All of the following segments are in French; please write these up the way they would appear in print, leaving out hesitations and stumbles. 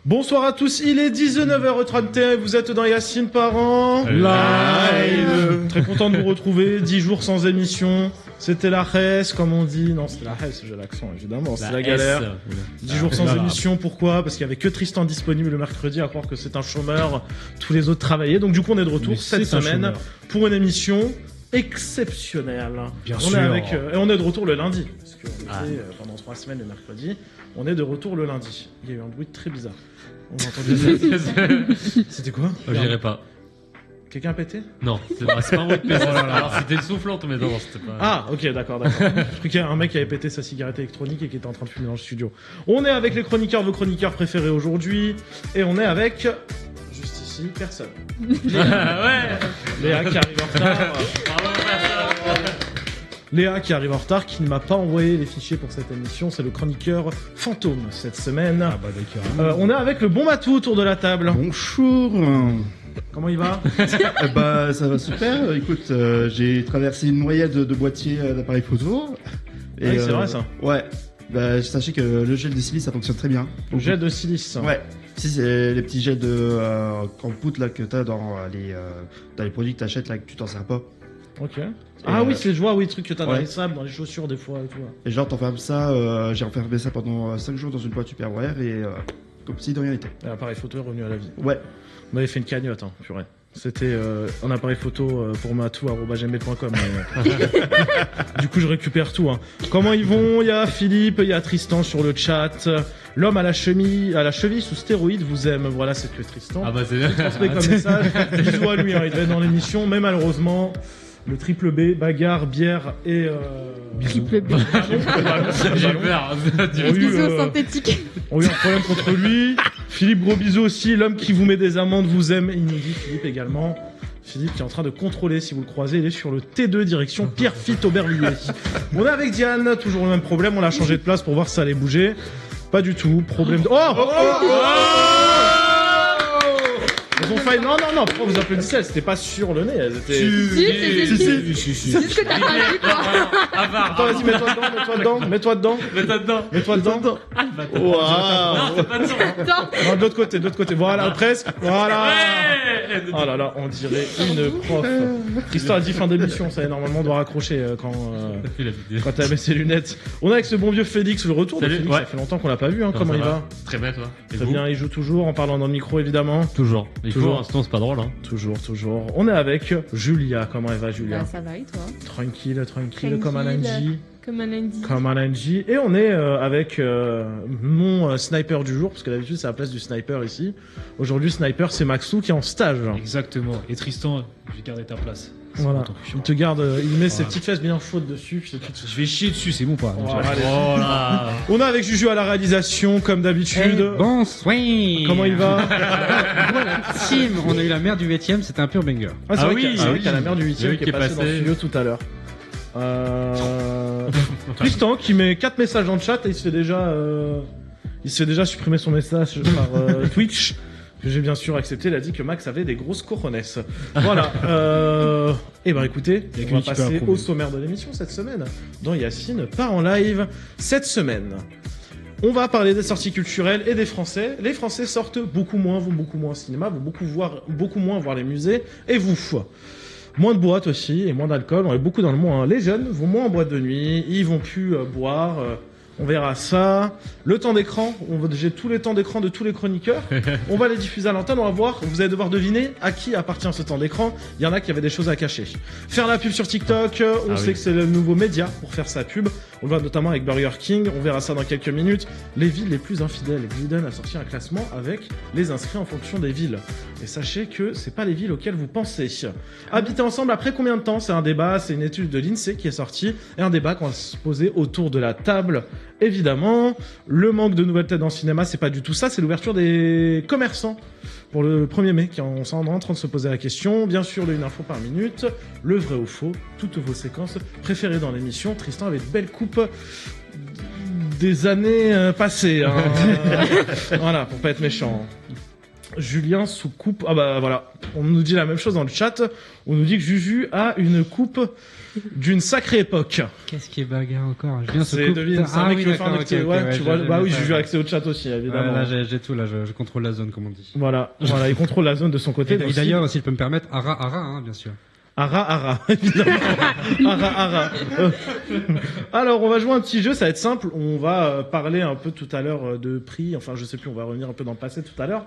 Bonsoir à tous, il est 19h31, vous êtes dans Yacine Parent Live. Très content de vous retrouver, 10 jours sans émission, c'était la Hesse comme on dit, non c'était la Hesse, j'ai l'accent évidemment, c'est la galère. 10 jours sans émission, pourquoi? Parce qu'il y avait que Tristan disponible le mercredi, à croire que c'est un chômeur, tous les autres travaillaient, donc du coup on est de retour cette semaine pour une émission exceptionnelle. Bien sûr. Et on est de retour le lundi, parce qu'on était pendant 3 semaines le mercredi, on est de retour le lundi. Il y a eu un bruit très bizarre. On a entendu. C'était quoi? Je dirais pas. Quelqu'un a pété? Non, c'est pas un bruit de pété. Alors c'était une soufflante, mais non, c'était pas. Ah, ok, d'accord. Je crois qu'il y a un mec qui avait pété sa cigarette électronique et qui était en train de fumer dans le studio. On est avec les chroniqueurs, vos chroniqueurs préférés aujourd'hui, et on est avec juste ici personne. Léa qui arrive en retard. Léa qui arrive en retard, qui ne m'a pas envoyé les fichiers pour cette émission, c'est le chroniqueur fantôme cette semaine. Ah bah d'accord. On est avec le bon Matou autour de la table. Bonjour. Comment il va? Bah ça va super. Écoute, j'ai traversé une noyade de boîtiers d'appareils photo. Et c'est vrai ça. Ouais. Bah sachez que le gel de silice ça fonctionne très bien. Le gel de silice. Ouais. Si c'est les petits gels de campout là que t'as dans les produits que t'achètes là que tu t'en sers pas. Ok. Ah oui, c'est je vois, oui, truc que t'as dans les sables, dans les chaussures des fois et tout. Et genre t'enfermes ça, j'ai enfermé ça pendant 5 jours dans une boîte Tupperware et comme si de rien n'était. L'appareil photo est revenu à la vie. Ouais. On avait fait une cagnotte, hein, purée. C'était un appareil photo pour matou@gmail.com. Du coup, je récupère tout. Hein. Comment ils vont? Il y a Philippe, il y a Tristan sur le chat. L'homme à la cheville sous stéroïde vous aime. Voilà, c'est que Tristan. Ah bah c'est bien. Transmet comme message. Bisous à lui, hein, il devait être dans l'émission, mais malheureusement. Le triple B, bagarre, bière et... Triple B. J'ai peur. Bisous synthétique. On a eu un problème contre lui. Philippe, gros bisous aussi. L'homme qui vous met des amendes vous aime. Il nous dit Philippe également. Philippe qui est en train de contrôler, si vous le croisez, il est sur le T2 direction Pierrefitte Aubervilliers. On est avec Diane, toujours le même problème. On l'a changé de place pour voir si ça allait bouger. Pas du tout. Problème de... Ils ont failli... Non, pourquoi vous applaudissez? C'était pas sur le nez, elles étaient... Si. C'est ce que t'as pas dit, quoi. Attends, vas-y, mets-toi dedans. Waouh. Non, c'est pas de ça. Non, de l'autre côté. Voilà, presque. Voilà. Oh là là, on dirait une prof. Tristan a dit fin d'émission, ça y est, normalement on doit raccrocher quand t'as mis ses lunettes. On est avec ce bon vieux Félix, le retour de Félix, ça fait longtemps qu'on l'a pas vu, hein. Comment il va? Très bien, toi. Très bien, il joue toujours en parlant dans le micro évidemment. Toujours. Pour l'instant, c'est pas drôle, hein. Toujours. On est avec Julia. Comment elle va, Julia? Bah, ça va, et toi? Tranquille, comme un lundi. Comme un lundi. Et on est avec mon sniper du jour, parce que d'habitude c'est la place du sniper ici. Aujourd'hui, sniper, c'est Maxou qui est en stage. Exactement. Et Tristan, je vais garder ta place. Voilà. Il te garde, il met ses petites fesses bien chaudes dessus. Je vais chier dessus, c'est bon pas. Voilà. On est avec Juju à la réalisation, comme d'habitude. Bonsoir. Comment il va? Team, on a eu la mère du 8ème, c'était un pur banger. Ah, c'est vrai qu'il y a la mère du 8ème qui est passée dans le studio tout à l'heure. Tristan qui met 4 messages dans le chat et il se fait déjà supprimer son message par Twitch. Que j'ai bien sûr accepté, il a dit que Max avait des grosses cojones. Voilà. Et ben écoutez, on va passer au sommaire de l'émission cette semaine. Dans Yacine part en live cette semaine. On va parler des sorties culturelles et des Français. Les Français sortent vont beaucoup moins au cinéma, vont beaucoup moins voir les musées. Et vous, moins de boîtes aussi et moins d'alcool. On est beaucoup dans le moins. Les jeunes vont moins en boîte de nuit, ils vont plus boire. On verra ça. Le temps d'écran, j'ai tous les temps d'écran de tous les chroniqueurs. On va les diffuser à l'antenne, on va voir. Vous allez devoir deviner à qui appartient ce temps d'écran. Il y en a qui avaient des choses à cacher. Faire la pub sur TikTok, on sait que c'est le nouveau média pour faire sa pub. On le voit notamment avec Burger King, on verra ça dans quelques minutes. Les villes les plus infidèles. Glidden a sorti un classement avec les inscrits en fonction des villes. Et sachez que c'est pas les villes auxquelles vous pensez. Habiter ensemble après combien de temps? C'est un débat, c'est une étude de l'INSEE qui est sortie. Et un débat qu'on va se poser autour de la table. Évidemment, le manque de nouvelles têtes dans le cinéma, c'est pas du tout ça, c'est l'ouverture des commerçants pour le 1er mai, qui sont en train de se poser la question. Bien sûr, une info par minute, le vrai ou faux, toutes vos séquences préférées dans l'émission. Tristan avait de belles coupes des années passées. Hein. Voilà, pour pas être méchant. Julien sous coupe. Ah bah voilà, on nous dit la même chose dans le chat. On nous dit que Juju a une coupe d'une sacrée époque. Qu'est-ce qui est bagarre encore? Je viens C'est devine, c'est un mec qui veut faire un petit- ouais, tu vois. Bah oui, Juju a accès au chat aussi, évidemment. Là, j'ai tout, là, je contrôle la zone, comme on dit. Voilà, il contrôle la zone de son côté. Et d'ailleurs, si je peux me permettre, Ara, hein, bien sûr. Ara, évidemment. Ara. Alors, on va jouer un petit jeu, ça va être simple. On va parler un peu tout à l'heure de prix. Enfin, je sais plus, on va revenir un peu dans le passé tout à l'heure.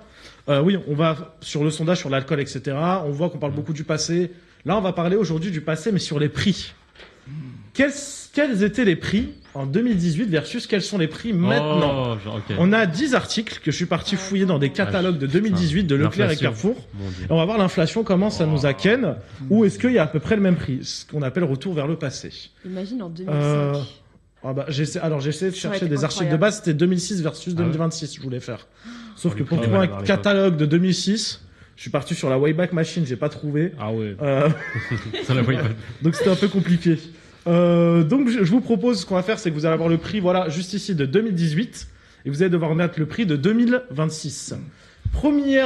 Oui, on va sur le sondage sur l'alcool, etc. On voit qu'on parle beaucoup du passé. Là, on va parler aujourd'hui du passé, mais sur les prix. Quels étaient les prix en 2018 versus quels sont les prix maintenant? On a 10 articles que je suis parti fouiller dans des catalogues de 2018 de Leclerc et Carrefour. Et on va voir l'inflation, comment ça nous a ken, ou est-ce qu'il y a à peu près le même prix, ce qu'on appelle retour vers le passé. Imagine en 2005. J'ai essayé de Ça aurait chercher été des articles de incroyable. base, c'était 2006 versus 2026, je voulais faire. Sauf que pour prix, trouver ouais, un dans les catalogue de 2006, je suis parti sur la Wayback Machine, j'ai pas trouvé. Ah ouais. Ça la voyait pas. Donc c'était un peu compliqué. Donc je vous propose, ce qu'on va faire, c'est que vous allez avoir le prix, voilà, juste ici de 2018, et vous allez devoir mettre le prix de 2026. Premier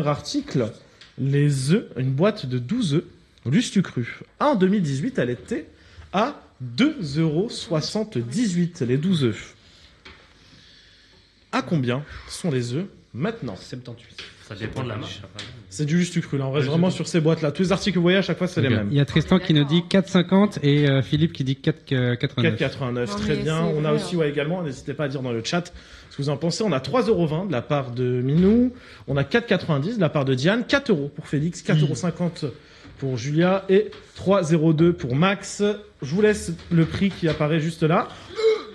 article, les œufs, une boîte de 12 œufs, Lustucru. En 2018, elle était à 2,78 € les 12 œufs. À combien sont les œufs maintenant? 78. Ça dépend de la marche. C'est du Lustucru, là, on reste vraiment sur ces boîtes-là. Tous les articles que vous voyez, à chaque fois, c'est Ok. les mêmes. Il y a Tristan qui nous dit 4,50 et Philippe qui dit 4,89. 4,89, Non, très mais bien. c'est On a vrai, aussi, également, n'hésitez pas à dire dans le chat ce que vous en pensez. On a 3,20 € de la part de Minou. On a 4,90 € de la part de Diane. 4 € pour Félix. 4,50 € pour Julia. Et 3,02 € pour Max. Je vous laisse le prix qui apparaît juste là.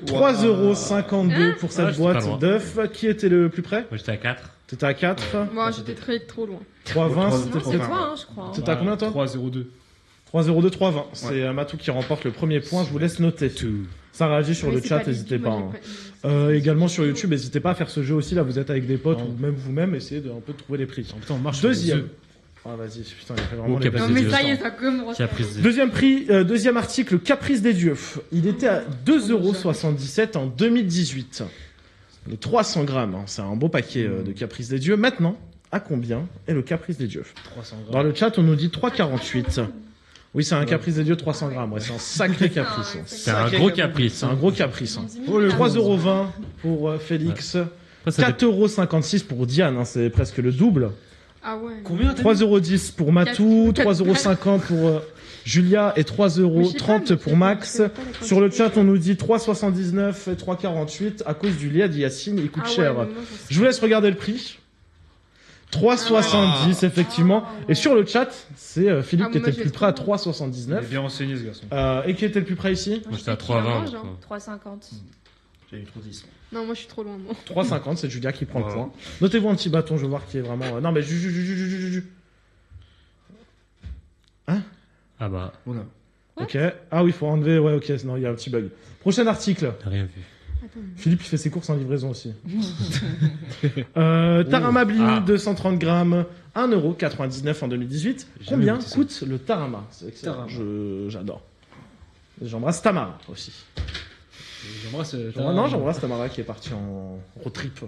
3,52 € pour cette Ah, j'étais boîte pas loin. d'œufs. Qui était le plus près? Moi j'étais à 4. T'étais à 4. Moi, j'étais trop loin. 3,20. Non, C'était C'est toi, je crois. T'étais à combien, toi? 3,02. 3,02, 3,20. C'est Matou qui remporte le premier point. Je vous laisse noter. Ça réagit sur le chat, n'hésitez pas. Également sur YouTube, n'hésitez pas à faire ce jeu aussi. Là, vous êtes avec des potes ou même vous-même, essayez de un peu trouver les prix. Putain, on marche sur les Deuxième. œufs. Ah, vas-y, putain, il y a vraiment Ok, les bah, Non, bases. c'est mais ça y Dieu. est, ça commence. Qui a pris ce- Deuxième prix, deuxième article, Caprice des Dieux. Il était à 2,77 € en 2018. Les 300 grammes, hein, c'est un beau paquet de Caprice des Dieux. Maintenant, à combien est le Caprice des Dieux? 300 Dans grammes. le chat, on nous dit 3,48. Oui, c'est un Caprice des Dieux 300 grammes. Ouais, c'est un sacré caprice. hein. C'est un gros caprice. C'est un gros caprice. hein. Oh, le 3,20 € pour Félix. Après, ça dépend. 4,56 € pour Diane, hein, c'est presque le double. Ah ouais. Combien t'as 3,10 € pour Matou, 4,50 3,50 € pour Julia et 3,30 € pour Max. Sur le chat, on nous dit 3,79 € et 3,48 à cause du lait d'Yacine, il coûte cher. Je vous laisse regarder le prix. 3,70 effectivement. Et sur le chat, c'est Philippe Ah, qui moi, était je le plus vais près à trop. 3,79. Il est bien renseigné ce garçon. Et qui était le plus près ici? Moi j'étais à 3,20. 3,50. J'ai eu trop 10. Non, moi je suis trop loin, moi. 3,50, c'est Julia qui prend le Ouais. point. Notez-vous un petit bâton, je veux voir qui est vraiment... Non mais Juju. Ah bah, Oula. Ok. Ah oui, faut enlever... Ouais, ok, non, il y a un petit bug. Prochain article. t'as rien vu. Philippe, il fait ses courses en livraison aussi. Tarama Blini, Ah. 230 grammes, 1,99 € en 2018. J'ai Combien jamais goûté ça. coûte le Tarama? C'est excellent. J'adore. Et j'embrasse Tamara aussi. J'embrasse. J'embrasse Tamara qui est partie en road trip.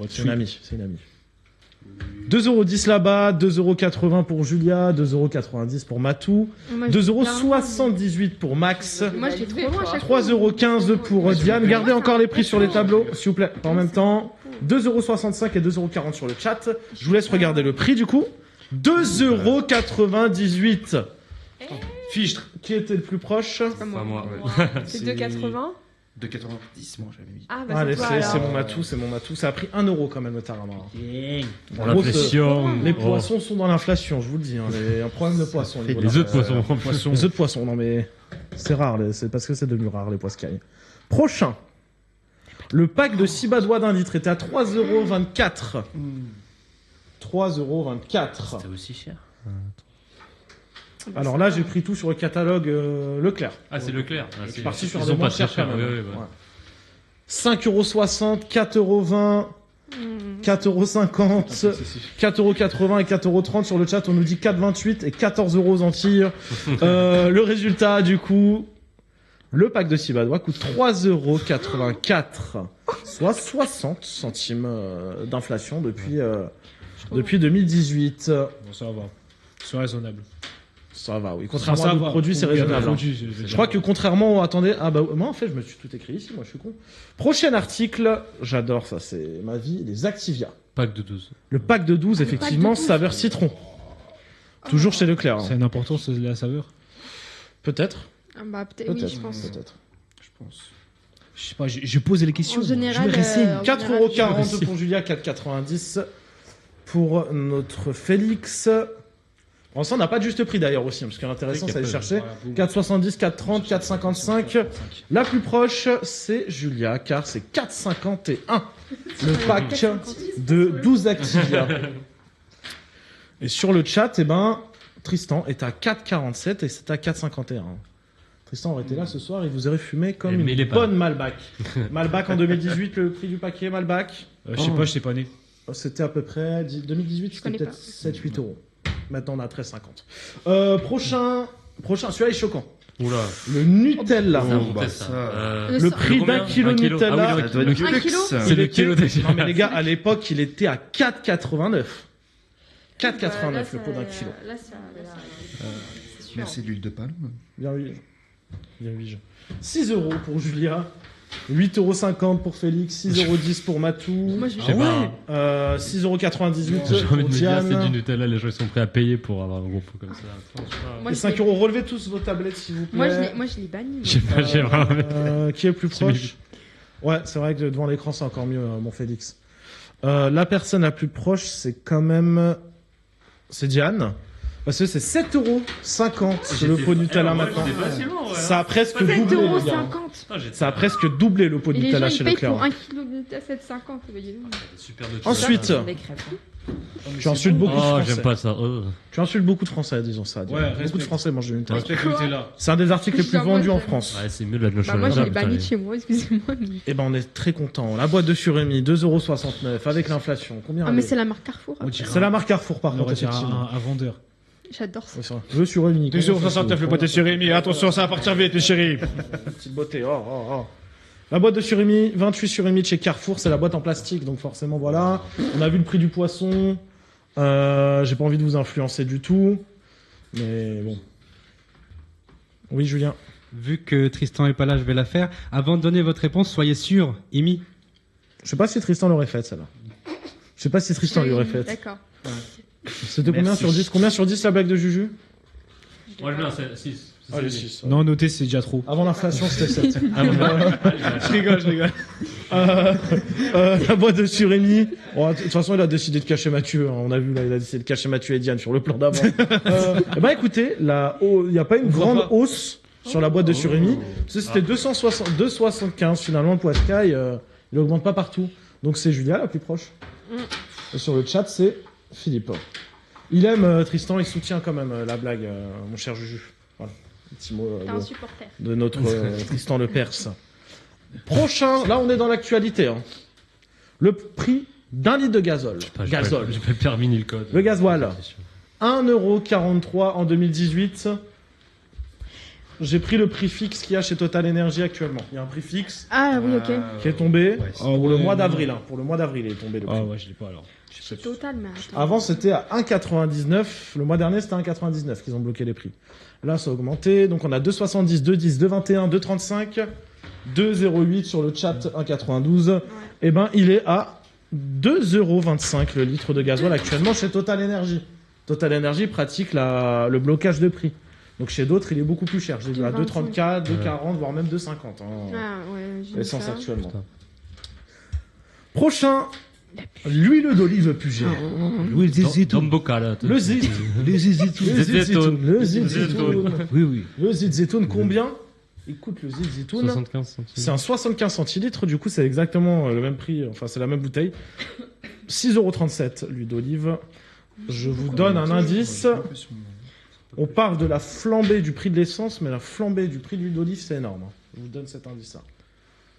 C'est une amie. 2,10 € là-bas, 2,80 € pour Julia, 2,90 € pour Matou, 2,78 € pour Max, Moi je suis trop loin à chaque fois. 3,15 € pour Diane. Gardez encore les prix sur les tableaux, s'il vous plaît. En même temps, 2,65 € et 2,40 € sur le chat. Je vous laisse regarder le prix du coup. 2,98 €. Fichtre. Qui était le plus proche? Pas Pas moi. C'est 2,80. 2,90, moi j'avais mis. Ah bah Allez, c'est toi c'est alors. mon matou. Ça a pris 1 € quand même le Tarama. Pour l'inflation. Les Oh. poissons sont dans l'inflation, je vous le dis. Hein. Un problème de poisson. au niveau Les de- œufs de poisson. Les œufs de poisson, non mais c'est rare, c'est parce que c'est devenu rare les poiscailles. Prochain. Le pack de 6 badois d'un litre était à 3,24 €. 3,24 €. C'était aussi cher. Alors là, j'ai pris tout sur le catalogue Leclerc. Ah, c'est Leclerc. Ah, Je suis c'est- parti sur ils des ont moins pas très chers quand cher. même. Oui, oui, ouais. Ouais. 5,60 €, 4,20 €, 4,50 €, 4,80 € et 4,30 € sur le chat. On nous dit 4,28 € et 14 € aux Antilles. Le résultat, du coup, Le pack de Cibadois coûte 3,84 €, soit 60 centimes d'inflation depuis 2018. Bon, ça va. C'est raisonnable. Ça va, oui. Contrairement à d'autres produits, c'est raisonnable. Hein. Je crois que contrairement... Attendez, moi en fait, je me suis tout écrit ici, moi je suis con. Prochain article, j'adore ça, c'est ma vie, les Activia. Pack de 12. Le pack de 12, effectivement, pack de 12. saveur citron. Toujours chez Leclerc. C'est Hein. une importance de la saveur. Peut-être. Ah bah peut-être, oui, je pense. Peut-être. Je pense. Je sais pas, j'ai posé les questions. En moi. général, je me renseigne. en général, 4,40 € pour Julia, 4,90 € pour notre Félix. Bon, ça, on n'a pas de juste prix d'ailleurs aussi, hein, parce que l'intéressant, c'est aller chercher. 4,70, 4,30, 4,55. La plus proche, c'est Julia, car c'est 4,51. Le pack de 12 Activia. Et sur le chat, Tristan est à 4,47 et c'est à 4,51. Tristan aurait été là ce soir, il vous aurait fumé comme Mais il est une pas bonne Malbec. Malbec en 2018, le prix du paquet Malbec. Je sais pas, je sais pas né. C'était à peu près 2018, c'était connais peut-être pas. 7-8 €. Maintenant, on a 13,50. Prochain, celui-là est choquant. Oula. Le Nutella. Ça, bah, montait, ça. ça. Le Le prix combien d'un kilo Un kilo. Nutella. Ah oui, Ça doit être du Un luxe. kilo C'est il le était- kilo déjà. Non mais les gars, à l'époque, il était à 4,89. 4,89 le pot d'un kilo. Là, ça. C'est sûr. Merci d'huile de palme. Bien oui. Bien oui. 6 € pour Julia. 8,50 € pour Félix. 6,10 € pour Matou. Moi, je Je sais pas. 6,98 € J'ai envie pour de me dire, c'est du Diane. Nutella, les gens ils sont prêts à payer pour avoir un gros pot comme ça. Moi, Et je 5 l'ai- €. Relevez tous vos tablettes s'il vous plaît. Moi, je l'ai banni. Je sais pas, j'ai vraiment. Qui est le plus C'est proche? Ouais, c'est vrai que devant l'écran, c'est encore mieux, mon Félix. La personne la plus proche, c'est quand même... C'est Diane. Parce que c'est 7,50 € le pot Nutella maintenant. Ça a presque doublé, les gars. 7,50 €. Ça a presque doublé le pot Et les gens, Nutella ils chez payent Leclerc. pour 1 kg de Nutella 7,50 €. Vous voyez. Super de Ensuite, Des crêpes. tu insultes beaucoup de Oh, Français. j'aime pas ça. Oh. Tu insultes beaucoup de Français, disons ça. Diane. Ouais, Beaucoup de respect. Français mangent du Nutella. Respecte le Nutella. C'est un des articles les plus Putain, vendus moi, en je- France. Ouais, c'est mieux de la Bah, moi, chocolat. je l'ai banni de chez moi, excusez-moi. mais- Eh ben, on est très content. La boîte de Surimi, 2,69 € avec l'inflation. Combien Ah, elle mais est c'est la marque Carrefour. On dirait C'est la marque Carrefour, par on contre, aurait dit effectivement. un vendeur. J'adore ça. Oui, c'est vrai. Le Surimi. 2,69 € le pâté Surimi. Attention, ça va partir vite, les chéris. Petite beauté. La boîte de surimi, 28 surimi de chez Carrefour, c'est la boîte en plastique, donc forcément voilà. On a vu le prix du poisson. J'ai pas envie de vous influencer du tout, mais bon. Oui, Julien. Vu que Tristan est pas là, je vais la faire. Avant de donner votre réponse, soyez sûr, Imi. Je sais pas si Tristan l'aurait faite, celle-là. Je sais pas si Tristan l'aurait faite. D'accord. C'était combien Merci. sur 10? Combien sur 10 la blague de Juju? Moi, je viens, c'est 6. Allez, 6. Non, noter, c'est déjà trop. Avant l'inflation, c'était 7. Je rigole. La boîte de surimi. Bon, de toute façon, il a décidé de cacher Mathieu. Hein. On a vu là, il a décidé de cacher Mathieu et Diane sur le plan d'avant. Eh ben, écoutez, il n'y a pas une grande hausse sur la boîte de surimi. C'était 2,75 finalement. Le Poiscaille, il augmente pas partout. Donc c'est Julia la plus proche. Et sur le chat, c'est Philippe. Il aime Tristan, il soutient quand même la blague, mon cher Juju. Voilà, un petit mot T'es un supporter. de notre Tristan Le Perse. Prochain, là on est dans l'actualité. Hein. Le prix d'un litre de gazole. Gazole. J'ai pas le permis ni le code. Le gasoil. 1,43 € en 2018. J'ai pris le prix fixe qu'il y a chez Total Energy actuellement. Il y a un prix fixe Ah oui, ok. qui est tombé Ouais, pour le mois d'avril. Hein. Pour le mois d'avril, il est tombé le prix. Ah ouais, je l'ai pas alors. C'est total, mais attends. Avant, c'était à 1,99. Le mois dernier, c'était à 1,99 qu'ils ont bloqué les prix. Là, ça a augmenté. Donc, on a 2,70, 2,10, 2,21, 2,35, 2,08 sur le chat, 1,92. Et ben, il est à 2,25 € le litre de gasoil actuellement chez Total Energy. Total Energy pratique le blocage de prix. Donc, chez d'autres, il est beaucoup plus cher. J'ai vu à 2,34, 2,40, voire même 2,50. Hein. Ah ouais, j'ai vu L'essence ça. actuellement. Prochain, l'huile d'olive Puget. L'huile des Dans zétoun. Boca, là. Le zit. Les zétoun. Le zit zitoun. Le zit Zitoun. zitoun. Oui, oui. Le zit zitoun, combien? Écoute, le zit zitoun, 75 centimes. c'est un 75 centilitres, du coup c'est exactement le même prix, enfin c'est la même bouteille. 6,37 € l'huile d'olive. Je vous donne un indice. On parle de la flambée du prix de l'essence, mais la flambée du prix de l'huile d'olive, c'est énorme. hein. Je vous donne cet indice-là.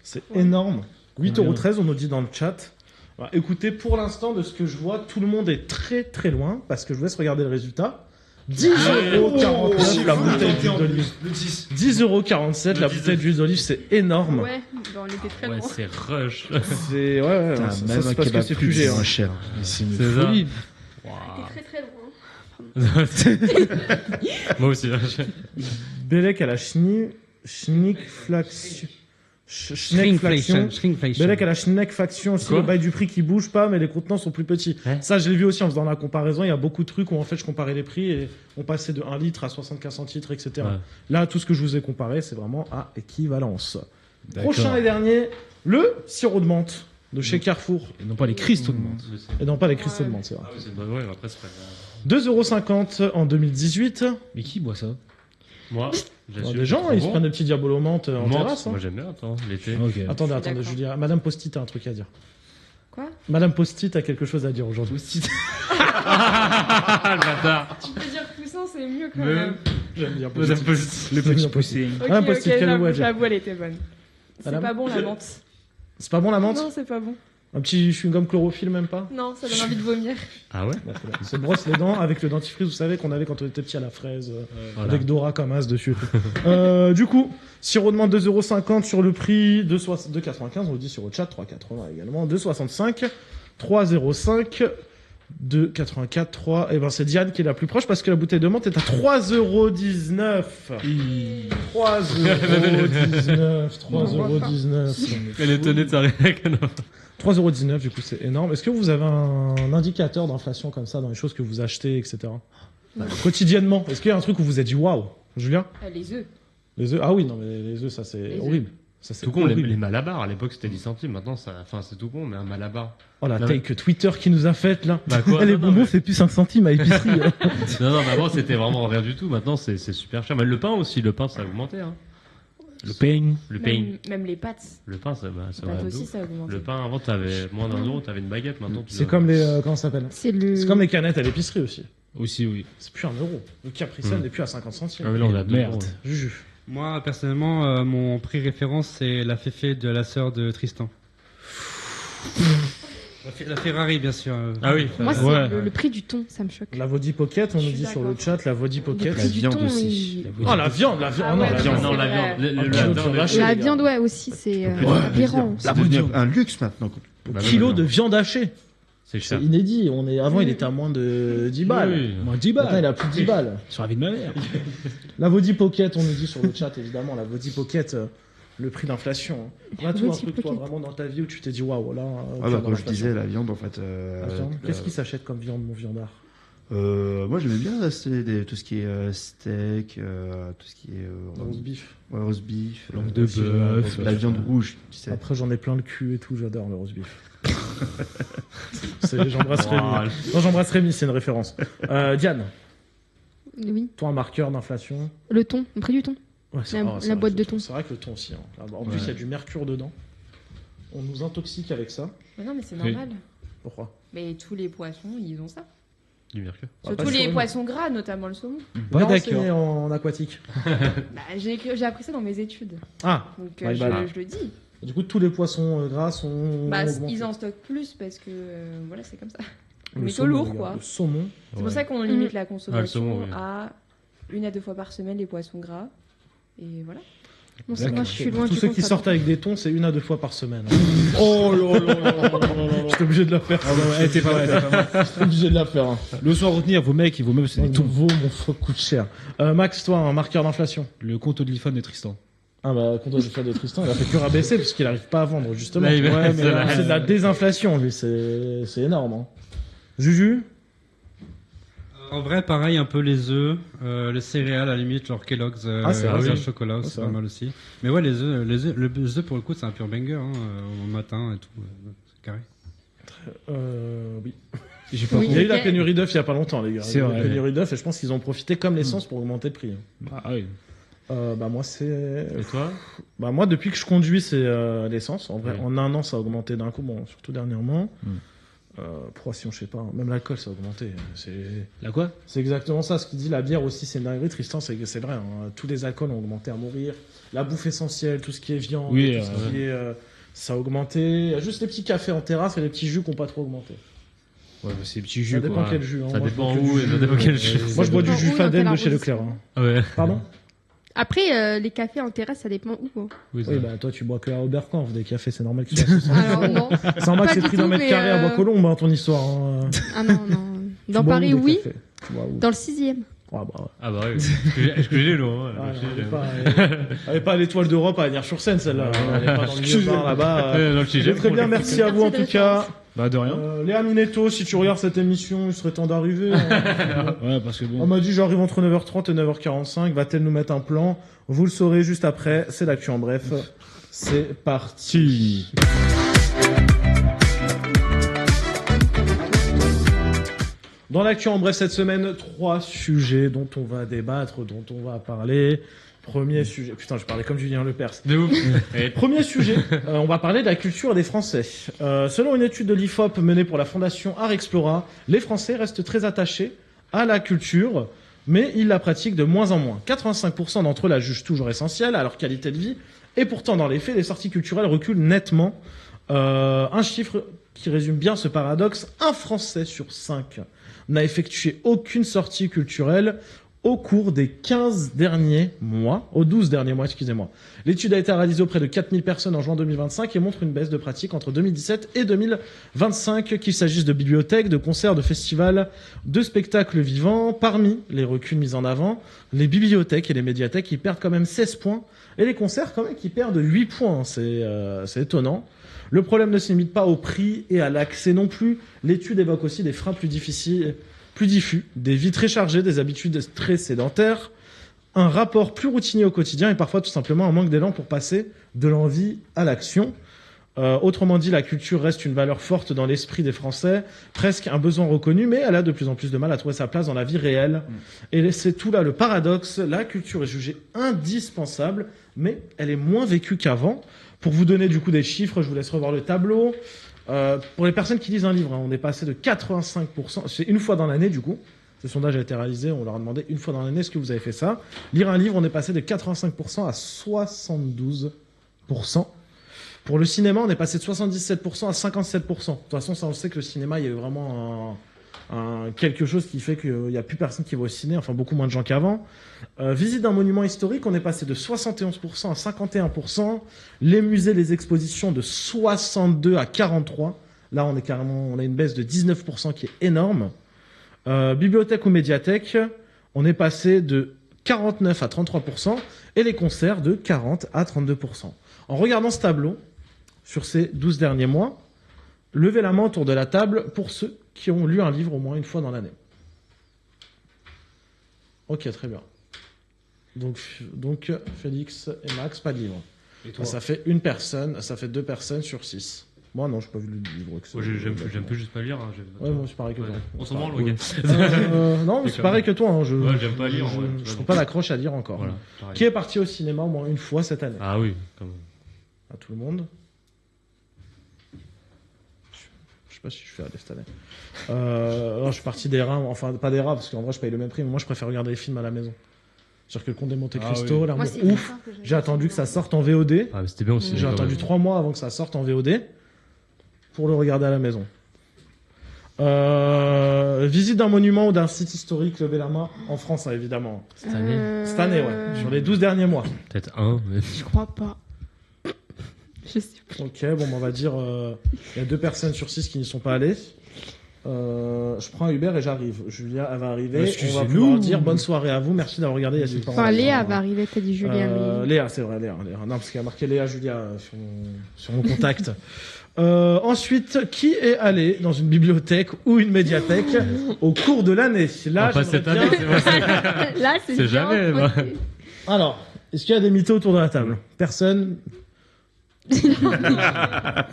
C'est énorme. 8,13 €, on nous dit dans le chat. Alors, écoutez, pour l'instant, de ce que je vois, tout le monde est très très loin, parce que je vous laisse regarder le résultat. 10,49€ la bouteille d'huile d'olive. Le 10. 10,47€ la bouteille d'huile d'olive, c'est énorme. Ouais, bah, on était très Ouais, loin. c'est rush. C'est ouais, Putain, ça même c'est un parce que kebab c'est plus plus cher. moins cher. C'est une C'est ça. folie. On était très très loin. Moi aussi. Bellec à la schnickflation. Shrinkflation. Bellec à la schneckfaction aussi, Quoi le bail du prix qui bouge pas, mais les contenants sont plus petits. Hein Ça, je l'ai vu aussi en faisant la comparaison. Il y a beaucoup de trucs où en fait je comparais les prix et on passait de 1 litre à 75 centilitres, etc. Ouais. Là, tout ce que je vous ai comparé, c'est vraiment à équivalence. D'accord. Prochain et dernier, le sirop de menthe de chez Carrefour. Et non pas les cristaux de menthe. Et non pas les cristaux de menthe, c'est vrai. Ah oui, c'est ouais, après c'est pas 2,50€ en 2018. Mais qui boit ça? Moi, Bon, des gens, ils se prennent des petits diabolos menthe en Menthe, terrasse. Hein. moi j'aime bien, attends, l'été. Ok. Attendez, Je suis d'accord. Julia. Madame Postit a un truc à dire. Quoi? Madame Postit a quelque chose à dire aujourd'hui. Ah, le bâtard. Tu peux dire puissant, c'est mieux quand Mais- même. J'aime bien Madame Postit. Post- Le petit poussé. Ok, Ah, Post-it, quel mot à dire j'avoue, elle était bonne. C'est Madame pas bon la menthe. C'est pas bon la menthe? Non, c'est pas bon. Un petit chewing-gum chlorophylle, même pas? Non, ça donne envie de vomir. Ah ouais? Bon, voilà. Se brosse les dents avec le dentifrice, vous savez, qu'on avait quand on était petit à la fraise, Voilà. avec Dora comme as dessus. Du coup, sirop de menthe 2,50€ sur le prix, 2,95€, on le dit sur le chat, 3,80€ également, 2,65€, 3,05€, 2,84€, 3, et ben c'est Diane qui est la plus proche parce que la bouteille de menthe est à 3,19€. 3,19€. Elle est étonnée de s'arrêter avec un enfant. 3,19€, du coup, c'est énorme. Est-ce que vous avez un indicateur d'inflation comme ça dans les choses que vous achetez, etc. Quotidiennement, est-ce qu'il y a un truc où vous êtes dit waouh, Julien? Les œufs. Les œufs? Ah oui, non, mais les œufs, ça c'est Les œufs. horrible. Ça c'est Tout con, les horrible. malabars, à l'époque c'était 10 centimes, maintenant ça, enfin c'est tout con, mais un malabar. Oh la Non, taille que Twitter qui nous a faite là. Bah quoi? Les Non, non, bonbons, mais- c'est plus 5 centimes à épicerie. Non, non, mais avant c'était vraiment rien du tout, maintenant c'est super cher. Mais le pain aussi, le pain ça a augmenté, hein. Le pain. Le pain. Même les pâtes. Le pain ça, bah, ça Les va. pâtes de aussi, ouf. ça a augmenté. Le pain avant t'avais moins d'1€, t'avais une baguette, maintenant tu C'est dois- comme les. Comment ça s'appelle? C'est le. C'est comme les canettes à l'épicerie aussi. Aussi, oui. C'est plus 1€. Le Capri Sun n'est plus à 50 centimes. Ah oui, là on a deux Merde. euros, là. Juju. Moi, personnellement, mon prix référence, c'est la féfé de la sœur de Tristan. La Ferrari, bien sûr. Ah oui. Moi, c'est Ouais. le prix du thon, ça me choque. La Vody Pocket, on Je nous suis dit sur le d'accord. chat, la Vody Le Pocket. prix du viande thon, aussi. il- Oh la viande, Ah oh, non, ouais, la non, viande. Non, c'est la vrai. viande. Un Le- kilo la de viande, viande les- hachée. La les gars. viande, ouais, aussi, c'est Ouais, aberrant. C'est devenu un luxe maintenant. Bah, Kilo ouais, de viande hachée. C'est C'est cher. inédit. Avant, il était à moins de 10 balles. Oui. Moins 10 Maintenant, il balles. a plus de 10 balles. Sur la vie de ma mère. La Vody Pocket, on nous dit sur le chat, évidemment, la Vody Pocket, le prix d'inflation. On a tout un Vody truc, toi, Pocket. vraiment dans ta vie où tu t'es dit, waouh, là. Ah bah, comme je disais, la viande, en fait. Qu'est-ce qui s'achète comme viande, mon viandard? Moi, j'aimais bien tout ce qui est steak, tout ce qui est Roast beef. ouais, roast beef, Langue de aussi, bœuf, la viande rouge, tu sais. Après, j'en ai plein le cul et tout, j'adore le roast beef. J'embrasse Wow. Rémi. Non, j'embrasse Rémi, c'est une référence. Diane, Oui. toi, un marqueur d'inflation? Le thon, le prix du thon. Ouais, c'est La- vrai, c'est la vrai boîte que de le thon. C'est vrai que le thon aussi. Hein. En plus, il y a du mercure dedans. On nous intoxique avec ça. Mais non, mais c'est Oui. normal. Pourquoi? Mais tous les poissons, ils ont ça. Du mercure. Ah, pas Surtout sur les une- poissons gras, notamment le saumon. Pas Pas d'accord. d'accord. En aquatique. Bah, j'ai appris ça dans mes études. Ah, Donc My bad. je le dis. du coup, tous les poissons gras sont. Bah, augmentés. ils en stockent plus parce que voilà, c'est comme ça. Le Mais saumon, lourd, les gars, quoi. Le saumon. C'est pour ça qu'on limite la consommation saumon, oui. à 1 à 2 fois par semaine les poissons gras. Et voilà. Bon, c'est moi, je suis loin Tous du ceux compte, qui ça. sortent avec des thons, c'est 1 à 2 fois par semaine. Oh là là là là là là. J'étais obligé de la faire. Ah bah ouais, t'es pas mal, t'es pas mal. J'étais obligé de la faire. Hein. Le soir à retenir, vos mecs, vos meufs, c'est des Tout tons. vaut mon faux coûte cher. Max, toi, un marqueur d'inflation. Le compte Odilifan de Tristan. Ah bah, quand on fait de Tristan, il a fait que rabaisser parce qu'il n'arrive pas à vendre, justement. Là, il va- Ouais, mais c'est là, vrai. c'est de la désinflation, lui, c'est énorme. Hein. Juju? En vrai, pareil, un peu les œufs, les céréales à la limite, genre Kellogg's, Ah, c'est vrai, le oui. chocolat, c'est c'est vrai. pas mal aussi. Mais ouais, les œufs pour le coup, c'est un pur banger, hein, au matin et tout, c'est carré. Oui. J'ai pas Oui. Il y a eu la Ok. pénurie d'œufs il y a pas longtemps, les gars. C'est Il y a eu vrai. la pénurie d'œufs et je pense qu'ils ont profité comme l'essence pour augmenter le prix. Ah oui. Bah moi c'est, Et toi? bah moi depuis que je conduis c'est l'essence. En vrai, Oui. en un an ça a augmenté d'un coup, bon surtout dernièrement. Mm. Poisson, je sais pas, même l'alcool ça a augmenté. La quoi? C'est exactement ça. Ce qu'il dit, la bière aussi c'est une dinguerie. Tristan, c'est vrai. Hein. Tous les alcools ont augmenté à mourir. La bouffe essentielle, tout ce qui est viande, Oui, tout ce qui est, ça a augmenté. Il y a juste les petits cafés en terrasse et les petits jus qui ont pas trop augmenté. Ouais, c'est petit Ça jus, dépend quoi. quel jus. hein. Ça Moi, je dépend bois que où du et ça jus. dépend quel jus. Moi, je bois du dépend jus où, dans Faden quelle de chez Leclerc. hein. Ouais. Pardon Après, les cafés en terrasse, ça dépend où. Quoi. Oui, Oui, bah toi, tu bois que à Oberkampf des cafés, c'est normal que tu sois. Alors, non. C'est normal que Pas c'est du pris d'un tout, mètre mais, carré à Bois-Colombes, hein, ton histoire. hein. Ah non, non. Tu Dans bois Paris, où, des oui. cafés Tu bois où Dans le 6e. Ah, bah, ouais. Ah bah oui. Est-ce que j'ai l'eau, hein. Ah, Je elle sais, est pas- elle est pas à l'étoile d'Europe à venir sur scène, celle-là. Elle est pas dans le milieu bar là-bas. Dans le sujet, Très bien, merci à vous en Merci de tout cas. Bah, de rien. Léa Minetto, si tu regardes cette émission, il serait temps d'arriver. hein. Ouais, parce que On bon. m'a dit j'arrive entre 9h30 et 9h45. Va-t-elle nous mettre un plan? Vous le saurez juste après. C'est l'actu en bref. C'est parti. Dans l'actu en bref cette semaine, 3 sujets dont on va débattre, dont on va parler. Premier sujet. Putain, je parlais comme Julien Lepers. De ouf. Et- Premier sujet, on va parler de la culture des Français. Selon une étude de l'IFOP menée pour la fondation Art Explora, les Français restent très attachés à la culture, mais ils la pratiquent de moins en moins. 85% d'entre eux la jugent toujours essentielle à leur qualité de vie, et pourtant dans les faits, les sorties culturelles reculent nettement. Un chiffre qui résume bien ce paradoxe, un Français sur 5 n'a effectué aucune sortie culturelle au cours des 12 derniers mois, excusez-moi. L'étude a été réalisée auprès de 4000 personnes en juin 2025 et montre une baisse de pratique entre 2017 et 2025, qu'il s'agisse de bibliothèques, de concerts, de festivals, de spectacles vivants. Parmi les reculs mis en avant, les bibliothèques et les médiathèques qui perdent quand même 16 points et les concerts quand même qui perdent 8 points. C'est étonnant. Le problème ne se limite pas au prix et à l'accès non plus. L'étude évoque aussi des freins plus diffus, des vies très chargées, des habitudes très sédentaires, un rapport plus routinier au quotidien et parfois tout simplement un manque d'élan pour passer de l'envie à l'action. Autrement dit, la culture reste une valeur forte dans l'esprit des Français, presque un besoin reconnu, mais elle a de plus en plus de mal à trouver sa place dans la vie réelle. Et c'est tout là le paradoxe, la culture est jugée indispensable, mais elle est moins vécue qu'avant. Pour vous donner du coup des chiffres, je vous laisse revoir le tableau. Pour les personnes qui lisent un livre, hein, on est passé de 85%, c'est une fois dans l'année du coup, ce sondage a été réalisé, on leur a demandé une fois dans l'année, est-ce que vous avez fait ça? Lire un livre, on est passé de 85% à 72%. Pour le cinéma, on est passé de 77% à 57%. De toute façon, ça on sait que le cinéma, il y a eu vraiment quelque chose qui fait qu'il n'y a plus personne qui va au ciné, enfin beaucoup moins de gens qu'avant. Visite d'un monument historique, on est passé de 71% à 51%. Les musées, les expositions de 62 à 43. Là, on a une baisse de 19% qui est énorme. Bibliothèque ou médiathèque, on est passé de 49 à 33% et les concerts de 40 à 32%. En regardant ce tableau, sur ces 12 derniers mois, levez la main autour de la table pour ceux qui ont lu un livre au moins une fois dans l'année. Ok, très bien. Donc Félix et Max, pas de livre. Et toi Ça fait une personne, ça fait 2 personnes sur 6. Moi non, j'ai pas vu le livre. Oh, j'aime plus juste pas lire. Hein. Ouais, moi c'est pareil que toi. On s'en branle, ok. Non, mais c'est pareil que toi. Hein. Ouais, j'aime pas lire, en vrai. Je trouve pas l'accroche à lire encore. Voilà, pareil. Qui est parti au cinéma au moins une fois cette année? Ah oui, quand même. À tout le monde. Je sais pas si je fais aller cette année. Non, je suis parti des rats, enfin pas des rats parce qu'en vrai je paye le même prix, mais moi je préfère regarder les films à la maison. C'est-à-dire que le Comte de Monte Cristo, oui. l'amour Moi, c'est ouf. longtemps que j'ai J'ai attendu que ça sorte en VOD. Ah, mais c'était bien aussi. J'ai quand attendu même. 3 mois avant que ça sorte en VOD pour le regarder à la maison. Visite d'un monument ou d'un site historique, levez la main en France, hein, évidemment. Cette année. Cette année, ouais. Sur les 12 derniers mois. Peut-être un. Mais... Je crois pas. Je sais pas. Ok, bon, on va dire, il y a 2 personnes sur 6 qui n'y sont pas allées. Je prends un Uber et j'arrive. Julia, elle va arriver. On va Excusez-nous. pouvoir dire bonne soirée à vous. Merci d'avoir regardé Yacine Parent. Enfin, Léa va arriver, t'as dit Julien. mais- Léa, c'est vrai, Léa. Non, parce qu'il y a marqué Léa Julia sur mon contact. Ensuite, qui est allé dans une bibliothèque ou une médiathèque au cours de l'année? Là, pas j'aimerais cette bien- année, c'est vrai. Là, c'est C'est jamais, bien. moi. Alors, est-ce qu'il y a des mythos autour de la table? Personne. Il a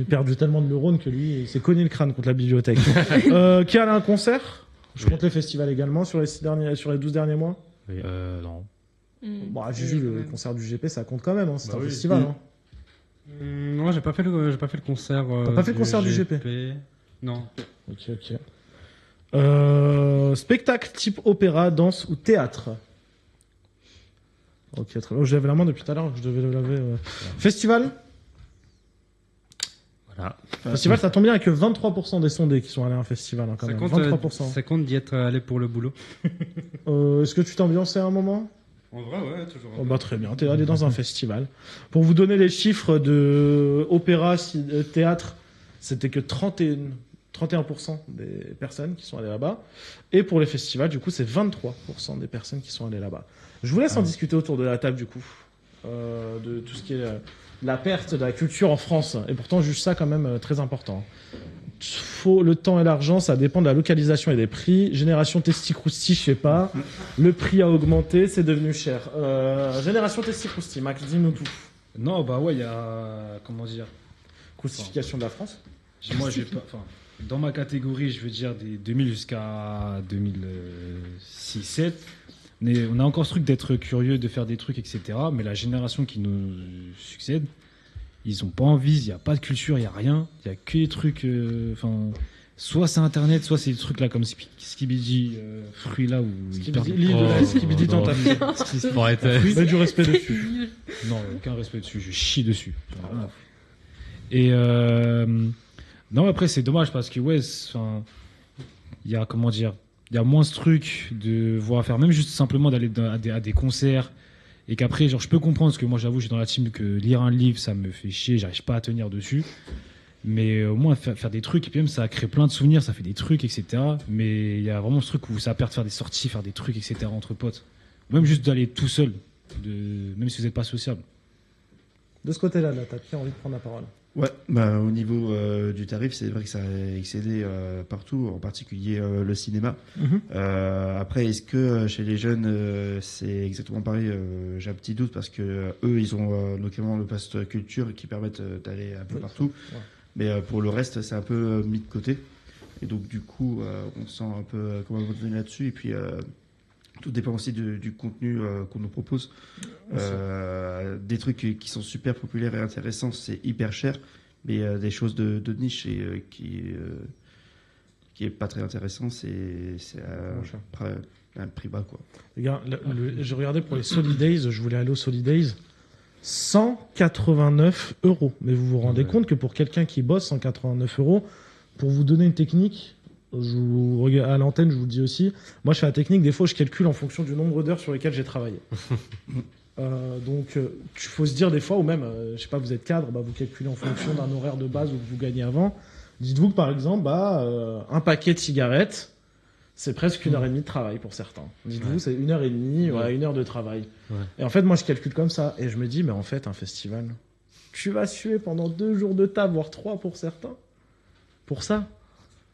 perdu tellement de neurones que lui, il s'est cogné le crâne contre la bibliothèque. Qui est allé à un concert? Je compte les festivals également sur les 12 derniers mois. Non. Bon, Juju, le concert du GP, ça compte quand même, hein, c'est Bah un oui. festival. Hein. Non, j'ai pas fait le concert. T'as pas fait le concert du GP? Non. Ok. Spectacle type opéra, danse ou théâtre? Ok, très bien. Je lève la main depuis tout à l'heure, je devais le laver. Festival? Voilà. Festival, ça tombe bien, il n'y a que 23% des sondés qui sont allés à un festival, hein, quand Ça même. compte, 23%. ça compte d'y être allé pour le boulot. Est-ce que tu t'ambiançais à un moment? En vrai, ouais, toujours. Oh bah très bien, t'es allé dans un festival. Pour vous donner les chiffres de opéra, théâtre, c'était que 31% des personnes qui sont allées là-bas. Et pour les festivals, du coup, c'est 23% des personnes qui sont allées là-bas. Je vous laisse en discuter autour de la table, du coup, de tout ce qui est la perte de la culture en France. Et pourtant, je juge ça quand même très important. Le temps et l'argent, ça dépend de la localisation et des prix. Génération Testi-Crousti, je sais pas. Le prix a augmenté, c'est devenu cher. Génération Testi-Crousti, Max, dis-nous tout. Non, bah ouais, il y a. Comment dire? Crucifixion de la France. Moi, j'ai pas. Enfin, dans ma catégorie, je veux dire des 2000 jusqu'à 2006-7. On a encore ce truc d'être curieux, de faire des trucs, etc. Mais la génération qui nous succède, ils ont pas envie, il n'y a pas de culture, il n'y a rien. Il n'y a que des trucs. Enfin, soit c'est Internet, soit c'est des trucs là comme Skibidi, fruits là où ils perdent. L'île de la Skibidi dans ta vie. Faut arrêter. Mets du respect dessus. Non, aucun respect dessus, je chie dessus. Et non, après c'est dommage parce que ouais, enfin, il y a comment dire, il y a moins ce truc de voir faire, même juste simplement d'aller à des concerts. Et qu'après, genre, je peux comprendre, parce que moi, j'avoue, je suis dans la team que lire un livre, ça me fait chier, j'arrive pas à tenir dessus. Mais au moins, faire des trucs, et puis même, ça crée plein de souvenirs, ça fait des trucs, etc. Mais il y a vraiment ce truc où ça perd de faire des sorties, faire des trucs, etc. entre potes. Ou même juste d'aller tout seul, même si vous n'êtes pas sociable. De ce côté-là, là, t'as qui a envie de prendre la parole? Ouais, bah, au niveau du tarif, c'est vrai que ça a excédé partout, en particulier le cinéma. Après, est-ce que chez les jeunes, c'est exactement pareil? J'ai un petit doute parce que eux, ils ont notamment le pass culture qui permettent d'aller un peu partout. Ouais. Mais pour le reste, c'est un peu mis de côté. Et donc, du coup, on sent un peu comment on va donner là-dessus. Et puis, tout dépend aussi du contenu qu'on nous propose. Des trucs qui sont super populaires et intéressants, c'est hyper cher. Mais des choses de niche et qui est pas très intéressant, c'est un prix bas, quoi. Les gars, je regardais pour les Solidays, je voulais aller aux Solidays. 189 €. Mais vous vous rendez compte que pour quelqu'un qui bosse, 189 €, pour vous donner une technique, à l'antenne, je vous le dis aussi, moi je fais la technique, des fois je calcule en fonction du nombre d'heures sur lesquelles j'ai travaillé. Donc il faut se dire des fois, ou même, je sais pas, vous êtes cadre, bah, vous calculez en fonction d'un horaire de base ou que vous gagnez avant. Dites-vous que par exemple, un paquet de cigarettes, c'est presque 1h30 de travail pour certains. Dites-vous, c'est 1h30, 1 heure de travail. Ouais. Et en fait, moi je calcule comme ça, et je me dis, mais en fait, un festival, tu vas suer pendant 2 jours de table, voire 3 pour certains, pour ça.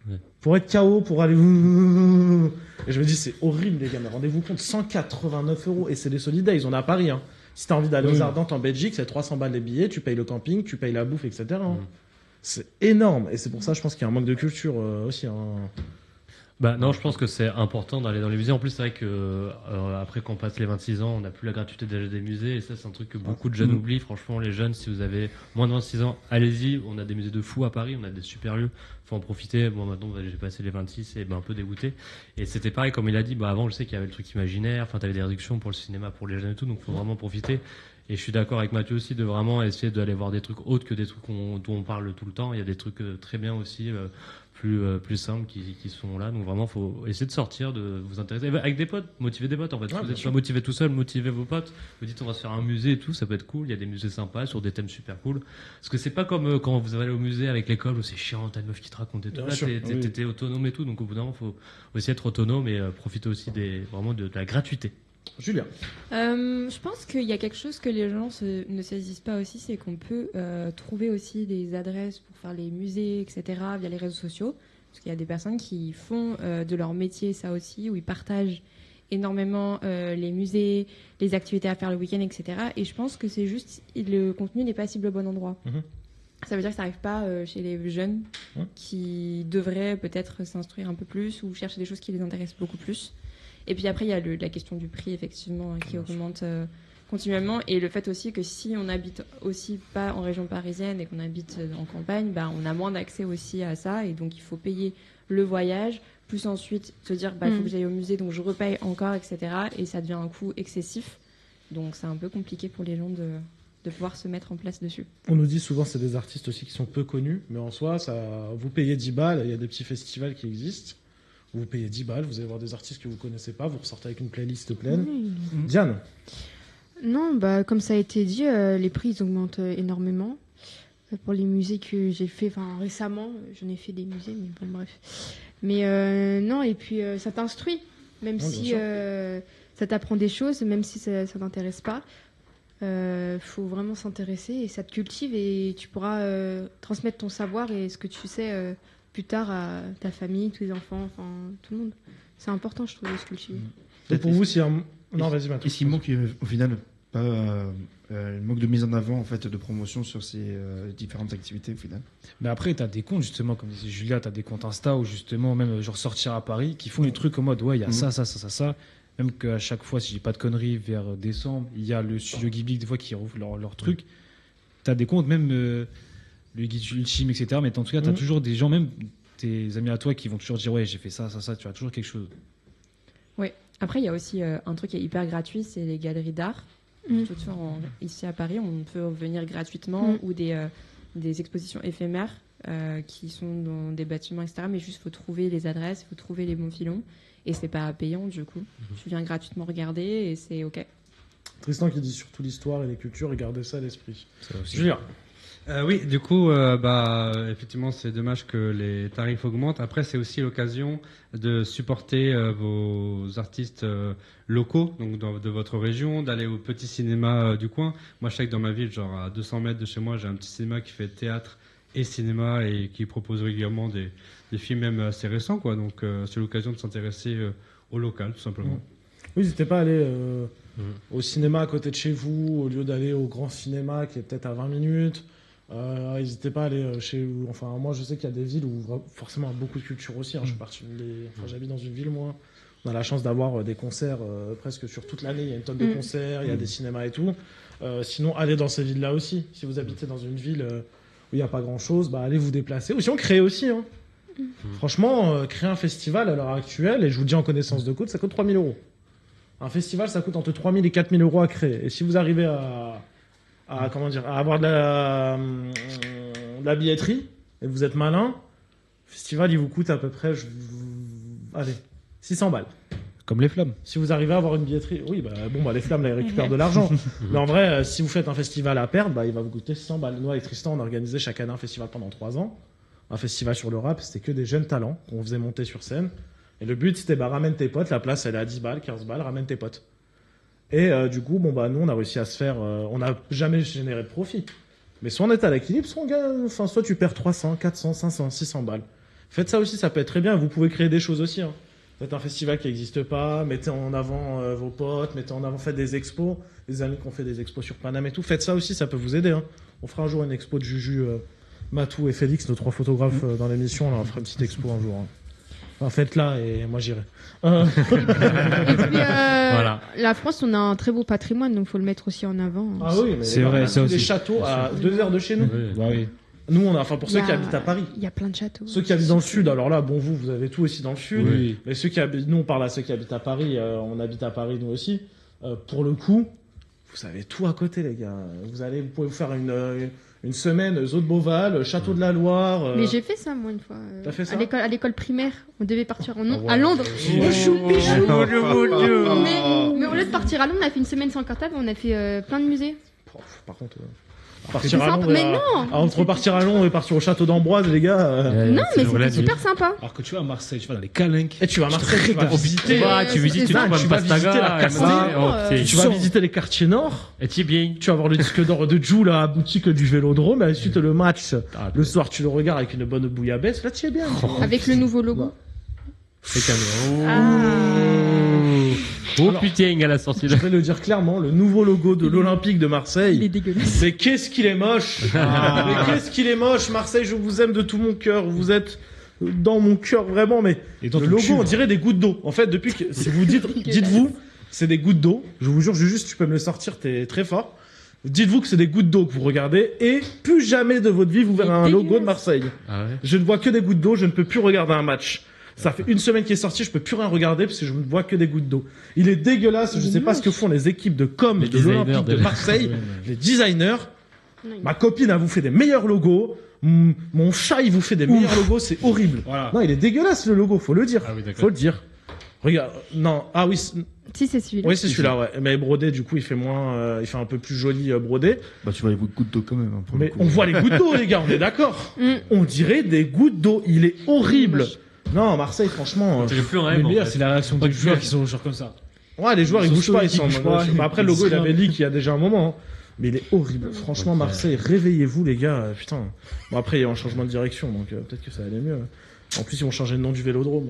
Ouais. Pour être KO, pour aller. Et je me dis, c'est horrible, les gars, mais rendez-vous compte, 189 €, et c'est les Solidays, on est à Paris. Hein. Si t'as envie d'aller aux Ardentes en Belgique, c'est 300 balles les billets, tu payes le camping, tu payes la bouffe, etc. Hein. C'est énorme, et c'est pour ça, je pense qu'il y a un manque de culture aussi. Hein. Bah non, je pense que c'est important d'aller dans les musées. En plus, c'est vrai que après qu'on passe les 26 ans, on n'a plus la gratuité d'aller des musées. Et ça, c'est un truc que beaucoup de jeunes oublient. Franchement, les jeunes, si vous avez moins de 26 ans, allez-y. On a des musées de fous à Paris, on a des super lieux. Faut en profiter. Bon, maintenant, j'ai passé les 26 et un peu dégoûté. Et c'était pareil, comme il a dit. Bah avant, je sais qu'il y avait le truc imaginaire. Enfin, t'avais des réductions pour le cinéma, pour les jeunes et tout. Donc, faut vraiment profiter. Et je suis d'accord avec Mathieu aussi de vraiment essayer d'aller voir des trucs autres que des trucs dont on parle tout le temps. Il y a des trucs très bien aussi. Plus simples qui sont là. Donc vraiment, faut essayer de sortir, de vous intéresser avec des potes, motiver des potes en fait. Si vous êtes pas motivé tout seul, motivez vos potes. Vous dites on va se faire un musée et tout, ça peut être cool. Il y a des musées sympas sur des thèmes super cool. Parce que c'est pas comme quand vous allez au musée avec l'école où c'est chiant, t'as une meuf qui te raconte et tout. Là, t'es autonome et tout. Donc au bout d'un moment, faut essayer d'être autonome et profiter aussi vraiment de la gratuité. Julien. Je pense qu'il y a quelque chose que les gens ne saisissent pas aussi, c'est qu'on peut trouver aussi des adresses pour faire les musées, etc. via les réseaux sociaux. Parce qu'il y a des personnes qui font de leur métier ça aussi, où ils partagent énormément les musées, les activités à faire le week-end, etc. Et je pense que c'est juste, le contenu n'est pas ciblé au bon endroit. Ça veut dire que ça n'arrive pas chez les jeunes qui devraient peut-être s'instruire un peu plus ou chercher des choses qui les intéressent beaucoup plus. Et puis après, il y a la question du prix, effectivement, qui augmente continuellement. Et le fait aussi que si on habite aussi pas en région parisienne et qu'on habite en campagne, bah, on a moins d'accès aussi à ça. Et donc, il faut payer le voyage, plus ensuite se dire, il faut que j'aille au musée, donc je repaye encore, etc. Et ça devient un coût excessif. Donc, c'est un peu compliqué pour les gens de pouvoir se mettre en place dessus. On nous dit souvent c'est des artistes aussi qui sont peu connus, mais en soi, vous payez 10 balles, il y a des petits festivals qui existent. Vous payez 10 balles, vous allez voir des artistes que vous connaissez pas, vous ressortez avec une playlist pleine. Oui. Diane, Non, bah, comme ça a été dit, les prix ils augmentent énormément. Pour les musées que j'ai fait récemment, j'en ai fait des musées, mais bon, bref. Mais non, et puis ça t'instruit, même bien si sûr. ça t'apprend des choses, même si ça t'intéresse pas. Faut vraiment s'intéresser et ça te cultive et tu pourras transmettre ton savoir et ce que tu sais plus tard à ta famille, tous les enfants, enfin tout le monde. C'est important, je trouve, de se cultiver. et pour vous, s'il y a un... Non, vas-y, Mathieu. Et s'il manque au final pas il manque de mise en avant en fait de promotion sur ces différentes activités au final. Mais après, t'as des comptes, justement, comme disait Julia, t'as des comptes Insta ou justement, même genre sortir à Paris, qui font des trucs en mode, ouais, il y a ça. Même qu'à chaque fois, si j'ai pas de conneries, vers décembre, il y a le studio Ghibli, des fois, qui rouvre leur truc. T'as des comptes, même le Guide Ultime, etc. Mais en tout cas, t'as toujours des gens, même tes amis à toi, qui vont toujours dire, ouais, j'ai fait ça, tu as toujours quelque chose. Après, il y a aussi un truc qui est hyper gratuit, c'est les galeries d'art. Ici à Paris, on peut venir gratuitement ou des expositions éphémères qui sont dans des bâtiments, etc. Mais juste, il faut trouver les adresses, il faut trouver les bons filons. Et c'est pas payant, du coup. Tu viens gratuitement regarder et c'est OK. Tristan qui dit surtout l'histoire et les cultures, et gardez ça à l'esprit. Julien. Oui, du coup, effectivement, c'est dommage que les tarifs augmentent. Après, c'est aussi l'occasion de supporter vos artistes locaux, donc de votre région, d'aller au petit cinéma du coin. Moi, je sais que dans ma ville, genre à 200 mètres de chez moi, j'ai un petit cinéma qui fait théâtre et cinéma et qui propose régulièrement des films même assez récents, quoi. Donc, c'est l'occasion de s'intéresser au local, tout simplement. Oui, n'hésitez pas à aller au cinéma à côté de chez vous, au lieu d'aller au grand cinéma qui est peut-être à 20 minutes. N'hésitez pas à aller chez vous. Enfin, moi, je sais qu'il y a des villes où forcément il y a beaucoup de culture aussi. Je suis parti j'habite dans une ville, moi. On a la chance d'avoir des concerts presque sur toute l'année. Il y a une tonne de concerts, il y a des cinémas et tout. Sinon, allez dans ces villes-là aussi. Si vous habitez dans une ville où il n'y a pas grand-chose, allez vous déplacer. Ou sinon, créez aussi. Franchement, créer un festival à l'heure actuelle, et je vous dis en connaissance de cause, ça coûte 3 000 €. Un festival, ça coûte entre 3 000 et 4 000 € à créer. Et si vous arrivez à avoir de la billetterie, et vous êtes malin, le festival, il vous coûte à peu près, allez, 600 balles. Comme les flammes. Si vous arrivez à avoir une billetterie, oui, les flammes, là, ils récupèrent de l'argent. Mais en vrai, si vous faites un festival à perdre, il va vous coûter 600 balles. Nous, avec Tristan, on organisait chaque année un festival pendant 3 ans. Un festival sur le rap, c'était que des jeunes talents qu'on faisait monter sur scène. Et le but, c'était ramène tes potes, la place, elle est à 10 balles, 15 balles, ramène tes potes. Et du coup, nous, on a réussi à se faire... on n'a jamais généré de profit. Mais soit on est à l'équilibre, soit tu perds 300, 400, 500, 600 balles. Faites ça aussi, ça peut être très bien. Vous pouvez créer des choses aussi. Faites un festival qui n'existe pas, mettez en avant vos potes, faites des expos. Les amis qui ont fait des expos sur Paname et tout. Faites ça aussi, ça peut vous aider. On fera un jour une expo de Juju, Matou et Félix, nos 3 photographes dans l'émission. Là, on fera une petite expo un jour. Faites-la et moi j'irai. Et puis, Voilà. la France, on a un très beau patrimoine, donc il faut le mettre aussi en avant. Ah oui, mais C'est vrai, ça des aussi. châteaux à 2 heures de chez nous. Oui. Nous, pour Il y ceux a- qui habitent à Paris. Il y a plein de châteaux. Ceux qui habitent dans le sud, alors là, vous avez tout aussi dans le sud. Oui. Mais ceux qui habitent, nous, on parle à ceux qui habitent à Paris. On habite à Paris, nous aussi. Pour le coup, vous avez tout à côté, les gars. Vous pouvez vous faire une semaine, Zone de Beauval, Château de la Loire. Mais j'ai fait ça, moi, une fois. T'as fait ça à l'école primaire, on devait partir Ah ouais. à Londres. Oh. Mais au lieu de partir à Londres, on a fait une semaine sans cartable, on a fait plein de musées. Par contre, C'était partir à sympa. Londres, Mais non entre partir à Londres et partir au Château d'Ambroise, les gars. Non, mais c'était super sympa. Alors que tu vas à Marseille, tu vas dans les calinques. Et tu vas à Marseille, tu vas visiter. Tu visites c'était une ça. fois Tu vas visiter la Pastaga. Castille. Tu vas visiter les quartiers nord. Et tu es bien. Tu vas avoir le disque d'or de Joule à la boutique du Vélodrome. Et ensuite, le match, le soir, tu le regardes avec une bonne bouillabaisse. Là, tu es bien. Avec le nouveau logo. C'est caméra. Ah. Oh putain, à la sortie Je de. vais le dire clairement, le nouveau logo de l'Olympique de Il est Marseille. dégueulasse. Mais qu'est-ce qu'il est moche! Mais qu'est-ce qu'il est moche! Marseille, je vous aime de tout mon cœur. Vous êtes dans mon cœur vraiment, mais Et dans le ton logo, cul. on dirait des gouttes d'eau. En fait, depuis que, si vous dites-vous, c'est des gouttes d'eau. Je vous jure, juste, tu peux me le sortir, t'es très fort. Dites-vous que c'est des gouttes d'eau que vous regardez et plus jamais de votre vie vous verrez un logo de Marseille. Ah ouais. Je ne vois que des gouttes d'eau, je ne peux plus regarder un match. Ça fait une semaine qu'il est sorti, je peux plus rien regarder parce que je ne vois que des gouttes d'eau. Il est dégueulasse, je sais pas ce que font les équipes de com Les de l'Olympique de designers, Marseille, les designers. Non, il- Ma copine, elle vous fait des meilleurs logos. Mon chat, il vous fait des meilleurs logos, c'est horrible. Voilà. Non, il est dégueulasse le logo, faut le dire. Ah oui, d'accord. Faut le dire. Regarde, non, ah oui, Si, c'est celui-là. oui, c'est celui-là, ouais. Mais brodé, du coup, il fait moins, il fait un peu plus joli brodé. Bah, tu vois les gouttes d'eau quand même. Hein, pour le Mais coup. on voit les gouttes d'eau, les gars, on est d'accord. Mm. On dirait des gouttes d'eau. Il est horrible. Non, Marseille, franchement. C'est le plus Mais rêve. le meilleur, en fait. c'est la réaction des joueurs qui sont genre comme ça. Ouais, les joueurs, ils Ils bougent sont pas, ils stoïques, sont. ils bougent pas, Bah, après, le logo, ils il avait se dit qu'il y a déjà un moment. Hein. Mais il est horrible. Franchement, Marseille, réveillez-vous, les gars. Putain. Bon, après, il y a un changement de direction, donc peut-être que ça allait mieux. En plus, ils vont changer le nom du vélodrome.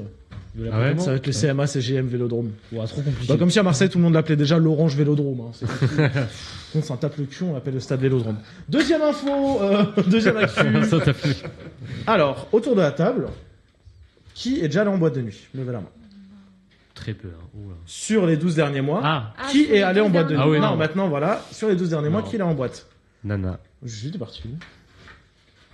Ah ouais, Ça va être le CMA CGM Vélodrome. Ouais, trop compliqué. Bah, comme si à Marseille, tout le monde l'appelait déjà l'Orange Vélodrome. Hein. On s'en tape le cul, on l'appelle le stade Vélodrome. Deuxième info, deuxième actu. Ça t'a fait. Alors, autour de la table, qui est déjà allé en boîte de nuit? Levez la main. Très peu. Hein. Oula. Sur les 12 derniers mois, Ah, Ah, qui sur est les allé en 12 boîte de nuit? derniers mois. Non, Ah oui, non. maintenant, voilà. Sur les 12 derniers mois, Non. qui est allé en boîte? Nana. Juste parti.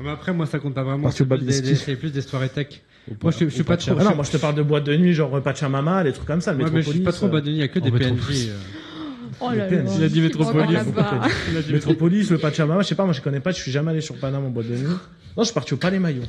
Mais après, moi, ça compte pas vraiment. Parce que C'est plus Babinski. c'est plus des soirées tech. Moi, je suis pas trop. Ah non, moi je te parle de boîte de nuit, genre Pachamama, les trucs comme ça, le Ouais, mais je Métropolis. suis pas trop bas de nuit, il y a que des en PNJ. métropolis. Oh Le là là. PNJ. Il a dit métropolis. Encore là-bas. Métropolis, le Pachamama, je sais pas, moi je connais pas, je suis jamais allé sur Paname en boîte de nuit. Non, je suis parti au Palais Maillot.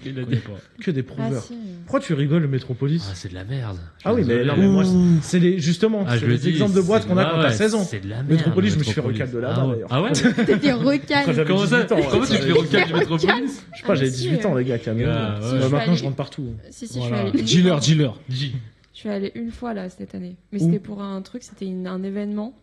Il a dit pas. Que des Ah, prouveurs. si. Pourquoi tu rigoles, le Métropolis? Ah, c'est de la merde. Ah oui, mais Désolé. non, mais moi, c'est les, justement, Ah, je c'est le les dis, exemples de boîtes c'est- qu'on a quand ouais, t'as 16 ans. C'est de la merde. Métropolis, je me suis fait Métropolis. recal de là-bas, Ah ouais. d'ailleurs. Ah ouais? T'es des Quand recals. j'avais Comment ça 18 ans, Comment tu te fais recal du Métropolis? Je sais pas, j'avais Ah, si, 18 ans, les gars, camion. Ah, ouais. Si, je suis Maintenant, allée- je rentre partout. Si, si, Voilà. je suis allée. Dealer. J. Je suis allée une fois là cette année, mais Où c'était pour un truc, c'était un événement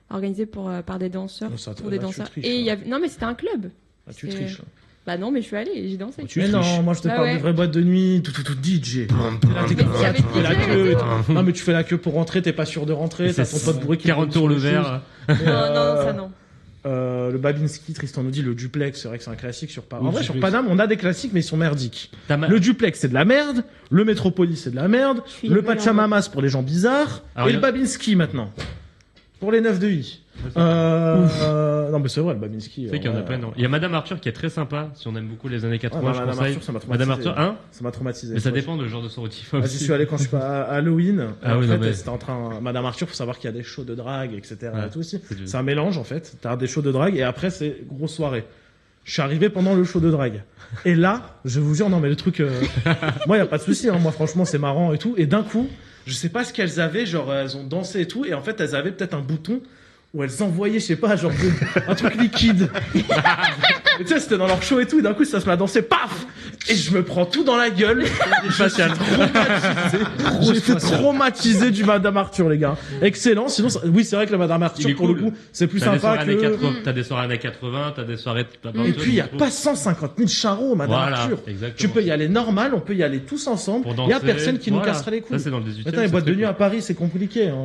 organisé par des danseurs, Non, ça, pour des là, tu danseurs. triches, Et il y là. avait... non mais c'était un club. Ah, tu C'est- triches. Bah non mais je suis allée et j'ai dansé. Mais non, moi je te Bah parle ouais. de vraie boîte de nuit, tout DJ. Là, t'es Mais comme il y ça, avait tu fais la DJ, queue. et et tout. Non, mais tu fais la queue pour rentrer, t'es pas sûr de rentrer, t'as ton pote bourré qui 40 tours le verre. Non, non, ça non. Le Babinski, Tristan nous dit le duplex, c'est vrai que c'est un classique sur Paname. Oui, En vrai, sur duplex. Paname, on a des classiques, mais ils sont merdiques. T'as ma- Le duplex, c'est de la merde. Le Métropolis, c'est de la merde. Je suis Le hyper Pachamama, c'est pour les gens bizarres. Alors, et il y le a- Babinski, maintenant. Pour les 9 de I. Non, mais c'est vrai, le Babinski. C'est vrai qu'il y en a plein. Non. Il y a Madame Arthur qui est très sympa, si on aime beaucoup les années 80, je Madame conseille. Arthur, ça m'a traumatisé. Madame Arthur, hein Ça m'a traumatisé. Mais ça Moi, dépend du genre de son motif Ah, j'y aussi. suis allé quand je suis pas à Halloween. Ah en oui, fait, non, mais- c'était en train. Madame Arthur, faut savoir qu'il y a des shows de drague, etc. Ouais. et tout aussi. C'est du- C'est un mélange en fait. T'as des shows de drague et après c'est grosse soirée. Je suis arrivé pendant le show de drague. Et là, je vous jure, non mais le truc, moi y a pas de souci. Hein. Moi franchement c'est marrant et tout. Et d'un coup, je sais pas ce qu'elles avaient. Genre elles ont dansé et tout. Et en fait elles avaient peut-être un bouton où elles envoyaient, je sais pas, genre un truc liquide. Et tu sais, c'était dans leur show et tout. Et d'un coup ça se met à danser, paf. Et je me prends tout dans la gueule. Et je suis traumatisé. J'étais traumatisé du Madame Arthur, les gars. Excellent. Sinon, oui, c'est vrai que le Madame Il Arthur, est pour cool. le coup, c'est plus T'as des sympa soirées années que. 80, t'as des soirées années 80, t'as des soirées. Et puis, il n'y a pas 150 000 charros, Madame Voilà, Arthur. exactement. Tu peux y aller normal, on peut y aller tous ensemble. Pour Il n'y a danser, personne qui nous voilà. casserait les couilles. Ça, c'est dans le 18e. Maintenant, les c'est boîtes de très nuit cool. à Paris, c'est compliqué. Hein.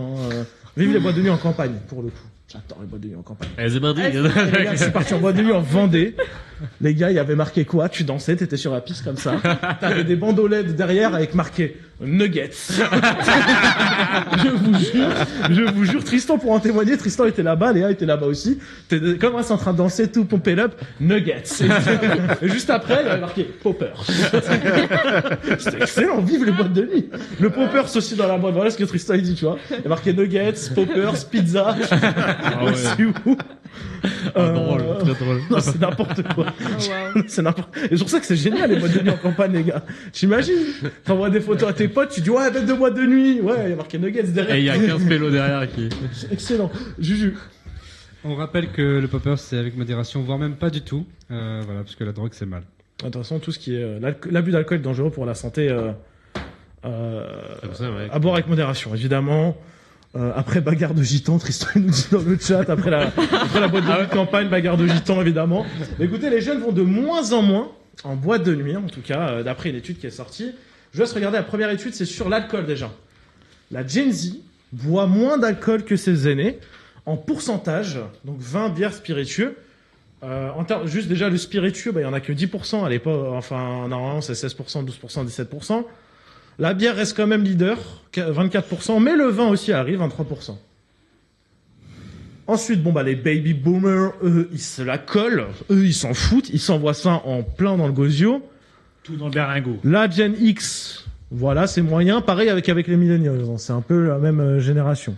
Vive les boîtes de nuit en campagne, pour le coup. J'adore les boîtes de nuit en campagne. Eh, c'est parti. Les gars, je suis parti en boîte de nuit en Vendée. Les gars, il y avait marqué quoi? Tu dansais, t'étais sur la piste comme ça. T'avais des bandeaux LED derrière avec marqué Nuggets. je vous jure, Tristan pour en témoigner, Tristan était là-bas, Léa était là-bas aussi. T'es comme moi, c'est en train de danser, tout pomper l'up, Nuggets. Et juste après, il y avait marqué Popper. C'était excellent, vive les boîtes de nuit. Le Poppers aussi dans la boîte, voilà ce que Tristan il dit, tu vois. Il y a marqué Nuggets, Poppers, pizza. Ah ouais. C'est où? Drôle, très drôle. Non, c'est n'importe quoi. Oh, wow. C'est n'importe. Et c'est pour ça que c'est génial les boîtes de nuit en campagne, les gars. T'imagines? T'envoies des photos à tes potes, tu dis ouais, bête de boîte de nuit. Ouais, il y a marqué Nuggets derrière. Et il y a 15 pélos derrière qui. C'est excellent. Juju. On rappelle que le popper c'est avec modération, voire même pas du tout. Voilà, parce que la drogue c'est mal. De toute façon, tout ce qui est l'abus d'alcool est dangereux pour la santé. Comme ça, ouais. À boire avec modération, évidemment. Après bagarre de gitans, Tristan il nous dit dans le chat, après la boîte de nuit de campagne, bagarre de gitans évidemment. Mais écoutez, les jeunes vont de moins en moins en boîte de nuit, en tout cas, d'après une étude qui est sortie. Je vous laisse regarder la première étude, c'est sur l'alcool déjà. La Gen Z boit moins d'alcool que ses aînés, en pourcentage, donc 20 bières spiritueux. Juste déjà le spiritueux, il y en a que 10% à l'époque, enfin normalement c'est 16%, 12%, 17%. La bière reste quand même leader, 24%, mais le vin aussi arrive, 23%. Ensuite, les baby boomers, eux, ils se la collent, eux, ils s'en foutent, ils s'envoient ça en plein dans le gosio. Tout dans le berlingot. La Gen X, Voilà, c'est moyen. Pareil avec les millennials. Hein. C'est un peu la même génération.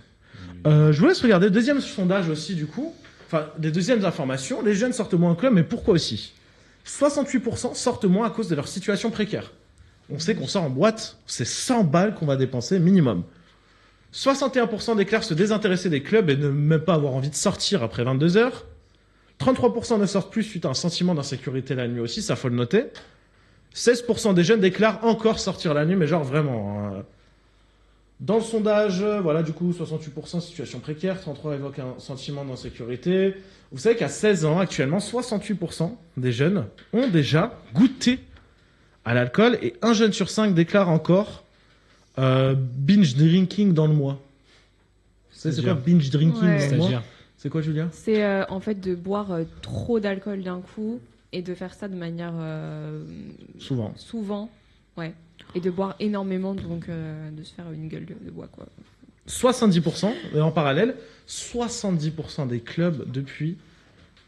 Je vous laisse regarder le deuxième sondage aussi, du coup. Enfin, des deuxièmes informations. Les jeunes sortent moins en club, mais pourquoi aussi 68% sortent moins à cause de leur situation précaire. On sait qu'on sort en boîte, c'est 100 balles qu'on va dépenser minimum. 61% déclarent se désintéresser des clubs et ne même pas avoir envie de sortir après 22 heures. 33% ne sortent plus suite à un sentiment d'insécurité la nuit aussi, ça faut le noter. 16% des jeunes déclarent encore sortir la nuit, mais genre vraiment. Hein. Dans le sondage, voilà, du coup, 68% situation précaire, 33% évoquent un sentiment d'insécurité. Vous savez qu'à 16 ans, actuellement, 68% des jeunes ont déjà goûté à l'alcool et 1 jeune sur 5 déclare encore binge drinking dans le mois. C'est quoi binge drinking Ouais. dans le mois? C'est quoi, Julia? C'est en fait de boire trop d'alcool d'un coup et de faire ça de manière Souvent. ouais. Et de boire énormément, donc de se faire une gueule de bois, quoi. 70%, et en parallèle, 70% des clubs depuis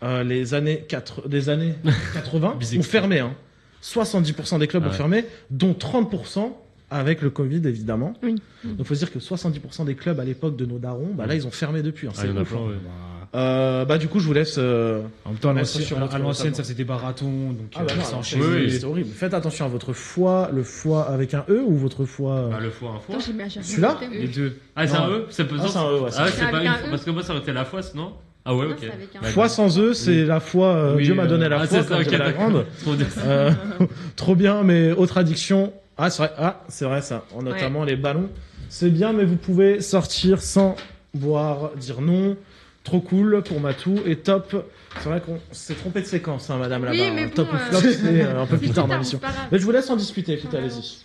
les années 80 ont fermé. Hein. 70% des clubs ont fermé, dont 30% avec le Covid, évidemment. Oui. Donc il faut se dire que 70% des clubs à l'époque de nos darons, bah, là, ils ont fermé depuis. Hein. C'est il y en a ouf, plein, hein. ouais. Bah, du coup, je vous laisse... En même temps, à Reste sur votre l'ancienne, tableau. ça faisait des marathons, donc Ah bah non, ça alors, enchaînait. c'est horrible. Faites attention à votre foie, le foie avec un E ou votre foie... Bah, le foie, un foie. Attends, j'ai mis à chercher Celui-là le Les deux. Ah, c'est Non. un E? C'est pesant. Ah, c'est un E, ouais. Ah, c'est C'est pas avec une un E. Parce que moi, ça aurait été la foi, sinon. Ah ouais, Non, ok. c'est avec un D'accord. Foie sans E, c'est la foi... Oui, Dieu m'a donné la Ah, foi, c'est ça, comme ok, dirait la d'accord. grande. Trop bien. Trop bien, mais autre addiction. Ah, c'est vrai ça. Notamment les ballons. C'est bien, mais vous pouvez sortir sans boire, dire non. Trop cool pour Matou et top. C'est vrai qu'on s'est trompé de séquence, hein, madame Oui, là-bas. mais hein. bon, Top ou flop, c'est un peu C'est plus tard dans tard, l'émission. c'est pas grave. Mais je vous laisse en discuter, vite, allez-y.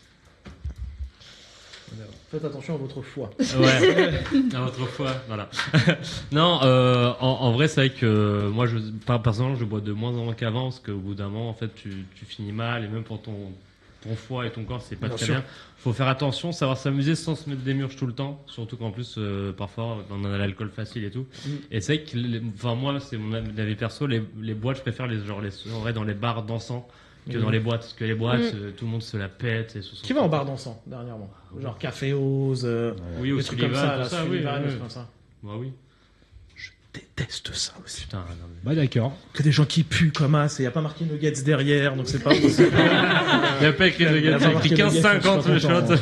Faites attention à votre foie. Ouais, à votre foi, voilà. Non, en vrai, c'est vrai que moi, personnellement, je bois de moins en moins qu'avant, parce qu'au bout d'un moment, en fait, tu finis mal, et même pour ton foie et ton corps, c'est pas Bien très sûr. bien. Faut faire attention, savoir s'amuser sans se mettre des murges tout le temps, surtout qu'en plus, parfois, on a l'alcool facile et tout. Et c'est vrai que, enfin, moi, c'est mon avis perso, les boîtes, je préfère les soirées dans les bars dansants que dans les boîtes, parce que les boîtes, tout le monde se la pète. Et Qui va en bar dansant, dernièrement? Genre Café Oz, Oui, des au trucs comme ça, Sullivan, là, tout ça, oui, Sullivan, des oui. trucs comme ça. Bah oui. Déteste ça aussi. Putain, non, mais... Bah d'accord. Que des gens qui puent comme as, et y a pas marqué Nuggets derrière, donc c'est pas... Il n'y a pas écrit le gars, il a écrit 15,50 sur les shots.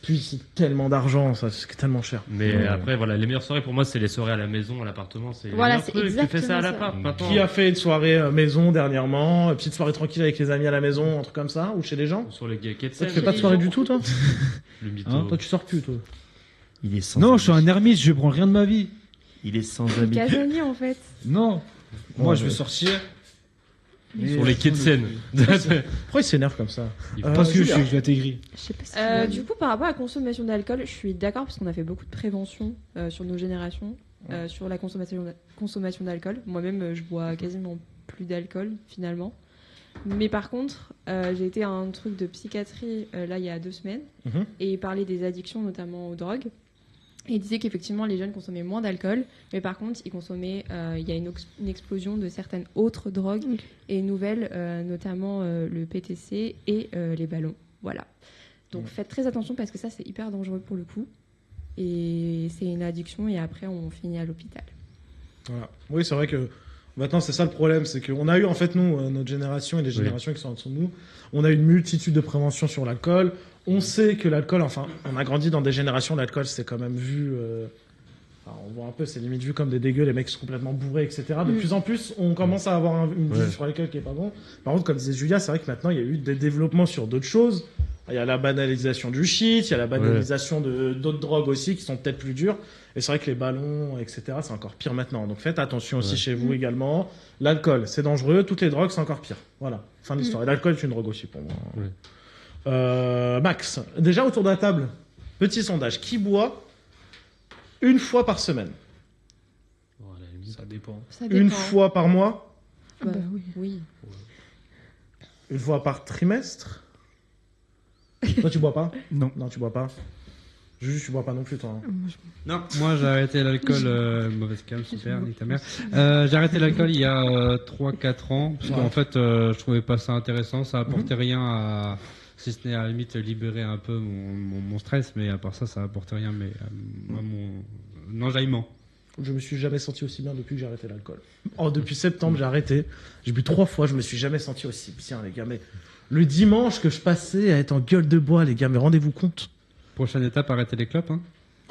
Puis c'est tellement d'argent, ça, c'est tellement cher. Mais après, voilà, les meilleures soirées pour moi, c'est les soirées à la maison, à l'appartement. C'est Voilà, les c'est meilleurs trucs. Tu fais ça à exactement l'appart ça. maintenant. Qui a fait une soirée maison dernièrement, petite soirée tranquille avec les amis à la maison, un truc comme ça, ou chez les gens? Sur les quais de Toi, Seine. tu fais pas de soirée du tout, toi? Le mytho. Hein, Toi, tu sors plus, toi. Il est sans Non, amis. je suis un ermite, je prends rien de ma vie. Il est sans amis. Casanier, en fait. Non. Moi, Ouais, je veux mais- sortir. mais- Sur les quais de Seine. Pourquoi il s'énerve comme ça? Parce que Julia. je suis intégré. Je sais pas si tu veux Du coup, par rapport à la consommation d'alcool, je suis d'accord parce qu'on a fait beaucoup de prévention sur nos générations, sur la consommation d'alcool. Moi-même, je bois quasiment plus d'alcool finalement. Mais par contre, j'ai été à un truc de psychiatrie là il y a 2 semaines Mhm. et il parlait des addictions, notamment aux drogues. Et il disait qu'effectivement les jeunes consommaient moins d'alcool, mais par contre ils consommaient, il y a une explosion de certaines autres drogues Ok. et nouvelles, notamment le PTC et les ballons. Voilà. Donc Ouais. faites très attention parce que ça c'est hyper dangereux pour le coup. Et c'est une addiction et après on finit à l'hôpital. Voilà. Oui, c'est vrai que maintenant, c'est ça le problème, c'est qu'on a eu, en fait, nous, notre génération et les générations qui sont en dessous de nous, on a une multitude de préventions sur l'alcool. On sait que l'alcool, enfin, on a grandi dans des générations, l'alcool, c'est quand même vu... enfin, on voit un peu, c'est limite vu comme des dégueux, les mecs sont complètement bourrés, etc. De plus en plus, on commence à avoir une vue Ouais. sur l'alcool qui est pas bon. Par contre, comme disait Julia, c'est vrai que maintenant, il y a eu des développements sur d'autres choses. Il y a la banalisation du shit, il y a la banalisation de d'autres drogues aussi qui sont peut-être plus dures. Et c'est vrai que les ballons, etc., c'est encore pire maintenant. Donc faites attention aussi chez vous également. L'alcool, c'est dangereux. Toutes les drogues, c'est encore pire. Voilà, fin de l'histoire. Et l'alcool est une drogue aussi pour moi. Max, déjà autour de la table, petit sondage. Qui boit une fois par semaine? Bon, à la limite. Ça dépend. Ça Une dépend. fois par mois? Bah, oui. Une fois par trimestre? Toi, tu bois pas? Non. Non, tu bois pas. Juste, tu bois pas non plus, toi. hein. Non, moi j'ai arrêté l'alcool, mauvaise cam, super, nique ta mère. J'ai arrêté l'alcool il y a 3-4 ans, parce qu'en fait je trouvais pas ça intéressant, ça apportait rien à si ce n'est à la limite libérer un peu mon stress, mais à part ça, ça apporte rien, mais à mon enjaillement. Je me suis jamais senti aussi bien depuis que j'ai arrêté l'alcool. Oh, depuis septembre, j'ai arrêté. J'ai bu 3 fois, je me suis jamais senti aussi bien, les gars. Mais le dimanche que je passais à être en gueule de bois, les gars, mais rendez-vous compte. Prochaine étape, arrêter les clopes. Hein.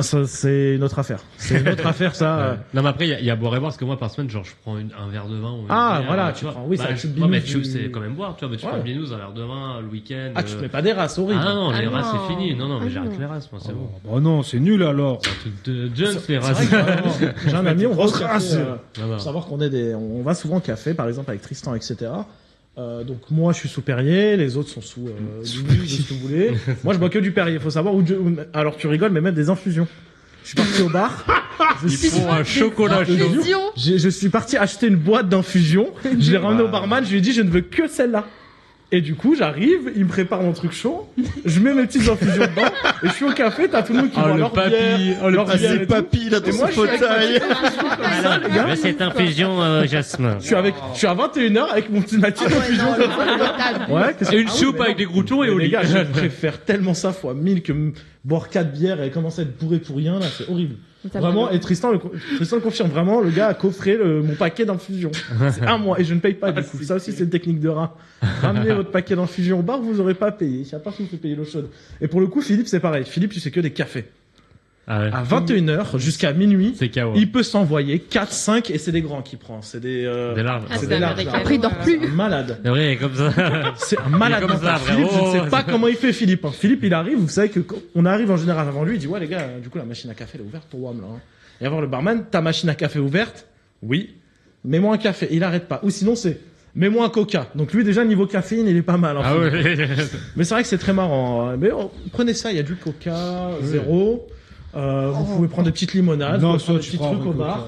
Ça, c'est une autre affaire. C'est une autre affaire, ça. Non, mais après, il y a boire et boire, parce que moi, par semaine, genre, je prends un verre de vin. Ou une Ah, bière, voilà, tu tu vois. prends. Oui, ça, tu non, mais binouses c'est quand même boire, tu vois. Mais tu Ouais. prends une binouze, un verre de vin, le week-end. Ah, tu te mets pas des races, horrible. Ah non, les Ah races, non. c'est fini. Non, mais Ah j'arrête non. les races, moi, c'est bon. Bah non, c'est nul alors. C'est un truc de Jones, les C'est races. vrai que, j'ai un ami, on va au café, Non, non. faut savoir qu'on est on va souvent au café, par exemple, avec Tristan, etc. Donc moi je suis sous Perrier, les autres sont sous Louis, ce que vous voulez. Moi je bois que du Perrier, faut savoir alors tu rigoles mais même des infusions. Je suis parti au bar. Ils font un chocolat chaud. Fusion. Je suis parti acheter une boîte d'infusion. Je l'ai ramené au barman. Je lui ai dit je ne veux que celle-là. Et du coup j'arrive, il me prépare mon truc chaud. Je mets mes petites infusions dedans et je suis au café. T'as tout le monde qui boit leur bière, leur bière et tout. papy là Et moi je suis avec ma petite infusion comme ça, les gars. cette infusion, Jasmin. Je suis à 21h avec ma petite infusion comme ça. Ouais, qu'est-ce que- Et une Ah oui, soupe mais- avec des croutons et Mais au les lit. gars, je préfère tellement ça fois 1000 que boire 4 bières et commencer à être bourré pour rien, là, c'est horrible. Ça Vraiment, va. et Tristan le confirme vraiment, le gars a coffré mon paquet d'infusion. C'est un mois, et je ne paye pas du coup. Ça aussi, c'est une technique de rat. Ramenez votre paquet d'infusion au bar, vous aurez pas payé. Il n'y a pas qui vous fait payer l'eau chaude. Et pour le coup, Philippe, c'est pareil. Philippe, tu sais que des cafés. Ah ouais. À 21h jusqu'à minuit, C'est KO. il peut s'envoyer 4, 5, et c'est des grands qui prend. C'est des, Des larves. Ah, c'est des larges, américain. là. Après, il dort plus. C'est un malade. C'est vrai, comme ça. C'est un malade Il est comme mental. ça, Philippe, je ne frérot. sais pas comment il fait, Philippe. hein. Philippe, il arrive, vous savez que quand on arrive en général avant lui, il dit ouais les gars, du coup la machine à café elle est ouverte pour WAM là. hein. Et avoir le barman, ta machine à café ouverte, oui. Mets-moi un café, il arrête pas. Ou sinon c'est mets-moi un coca. Donc lui déjà niveau caféine, il est pas mal. hein, Ah Philippe. ouais. Mais c'est vrai que c'est très marrant. hein. Mais prenez ça, il y a du coca, zéro. Vous pouvez prendre des petites limonades, vous pouvez prendre des petits trucs au bar.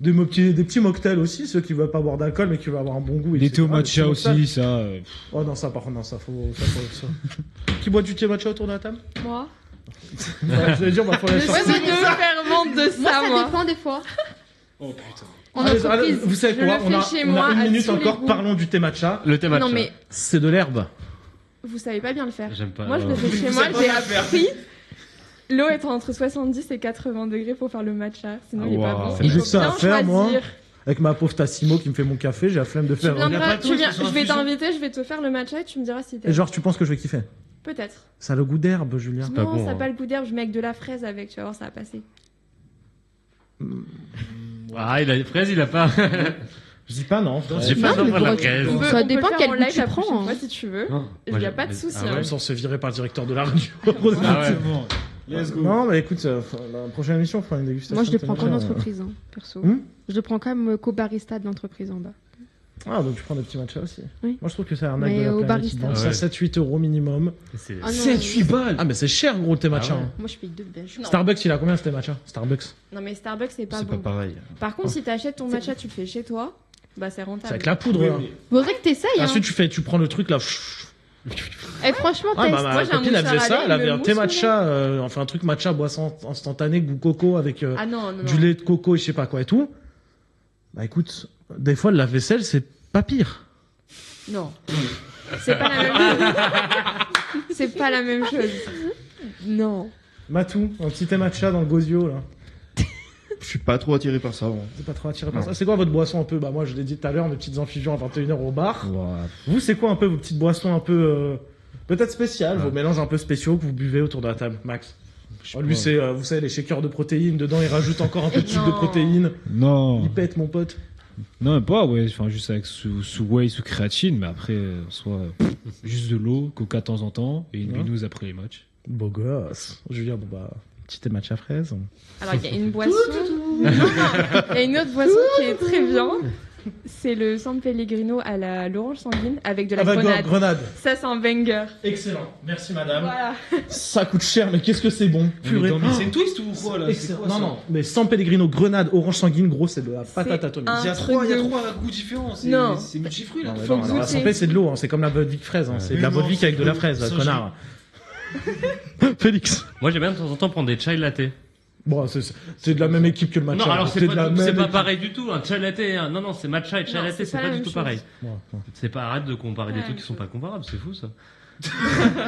Des petits mocktails aussi, ceux qui veulent pas boire d'alcool mais qui veulent avoir un bon goût. Les etc. thé au Des matcha petits mocktails. aussi, ça. Oh non, ça par contre, non, ça faut ça. Qui boit du thé matcha autour de la table? Moi Ouais, je vais dire, on va faire la Ouais, sortie. moi, Je me fermente de Moi, ça, ça moi. dépend des fois. Oh putain. En Allez, entreprise. vous savez je quoi? le On a, fais chez on a moi, une à minute tous les encore, goûts. parlons du thé matcha. Le thé matcha. Non, mais C'est de l'herbe. vous savez pas bien le faire. J'aime pas. Moi, je le fais chez moi, j'ai appris. L'eau est entre 70 et 80 degrés pour faire le matcha, sinon il est pas Wow. bon. C'est Il juste faut ça à bien faire, moi. choisir. Avec ma pauvre Tassimo qui me fait mon café, j'ai la flemme de Tu faire. viendras, de trucs, je c'est vais infusion. t'inviter, je vais te faire le matcha et tu me diras si Et t'aimes. genre, tu penses que je vais kiffer? Peut-être. Ça a le goût d'herbe, Julien. pas Non, bon, ça n'a hein. pas le goût d'herbe, je mets avec de la fraise avec, tu vas voir, ça va passer. Ah, il a des fraises, il a pas. Je dis pas non. frère. J'ai pas Non, mais besoin de la pour- fraise. On peut- Ça on peut dépend le quel faire en goût live tu la prends, prochaine hein. fois si tu veux. Non, Il moi, n'y a j'ai- pas de souci. Ah ouais. hein. Sans se virer par le directeur de la radio. Ah ouais. Let's go. Non, mais écoute, la prochaine émission, on fera une dégustation. Moi, je le de thé prends qu'en matcha. entreprise, hein, perso. Hmm Je le prends quand même co-barista de l'entreprise en bas. Ah, donc tu prends des petits matchas aussi. Oui. Moi, je trouve que c'est un acte Mais de la au planète. Ils barista. vendent Ah ça ouais. 7-8 euros minimum. C'est- Ah non, 7-8 balles. Ah, mais c'est cher, gros, le thé matcha. Ah ouais. hein. Moi, je paye 2 belges. Non. Starbucks, il a combien ce thé matcha? Starbucks. Non, mais Starbucks, c'est pas C'est pas bon. pareil. Par contre, si t'achètes ton matcha, tu le fais chez toi, bah c'est C'est rentable. avec la poudre, là. Faudrait que t'essayes, hein. Ensuite, tu prends le truc là. Eh, franchement, Ah, teste. bah, Moi, ma j'ai un copine, elle faisait moussard à ça. lait, Elle avait le un thé mousse, matcha, enfin un truc matcha boisson instantanée, goût coco avec Ah non, non, du non. lait de coco et je sais pas quoi et tout. Bah écoute, des fois, la vaisselle, c'est pas pire. Non. C'est pas la même chose. C'est pas la même chose. Non. Matou, un petit thé matcha dans le gosio là. Je suis pas trop attiré par ça. Bon. C'est pas trop attiré par Non. ça. C'est quoi votre boisson un peu? Bah moi, je l'ai dit tout à l'heure, mes petites infusions à 21h au bar. Vous, c'est quoi un peu vos petites boissons un peu peut-être spéciales, vos mélanges un peu spéciaux que vous buvez autour de la table, Max? Oh, lui, c'est, vous savez, les shakers de protéines. Dedans, il rajoute encore un peu de sucre de Non. protéines. Non. Il pète, mon pote. Non, même pas, ouais. Enfin, juste avec sous whey, sous créatine, mais après, soit juste de l'eau, coca de temps en temps, et une Ouais. binouze après les matchs. Beau gosse. Julien, bon bah, petit thé matcha fraise. Alors, il y a une boisson. Il y a une autre boisson qui est très bien. C'est le San Pellegrino à l'orange sanguine avec de la grenade. Grenade. Ça, c'est un banger. Excellent. Merci, madame. Voilà. Ça coûte cher, mais qu'est-ce que c'est bon. Purée. C'est une twist ou quoi, là? Excellent. Non, non, mais San Pellegrino, grenade, orange sanguine, gros, c'est de la patate C'est atomique. un Il y a truc trois de goûts différents. Non. C'est multifruits, là. Non, mais Faut non, alors, la goûter. Sampé, c'est de l'eau, hein. C'est comme la Vodka fraise, hein. C'est de Mais la non, Vodka avec de la c'est fraise, ça, connard. Félix. Moi, j'aime bien de temps en temps prendre des chai latte. Bon, c'est de la même équipe que le matcha. Non, alors c'est de pas, la c'est même pas équipe. pareil du tout. Un chai latte, non, non, c'est matcha et chai Non, latte, c'est c'est pas pas la du même tout chose. pareil. Ouais, ouais. C'est pas, arrête de comparer des Ouais, trucs qui sont chose. pas comparables, c'est fou ça.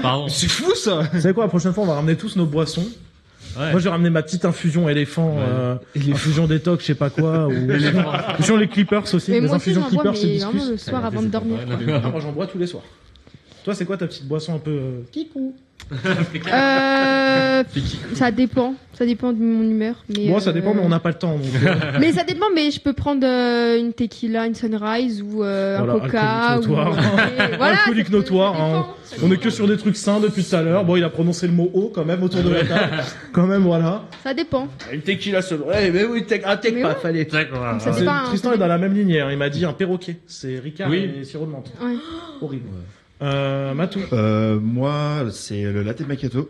Pardon. C'est fou ça. Vous savez quoi, la prochaine fois, on va ramener tous nos boissons. Ouais. Moi, j'ai ramené ma petite infusion éléphant, infusion détox, je sais pas quoi, ou infusion les Clippers aussi, Mais les moi aussi, infusions j'en bois, Clippers, c'est mais biscuits. vraiment le soir avant de dormir. Ah, moi, j'en bois tous les soirs. Toi, c'est quoi ta petite boisson un peu kikou? Ça dépend de mon humeur. Mais, Moi, ça dépend, mais on n'a pas le temps. Donc, Mais ça dépend, mais je peux prendre une tequila, une sunrise ou un Voilà, coca. alcoolique notoire. Et voilà, Alcoolique ça peut- notoire, ça hein. dépend, ça on est dépend. que sur des trucs sains depuis tout à l'heure. Bon, il a prononcé le mot eau quand même autour de la table. Quand même, voilà. Ça dépend. Une tequila seule. Ouais, mais oui, Mais ouais. fallait. Ça C'est- dépend, hein, Tristan ça est dans la même lignée, hein. Il m'a dit un perroquet. C'est Ricard Oui. et sirop de menthe. Ouais. Horrible. Matou. Moi, c'est le latte macchiato.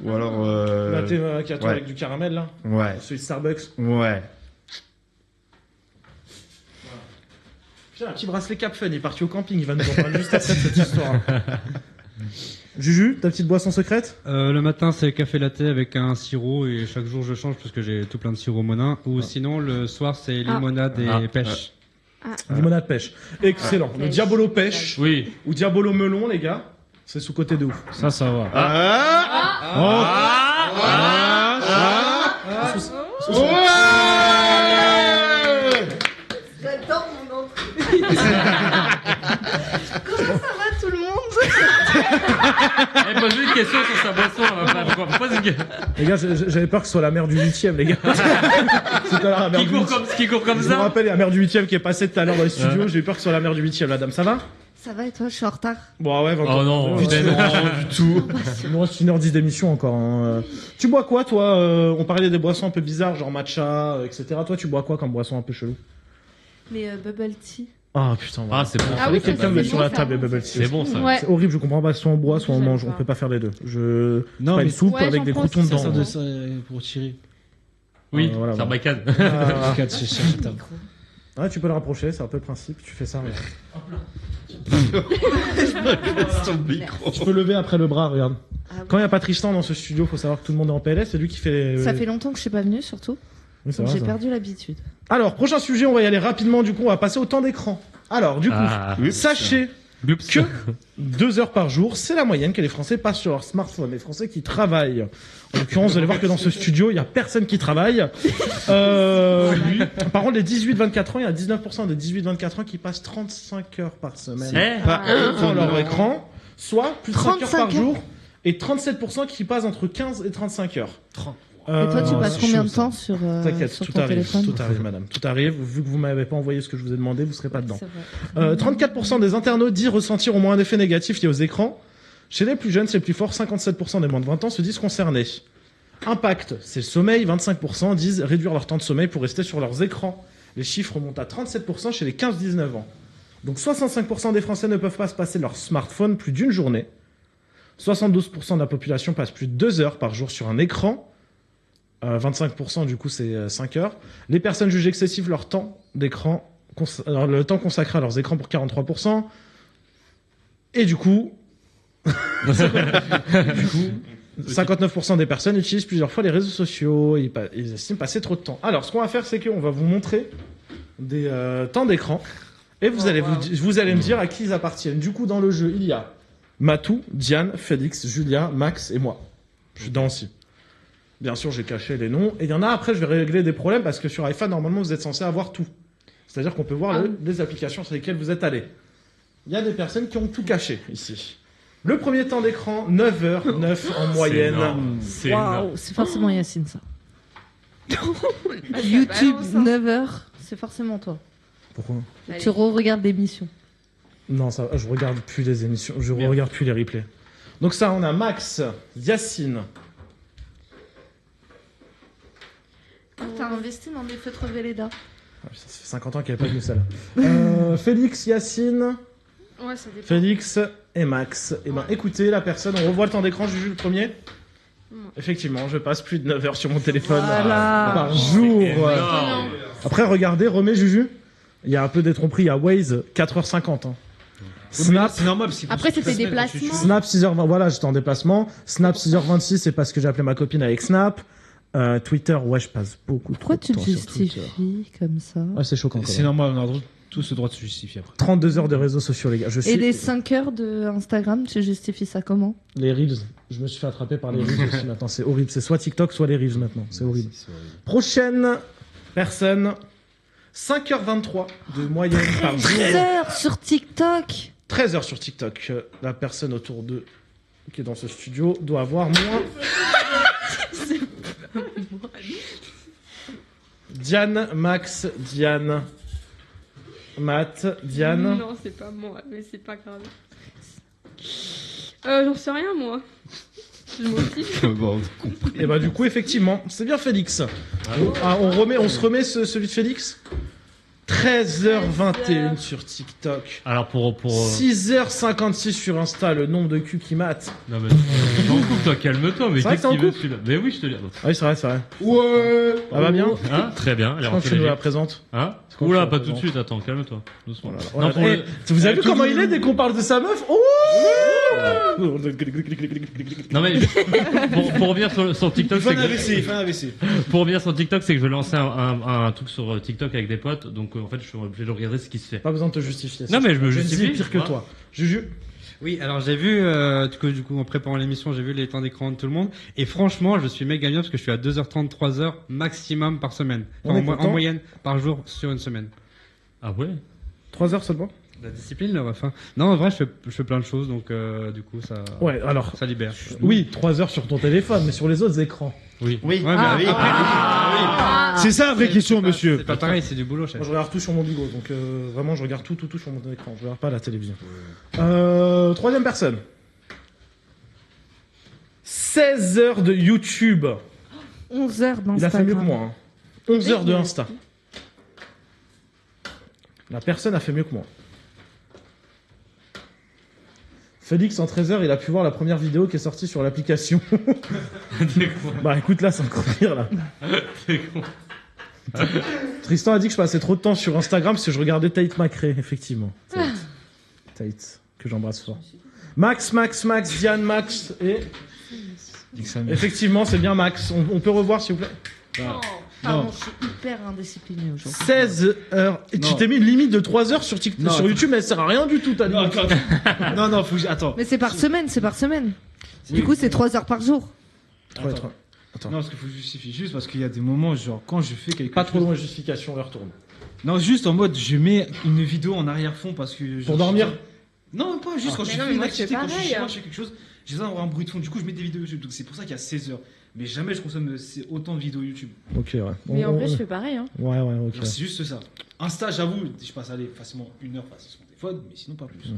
Ou alors. Latte macchiato ouais. avec du caramel là. Ouais. Celui de Starbucks. Ouais. Putain, un petit bracelet Cap Fun, il est parti au camping, il va nous en parler juste après cette histoire. Juju, ta petite boisson secrète? Le matin, c'est café latte avec un sirop et chaque jour je change parce que j'ai tout plein de sirop monin. Ou sinon, le soir, c'est limonade et Ah. pêche. Limonade pêche. Excellent. Le Pêche. Diabolo pêche Oui. ou Diabolo melon, les gars, c'est sous-côté de ouf. Ça va. J'adore mon entrée. Comment ça va tout le monde? Elle pose une question sur sa boisson. Pose une question. Les gars, j'avais peur que ce soit la mère du 8ème, les gars. C'est tout à l'heure la mère Qui du court 8e. comme Je me ça. rappelle, il y a la mère du 8ème qui est passée tout à l'heure dans les studios. J'ai eu peur que ce soit la mère du 8ème, la dame. Ça va? Ça va et toi? Je suis en retard. Bon, ouais, Oh non, putain, non, du tout. Il nous reste 1h10 d'émission encore. Hein. Tu bois quoi, toi? On parlait des boissons un peu bizarres, genre matcha, etc. Toi, tu bois quoi comme boisson un peu chelou? Mais bubble tea. Ah putain, voilà. Ah, c'est bon. Ah oui, ça, Quelqu'un c'est met bon, sur la ça. table les bubble tea. C'est bon ça. Ouais. C'est horrible, je comprends pas. Soit on boit, soit on J'aime mange. pas. On peut pas faire les deux. Je. Non, pas mais une soupe Ouais, avec j'en des prends croutons aussi, dedans. ça bon. de ça pour tirer. Ah, Oui, voilà, c'est un voilà. bacane. Ah, Regarde, je cherche ta- ouais, tu peux le rapprocher, c'est un peu le principe. Tu fais ça. Ouais. Son micro. Tu peux lever après le bras, regarde. Ah oui. Quand il n'y a pas Tristan dans ce studio, faut savoir que tout le monde est en PLS. C'est lui qui fait. Ça fait longtemps que je suis pas venue surtout. Oui, c'est Donc vrai, j'ai ça. perdu l'habitude. Alors, prochain sujet, on va y aller rapidement. Du coup, on va passer au temps d'écran. Alors, du coup, Ah. sachez que 2 heures par jour, c'est la moyenne que les Français passent sur leur smartphone. Les Français qui travaillent. En l'occurrence, vous allez voir que dans ce studio, il n'y a personne qui travaille. Par contre, les 18-24 ans, il y a 19% des 18-24 ans qui passent 35 heures par semaine devant leur écran, soit plus de 5 heures 35 par heures. jour, et 37% qui passent entre 15 et 35 heures. Et toi, tu passes c'est combien chaud, de ça. temps sur, T'inquiète, sur tout ton arrive, téléphone? tout arrive, madame, tout arrive. Vu que vous m'avez pas envoyé ce que je vous ai demandé, vous serez pas dedans. C'est vrai. 34% des internautes disent ressentir au moins un effet négatif lié aux écrans. Chez les plus jeunes, c'est le plus fort. 57% des moins de 20 ans se disent concernés. Impact, c'est le sommeil. 25% disent réduire leur temps de sommeil pour rester sur leurs écrans. Les chiffres montent à 37% chez les 15-19 ans. Donc 65% des Français ne peuvent pas se passer leur smartphone plus d'une journée. 72% de la population passe plus de 2 heures par jour sur un écran. 25% du coup c'est 5 heures. Les personnes jugent excessif leur temps d'écran, le temps consacré à leurs écrans pour 43%. Et du coup, 59% des personnes utilisent plusieurs fois les réseaux sociaux. Ils estiment passer trop de temps. Alors ce qu'on va faire, c'est qu'on va vous montrer des temps d'écran. Et vous allez me dire à qui ils appartiennent. Du coup, dans le jeu, il y a Matou, Diane, Félix, Julia, Max et moi. Je suis dedans aussi. Bien sûr, j'ai caché les noms. Et il y en a après, je vais régler des problèmes parce que sur iPhone, normalement, vous êtes censé avoir tout. C'est-à-dire qu'on peut voir les applications sur lesquelles vous êtes allé. Il y a des personnes qui ont tout caché ici. Le premier temps d'écran, 9h09 en moyenne. C'est énorme. Waouh, c'est forcément Yacine ça. YouTube 9h, c'est forcément toi. Pourquoi? Tu re-regardes l'émission. Non, ça, je regarde plus les émissions, je regarde plus les replays. Donc ça, on a Max, Yacine. T'as investi dans des feutres Velleda. Ah, ça fait 50 ans qu'elle n'est pas venue celle-là. Félix, Yacine, Ouais, ça dépend. Félix et Max. Et ben, écoutez, la personne, on revoit le temps d'écran, Juju, le premier. Effectivement, je passe plus de 9 heures sur mon téléphone Voilà. par jour. Énorme. Après, regardez, remets Juju. Il y a un peu des tromperies, il y a Waze, 4h50. Snap, C'est normal parce qu'il faut Après, se c'était placer, déplacement. Snap 6h20, voilà, j'étais en déplacement. Snap 6h26, c'est parce que j'ai appelé ma copine avec Snap. Twitter, ouais, je passe beaucoup Pourquoi trop tu de te temps sur Twitter. justifies comme ça? Ouais, c'est choquant quand C'est même. normal, on a le droit tout ce droit de se justifier après. 32 heures de réseaux sociaux, les gars. Je suis... Et les 5 heures de Instagram, tu justifies ça comment? Les Reels. Je me suis fait attraper par les Reels aussi maintenant. C'est horrible. C'est soit TikTok, soit les Reels maintenant. C'est horrible. Prochaine personne. 5h23 de moyenne par jour. 13 heures sur TikTok. 13 heures sur TikTok. La personne autour d'eux qui est dans ce studio doit avoir moins. Diane, Max, Diane, Matt, Diane. Non, c'est pas moi, mais c'est pas grave. J'en sais rien, moi. Je m'en fiche. Et bah du coup effectivement, c'est bien Félix. On se remet celui de Félix. 13h21 sur TikTok. Alors pour 6h56 sur Insta, le nombre de culs qui matent. Non mais t'en coupe, toi, calme-toi, mais C'est vrai qu'est-ce que qu'il t'en veut coupes celui-là? Mais oui, je te dis. Ah oui, c'est vrai. Ouais. Ça va bien? Hein? Très bien. Elle est Quand tu nous la présentes. Hein? quand Oula, tu pas la tout de présentes. suite, attends, calme-toi. Doucement. Oh là là. Non, pour Eh, le- vous avez vu tout comment le- il est dès qu'on parle de sa meuf? Oh Non mais pour revenir sur TikTok, c'est que- Fais un AVC. pour revenir sur TikTok, c'est que je vais lancer un truc sur TikTok avec des potes, donc en fait je suis obligé de regarder ce qui se fait. Pas besoin de te justifier. Non mais je me Je dis justifie. pire que Voilà. toi. Juju. Oui, alors j'ai vu, du coup, en préparant l'émission, j'ai vu les temps d'écran de tout le monde. Et franchement, je suis méga bien parce que je suis à 2h30, 3h maximum par semaine. On est En content. moyenne, par jour sur une semaine. Ah ouais. 3 heures seulement? La discipline, le ref. Hein. Non, en vrai, je fais plein de choses, donc du coup, ça, Ouais, alors. ça libère. Oui, 3 heures sur ton téléphone, mais sur les autres écrans. Oui. Oui. Ouais, bah oui. C'est ça la vraie question, monsieur. C'est pas pareil, c'est du boulot, chef. Moi, je regarde tout sur mon bigot, donc vraiment, je regarde tout sur mon écran. Je regarde pas la télévision. Troisième personne. 16 heures de YouTube. 11 heures Il a fait mieux que d'Instagram. moi. Hein. 11 heures de Insta. La personne a fait mieux que moi. Félix, en 13 heures, il a pu voir la première vidéo qui est sortie sur l'application. Bah écoute, là, c'est encore pire, là. Tristan a dit que je passais trop de temps sur Instagram parce que je regardais Tate Macré, effectivement. Tate, que j'embrasse fort. Max, Diane, Max et... Effectivement, c'est bien Max. On peut revoir, s'il vous plaît. Pardon, je suis hyper indisciplinée aujourd'hui. 16 heures. Et tu Non. t'es mis une limite de 3 heures sur, TikTok, Non, sur attends. YouTube, mais elle sert à rien du tout, ta Non, limite. non, faut que attends. Mais c'est par semaine, c'est par semaine. Du coup, c'est 3 heures par jour. Ouais, Attends. Attends. Non, parce qu'il faut que je justifie juste parce qu'il y a des moments, genre, quand je fais quelque Pas chose. trop loin de justification, on retourne. Non, juste en mode, je mets une vidéo en arrière-fond parce que. Pour dormir. Non, pas juste quand Mais je non, fais mais une moi, je fais activité, quand je suis pareil, chez moi, hein. je fais quelque chose, j'ai besoin d'avoir un bruit de fond. Du coup, je mets des vidéos YouTube. Donc c'est pour ça qu'il y a 16 heures. Mais jamais je consomme autant de vidéos YouTube. Ok, ouais. Mais en vrai, je fais pareil. Hein. Ouais, ok. Genre, c'est juste ça. Insta, j'avoue, je passe aller facilement 1 heure face sur mon téléphone, mais sinon pas plus.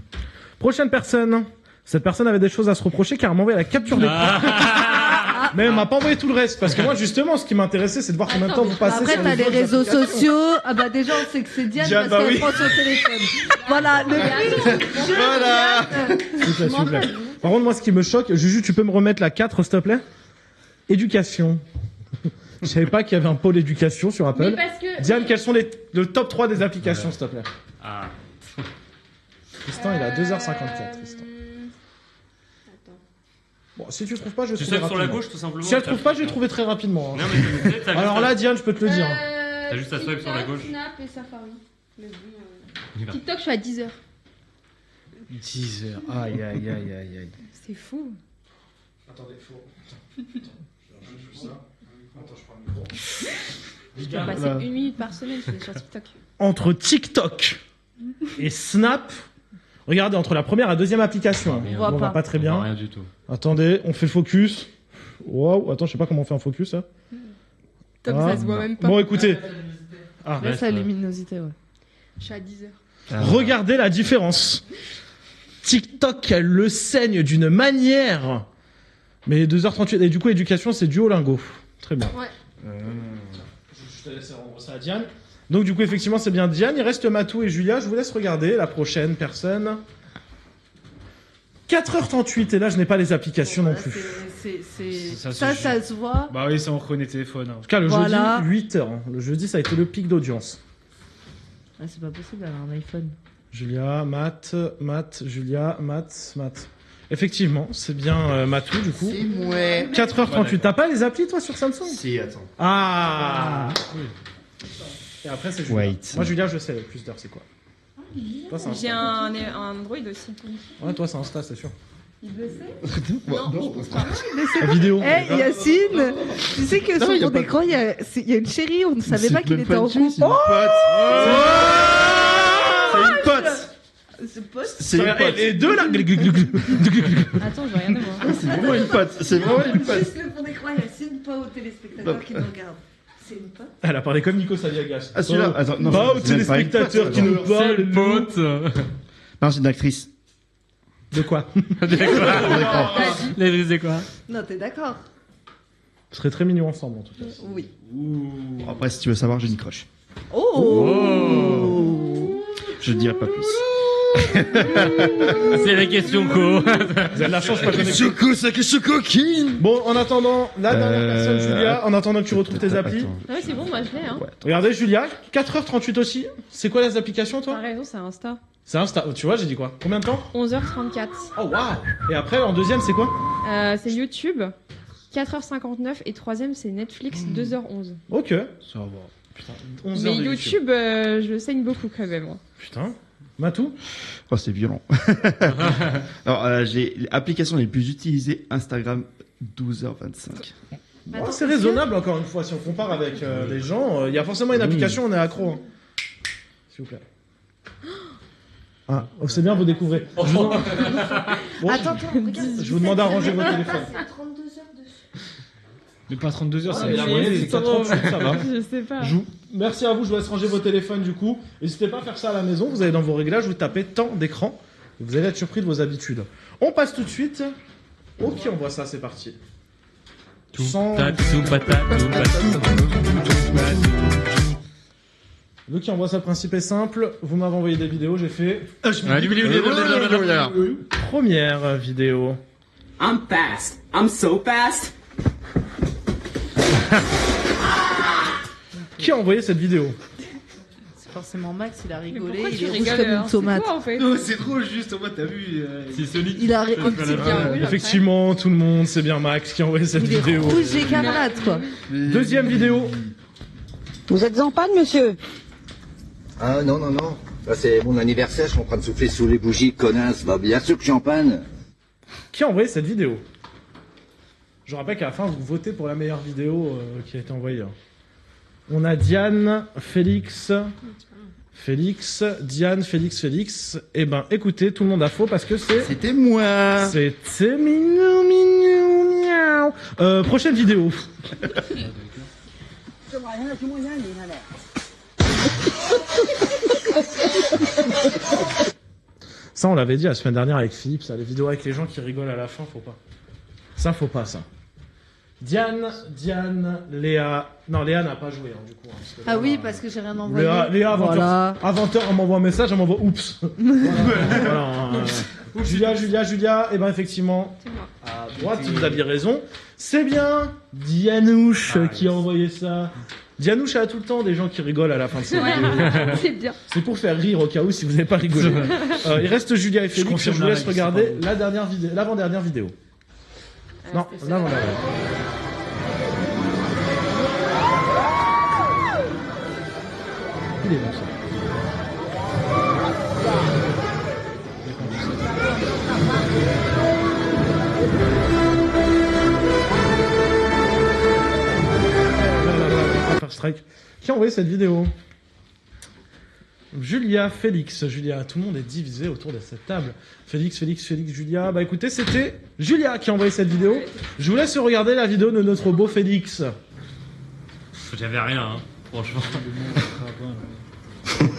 Prochaine personne. Cette personne avait des choses à se reprocher car elle m'a envoyé la capture d'écran. Mais elle m'a pas envoyé tout le reste. Parce que moi, justement, ce qui m'intéressait, c'est de voir combien de temps vous passez Après, sur t'as les autres réseaux applications. sociaux. Ah bah déjà, on sait que c'est Diane, Diane, parce bah qu'elle oui. prend son téléphone. Voilà, Voilà. S'il vous plaît. Par contre, moi, ce qui me choque, Juju, tu peux me remettre la 4, s'il te plaît? Éducation. Je savais pas qu'il y avait un pôle éducation sur Apple. parce que. Diane, quels sont le top 3 des applications, s'il te plaît? Ah. Tristan, il a 2h54, Tristan. Bon, si tu trouves pas, je vais Tu trouver sais sur la rapidement. gauche tout simplement. Si elle trouve pas, je vais trouver très rapidement. hein. Non mais t'as juste Alors à- là, Diane, je peux te le dire. T'as juste à swipe sur la gauche. Snap et Safari. Mais bon, Il va. TikTok, je suis à 10 heures. 10 heures. Aïe, aïe, aïe, aïe, aïe. C'est fou. Attendez, faut. Je peux passer 1 minute par semaine sur TikTok. Entre TikTok et Snap, regardez, entre la première et la deuxième application, hein. voit on voit pas. pas très On voit bien. rien du tout. Attendez, on fait le focus. Wow, attends, je sais pas comment on fait un focus, hein. Comme Ah. ça se voit même pas. Bon, écoutez, Laisse Reste, la luminosité, ouais. Je suis à 10 heures. regardez la différence. TikTok, elle le saigne d'une manière. Mais 2h38, et du coup, éducation, c'est Duolingo. Très bien. Ouais. Je te laisse rendre ça à Diane. Donc, du coup, effectivement, c'est bien Diane. Il reste Matou et Julia. Je vous laisse regarder la prochaine personne. 4h38, et là, je n'ai pas les applications non plus. Ça, Ça c'est se voit. Bah oui, ça on reconnaît téléphone. Hein. En tout cas, le Voilà. jeudi, 8h. hein. Le jeudi, ça a été le pic d'audience. Ah, c'est pas possible d'avoir un iPhone. Julia, Matt, Julia, Matt. Effectivement, c'est bien Matou, du coup. C'est moi. 4h38. T'as pas les applis, toi, sur Samsung? Si, attends. Ah. Et après, c'est Julia. Wait. Moi, Julia, je sais, le plus d'heures, c'est quoi? Toi, c'est J'ai Insta. un Android aussi. Ouais, toi, c'est Insta, c'est sûr. Il le sait. Non. La vidéo. Eh, Yacine, tu sais que Non, sur y a ton pas de- écran, il y a une chérie, on ne savait C'est pas qu'il même était en dessus, couple. c'est une pote. C'est une pote. Ce pote. C'est une pote. Et deux là. Attends, je vais regarder moi. C'est vraiment une pote. C'est vraiment une pote. Juste le fond d'écran, Yacine, pas aux téléspectateurs qui nous regardent. C'est une pote. Elle a parlé comme Nico Saliagas. Ah, celui-là. Attends, non. Pas aux c'est même pas une pote, téléspectateurs qui attends. nous parlent. C'est le pote. Non, c'est une actrice. De quoi? Les c'est quoi? Non, t'es d'accord? Vous serez très mignons ensemble en tout cas. Oui. Bon, après, si tu veux savoir, j'ai une croche. Oh, Je ne dirai pas plus. C'est la question co. Vous avez de la chance, pas connecté. Choco, ça que coquine. Bon, en attendant, la dernière personne, Julia, en attendant que tu retrouves tes applis. Ah ouais, c'est bon, moi je l'ai. Hein. Regardez, Julia, 4h38 aussi. C'est quoi les applications, toi? T'as raison, c'est Insta. C'est Insta. Tu vois, j'ai dit quoi? Combien de temps? 11h34. Oh, waouh! Et après, en deuxième, c'est quoi? C'est YouTube. 4h59 et troisième c'est Netflix 2h11. Ok. Ça va. Putain, 11 Mais heures de YouTube, je le saigne beaucoup quand même. Moi. Putain. Matou? Oh, c'est violent. Alors, j'ai l'application les plus utilisées Instagram 12h25. Oh, c'est raisonnable, encore une fois, si on compare avec des gens. Il y a forcément une application, on est accro. Hein. S'il vous plaît. Ah, oh, c'est bien, vous découvrez. Je vous demande- Bon, attends, regarde. je vous demande à ranger votre téléphone. C'est 32 heures dessus. Mais pas 32 heures, Ah, ça mais la va. moyenne, c'est 38, ça va. Je sais pas. Merci à vous, je vous laisse ranger vos téléphones du coup. N'hésitez pas à faire ça à la maison, vous allez dans vos réglages, vous tapez temps d'écran, et vous allez être surpris de vos habitudes. On passe tout de suite. Ok, on voit ça, c'est parti. Sans- Vu qui envoie ça, le principe est simple. Vous m'avez envoyé des vidéos, j'ai fait. Première vidéo. I'm fast. I'm so fast. Qui a envoyé cette vidéo? C'est forcément Max, il a rigolé, Pourquoi il tu est rouge rigoles comme hein une tomate. C'est quoi en fait? C'est trop juste, en mode, t'as vu. Si Sonic. Il a C'est bien, oui, Effectivement, tout le monde, c'est bien Max qui a envoyé cette Il est vidéo. rouge écarlate, quoi. Deuxième vidéo. Vous êtes en panne, monsieur? Ah non, non, non. Ça, c'est mon anniversaire, je suis en train de souffler sous les bougies, connasse. Bah, bien sûr que je suis en panne. Qui a envoyé cette vidéo? Je rappelle qu'à la fin, vous votez pour la meilleure vidéo qui a été envoyée. On a Diane, Félix, Diane, Félix. Eh ben, écoutez, tout le monde a faux parce que C'était moi. C'était mignon, miaou. Prochaine vidéo. Ça, on l'avait dit la semaine dernière avec Philippe, ça, les vidéos avec les gens qui rigolent à la fin, faut pas. Ça, faut pas, ça. Diane, Léa. Non, Léa n'a pas joué, hein, du coup. Hein, parce que Ah Léa, oui, parce que j'ai rien envoyé. Léa, avant Voilà. à 20h, elle m'envoie un message, elle m'envoie oups. Voilà, Julia, et ben effectivement, C'est moi. à droite, vous aviez raison. C'est bien Dianouche qui a envoyé ça. Dianouche a tout le temps des gens qui rigolent à la fin de ses vidéos. C'est bien. C'est pour faire rire au cas où si vous n'avez pas rigolé. Il reste Julia et Félix. Je confirme vous la laisse règle, regarder c'est pas la dernière vidéo, l'avant-dernière vidéo. Non, c'était l'avant-dernière. Il est bon ça. Strike. Qui a envoyé cette vidéo? Julia, Félix. Julia, tout le monde est divisé autour de cette table. Félix, Julia. Bah écoutez, c'était Julia qui a envoyé cette vidéo. Je vous laisse regarder la vidéo de notre beau Félix. J'avais rien, hein, franchement.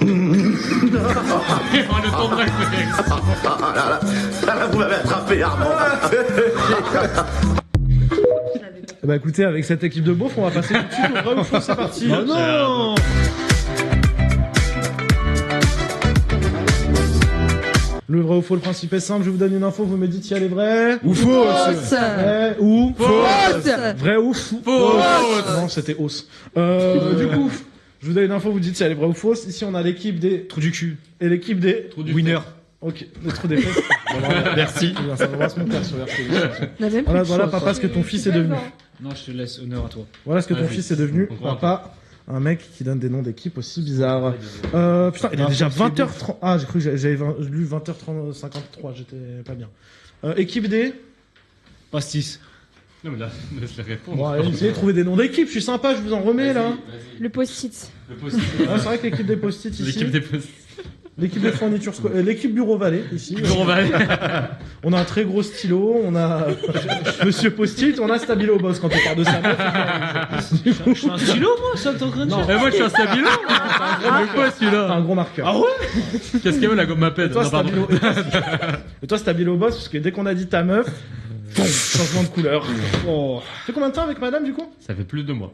Le temps de réflexe. Là, vous m'avez attrapé, Armand. Bah écoutez, avec cette équipe de beauf, on va passer tout de suite au vrai ou faux, c'est parti. Oh non. Le vrai ou faux, le principe est simple, je vous donne une info, vous me dites si elle est vraie ou Fausse. Vrai ou Fausse. Vrai ou faux? Non, c'était hausse. Du coup, je vous donne une info, vous dites si elle est vraie ou fausse. Ici, on a l'équipe des trous du cul et l'équipe des Winner. Ok, les trous des fesses. Merci. Ça va se monter sur RTL. On a même plus Voilà, de voilà, choix, papa, ce que ton fils est devenu. Non, je te laisse honneur à toi. Voilà ce que ton Vas-y. fils est devenu. On croit Papa, Un mec qui donne des noms d'équipes aussi bizarres. Putain, il est déjà 20h30. Ah, j'ai cru que j'avais lu 20h53, j'étais pas bien. Équipe D. Pastis. Non, mais là, laisse-les répondre. Bon, allez, essayez de trouver des noms d'équipes, je suis sympa, je vous en remets là. Le post-it. Le post-it. Ah, c'est vrai que l'équipe des post-it ici. L'équipe des post-it. L'équipe de fourniture l'équipe Bureau Vallée ici. Bureau Vallée. On a un très gros stylo, on a Monsieur Post-it, on a Stabilo Boss quand on parle de ça. Je suis un stylo, moi, ça, t'es en train de dire. Et moi, je suis un Stabilo. C'est quoi celui-là? T'as un gros marqueur. Ah ouais? Qu'est-ce qu'il y a la gomme à pète? Et toi, Stabilo Boss, parce que dès qu'on a dit ta meuf, boum, changement de couleur. Oh. Tu fais combien de temps avec madame du coup? Ça fait plus de 2 mois.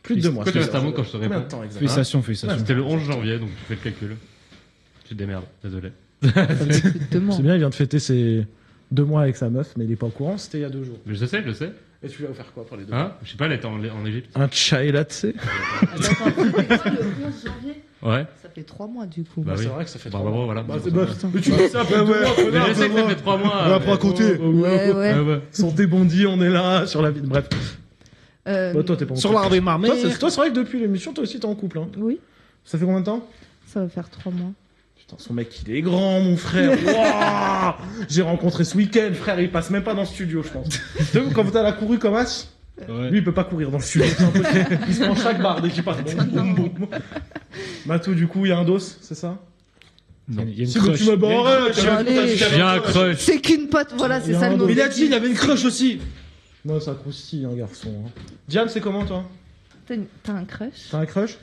Plus de 2 mois. Quoi, tu restes à moi quand je te Combien réponds? de temps exactement? Félicitations. C'était le 11 janvier, donc tu fais le calcul. Tu te démerdes, désolé. C'est bien, il vient de fêter ses 2 mois avec sa meuf, mais il est pas au courant, c'était il y a 2 jours. Mais je sais. Et tu lui as offert quoi pour les 2 Hein? Je sais pas, elle était en Égypte. Un chai latte. Attends, le 11 janvier, Ouais. ça fait 3 mois du coup. Bah C'est oui. vrai que ça fait Bah 3 mois. voilà. Bah, mais tu dis ça après 2 mois, Mais je sais que ça fait 3 mois. On va pas compter. Ouais. Santé Bondy, on est là sur la vie. Bref. Bah, toi, t'es pas en Sur couple. l'arbre et marmé. Toi, c'est vrai que depuis l'émission, toi aussi, t'es en couple. Hein. Oui, Ça fait combien de temps? ça va faire 3 mois. Putain, son mec, il est grand, mon frère. Wouah, j'ai rencontré ce week-end, frère, il passe même pas dans le studio, je pense. Tu sais, quand t'as la couru comme As, Ouais. lui, il peut pas courir dans le studio. C'est impossible. Il se prend chaque barre dès qu'il passe. Boum, boum, boum. Matou, du coup, il y a un dos, c'est ça? Il y a une Si, mais crush. tu m'as barré. Allez. J'ai un crush. C'est qu'une pote, voilà, c'est Il y a ça un le mot. dos. Il a dit, il avait une crush aussi. Non, ça croustille, un garçon. Hein. Diane, c'est comment, toi? T'as un crush? T'as un crush?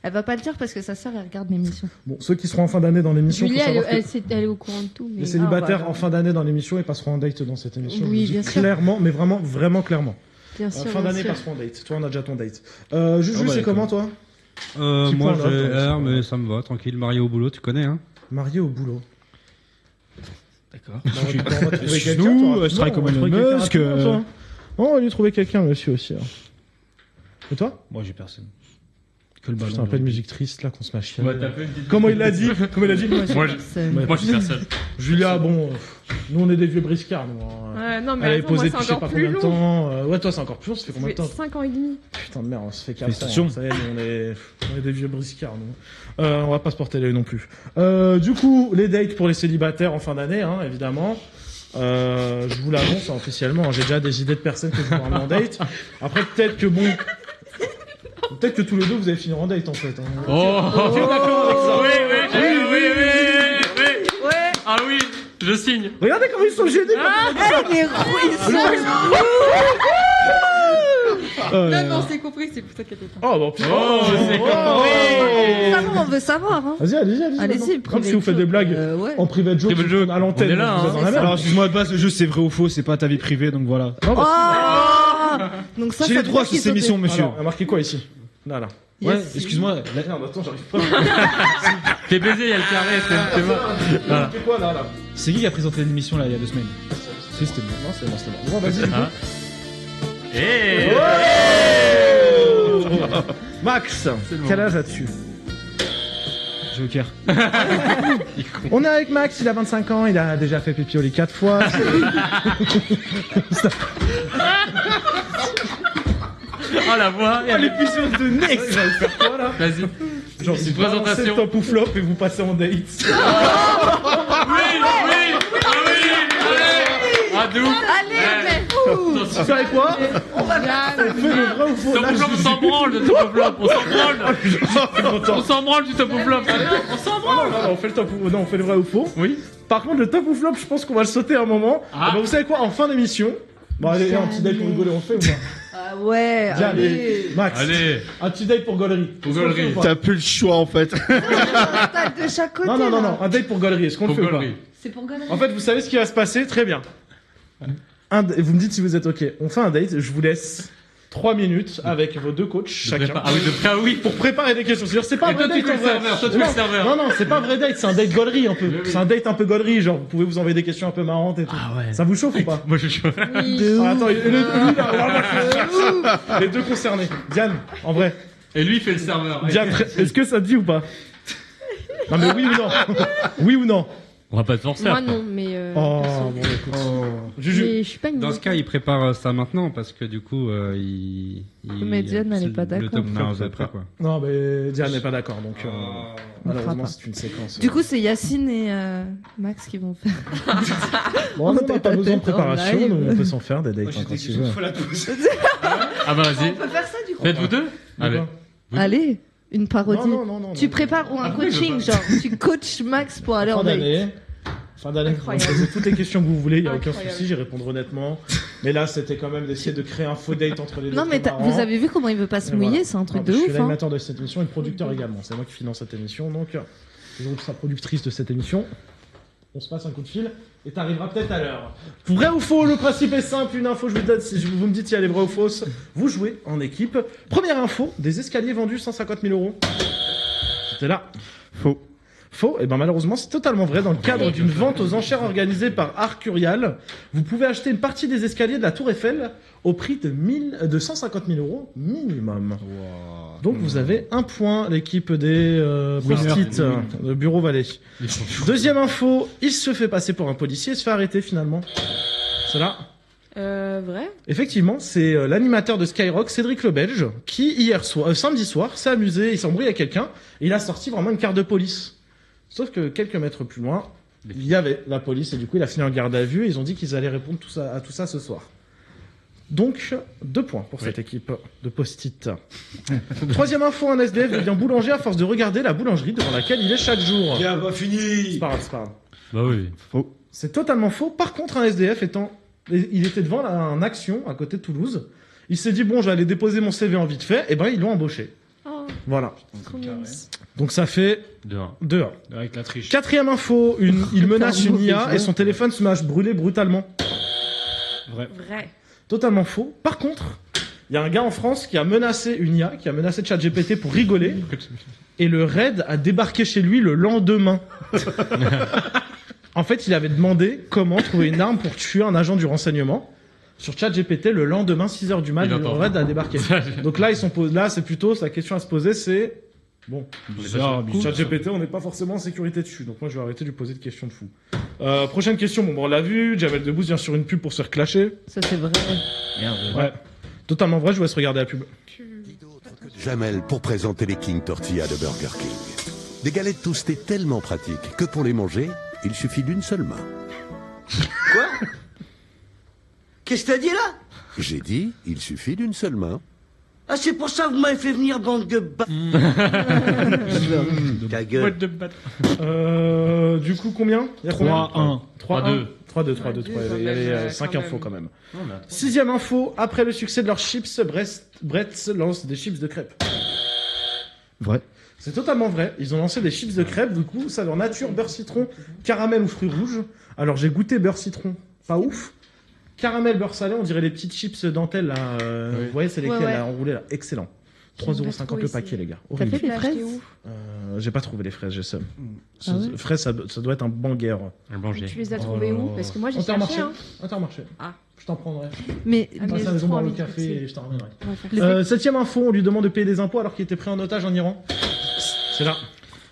Elle va pas le dire parce que sa sœur, elle regarde l'émission. Bon, ceux qui seront en fin d'année dans l'émission, faut Julie, savoir que elle est au courant de tout. mais- les célibataires Ah, bah, en fin d'année dans l'émission, ils passeront en date dans cette émission. Oui, Je vous bien dis sûr. clairement, mais vraiment, vraiment clairement. Bien sûr. Fin bien d'année, sûr. passeront en date. Toi, on a déjà ton date. Juju, Ah bah, c'est comment, toi? Petit Moi, point, j'ai là, R, mais ça me va, tranquille. Marié au boulot, tu connais, hein? Marié au boulot. D'accord. On va trouver Chez quelqu'un, nous, toi, je travaille comme rapidement, Elon on va trouver Musk, quelqu'un rapidement, toi. On va lui trouver quelqu'un, monsieur, aussi. alors. Et toi? Moi, j'ai personne. Que le ballon. Putain, un peu de musique triste, là, qu'on se mâche. Ouais, t'as fait une petite- Comment il l'a dit? Comment il a dit? Moi, je suis personne. Julia, bon, nous, on est des vieux briscards, nous. Hein. Ouais, non, mais Elle est attends, moi, posée c'est depuis je sais encore pas plus combien de long. temps. Ouais, toi, c'est encore plus long. Ça fait Ça combien de fait temps? 5 ans et demi. Putain de merde, on se fait 4 ans. Félicitations. Hein. Ça y est, nous, on est des vieux briscards, nous. On va pas se porter l'œil non plus. Du coup, les dates pour les célibataires en fin d'année, hein, évidemment. Je vous l'annonce hein, officiellement. Hein, j'ai déjà des idées de personnes que je vais emmener en date. Après, peut-être que bon. Peut-être que tous les deux vous allez finir en date en fait. Hein. Oh, Ok, d'accord avec ça. Oui. Ouais. Ah oui, je signe. Regardez comment ils sont gênés. Les roues, ils sont. Non, c'est compris, c'est pour ça qu'elle était pas. Oh, bon, putain. Oh, c'est compris. Ça va, on veut savoir. Hein. Vas-y, allez-y. Allez-y, Comme si vous faites des blagues ouais. en privé joke, Private joke. à l'antenne, On est là, vous êtes hein. dans la merde. Alors, excuse-moi, de base, le jeu, c'est vrai ou faux, c'est pas ta vie privée, donc voilà. Non, bah, Oh Donc ça, J'ai ça les veut droits dire sur qu'ils cette sont émission, des- monsieur. alors, on a marqué quoi ici? Là. Ouais, Yes. excuse-moi. Merde, attends, j'arrive pas. T'es baisé, il y a le carré, c'est bon. On a marqué quoi là? C'est qui a présenté l'émission là il y a 2 semaines? Si, c'était moi. Non, c'est moi. Bon, vas-y. du coup. Ah. Eh Max, quel âge as-tu? Joker. On est avec Max, il a 25 ans, il a déjà fait pipi au lit 4 fois. Oh la voix. L'épisode de Next. J'allais faire quoi là? Vas-y. Genre, Une c'est présentation. top ou flop et vous passez en date. Ah, d'où? Allez, Vous savez quoi? On fait le vrai ou faux? Top Là, ou flop, on s'en branle de top ou flop, on s'en branle. je- On s'en branle du top ou flop. On s'en branle. Non, on fait le top ou... Non, on fait le vrai ou faux. Oui. Par contre, le top ou flop, je pense qu'on va le sauter un moment. Ah. Et ben, vous savez quoi? En fin d'émission. Bon, allez, un petit date pour rigoler, on le fait ou pas? Ah ouais, Viens, allez. Max. Allez. Un petit date pour gaulerie. Pour gaulerie. T'as plus le choix en fait. Tac de chaque côté. Non, là. un date pour gaulerie. Est-ce qu'on le Pour fait ou pas? gaulerie. C'est pour gagner. En fait, vous savez ce qui va se passer? Très bien. Vous me dites si vous êtes OK. On fait un date. Je vous laisse 3 minutes avec vos 2 coachs chacun. Ah oui, de près, oui. Pour préparer des questions. C'est-à-dire, c'est pas un Et vrai toi, tu date fais en le vrai. serveur, toi, tu fais le serveur. Non, c'est pas un vrai date. C'est un date gaulerie un peu. C'est un date un peu gaulerie. Genre, vous pouvez vous envoyer des questions un peu marrantes et tout. Ah ouais. Ça vous chauffe ou pas? Moi, je suis chaud. Ah, attends, les deux concernés. Diane, en vrai. Et lui, il fait le serveur. Diane, est-ce que ça te dit ou pas? Non, mais oui ou non? Oui ou non? On va pas te forcer. Moi après. non, mais. Oh, perso. bon, écoute. Juju. Mais je suis pas une. Dans ce cas, il prépare ça maintenant parce que du coup, Mais Diane, elle est pas Le d'accord. top Non, vous après, quoi. Non, mais Diane n'est pas d'accord, donc On malheureusement, fera pas. c'est une séquence. Du coup, c'est Yacine et Max qui vont faire. bon, nous, on n'a pas besoin de tête en préparation, live. nous, on peut s'en faire des dates Moi, j'ai quand des tu questions, veux. faut la poser. Ah bah vas-y. On peut faire ça du coup. Faites-vous deux. Allez. Allez, une parodie. Non. Tu prépares ou un coaching, genre tu coaches Max pour aller en date. Fin d'année, vous Incroyable. pouvez poser toutes les questions que vous voulez, il n'y a aucun Incroyable. souci, j'y répondre honnêtement. Mais là, c'était quand même d'essayer de créer un faux date entre les deux. Non mais vous avez vu comment il veut pas se mouiller, c'est un truc de Je suis ouf. Hein. l'animateur de cette émission et le producteur également. C'est moi qui finance cette émission, donc je suis sa productrice de cette émission. On se passe un coup de fil et t'arriveras peut-être à l'heure. Vrai ou faux, le principe est simple, une info, je vous donne, si vous me dites si elle est vraie ou fausse. Vous jouez en équipe. Première info, des escaliers vendus 150 000 €. C'était là. Faux. Faux, et ben malheureusement c'est totalement vrai. Dans le cadre d'une vente aux enchères organisée par Arcurial, vous pouvez acheter une partie des escaliers de la Tour Eiffel au prix de 150 000 € minimum. Donc vous avez un point, l'équipe des Post-it de Bureau Vallée. Deuxième info, il se fait passer pour un policier et se fait arrêter finalement. C'est là. Vrai. Effectivement, c'est l'animateur de Skyrock, Cédric le Belge, qui samedi soir s'est amusé, il s'est embrouillé avec quelqu'un, et il a sorti vraiment une carte de police. Sauf que quelques mètres plus loin, il y avait la police, et du coup il a fini en garde à vue, et ils ont dit qu'ils allaient répondre à tout ça ce soir. Donc, 2 points pour cette équipe de post-it. Troisième info, un SDF devient boulanger à force de regarder la boulangerie devant laquelle il est chaque jour. Bien, pas fini. C'est pas grave, c'est pas grave. Bah oui. Faux. C'est totalement faux. Par contre, un SDF il était devant un action à côté de Toulouse. Il s'est dit, bon, je vais aller déposer mon CV en vite fait. Et ben, ils l'ont embauché. Oh, Voilà. trop mignon. Donc ça fait 2-1. 2-1. Avec la triche. Quatrième info, il menace une IA et son téléphone se met à se brûler brutalement. Vrai. Vrai. Totalement faux. Par contre, il y a un gars en France qui a menacé une IA, qui a menacé ChatGPT pour rigoler. Et le raid a débarqué chez lui le lendemain. En fait, il avait demandé comment trouver une arme pour tuer un agent du renseignement. Sur ChatGPT, le lendemain, 6h du mat, Il le entend. raid a débarqué. Donc là, là, c'est plutôt, la question à se poser, c'est, bon, Bizarre, bizarre. ChatGPT, on n'est pas forcément en sécurité dessus. Donc moi, je vais arrêter de lui poser de questions de fou. Prochaine question, bon, on l'a vu, Jamel Debbouze vient sur une pub pour se faire clasher. Ça c'est vrai. Merde. Ouais. Totalement vrai, je vous laisse regarder la pub. Jamel pour présenter les King Tortilla de Burger King. Des galettes toastées tellement pratiques que pour les manger, il suffit d'une seule main. Quoi? Qu'est-ce que t'as dit là? J'ai dit, il suffit d'une seule main. Ah, c'est pour ça que vous m'avez fait venir, bande de bâtards. Ta gueule. Du coup, combien? Il y a 3-1. 3-2. 3-2. Il y avait 5 infos quand même. Sixième info, après le succès de leurs chips, Bretz lance des chips de crêpes. Vrai. C'est totalement vrai. Ils ont lancé des chips de crêpes, du coup, saveur nature, beurre citron, caramel ou fruits rouges. Alors, j'ai goûté beurre citron, pas ouf. Caramel, beurre salé, on dirait les petites chips dentelles, là. Vous voyez, c'est lesquelles, Ouais. là, enroulées, là. Excellent. 3,50 € le paquet, les gars. T'as fait Horrible. des fraises? J'ai pas trouvé les fraises, j'ai seum. Ah ouais Fraises, ça doit être un banger. Un banger. Tu les as trouvés où? Parce que moi j'ai Intermarché. cherché. Hein. Intermarché. Ah. Je t'en prendrai. Mais Ah, mais Passe à la j'ai maison trop boire le envie de café goûter. et je t'en ramènerai. On va faire ça. Septième info, on lui demande de payer des impôts alors qu'il était pris en otage en Iran. C'est là.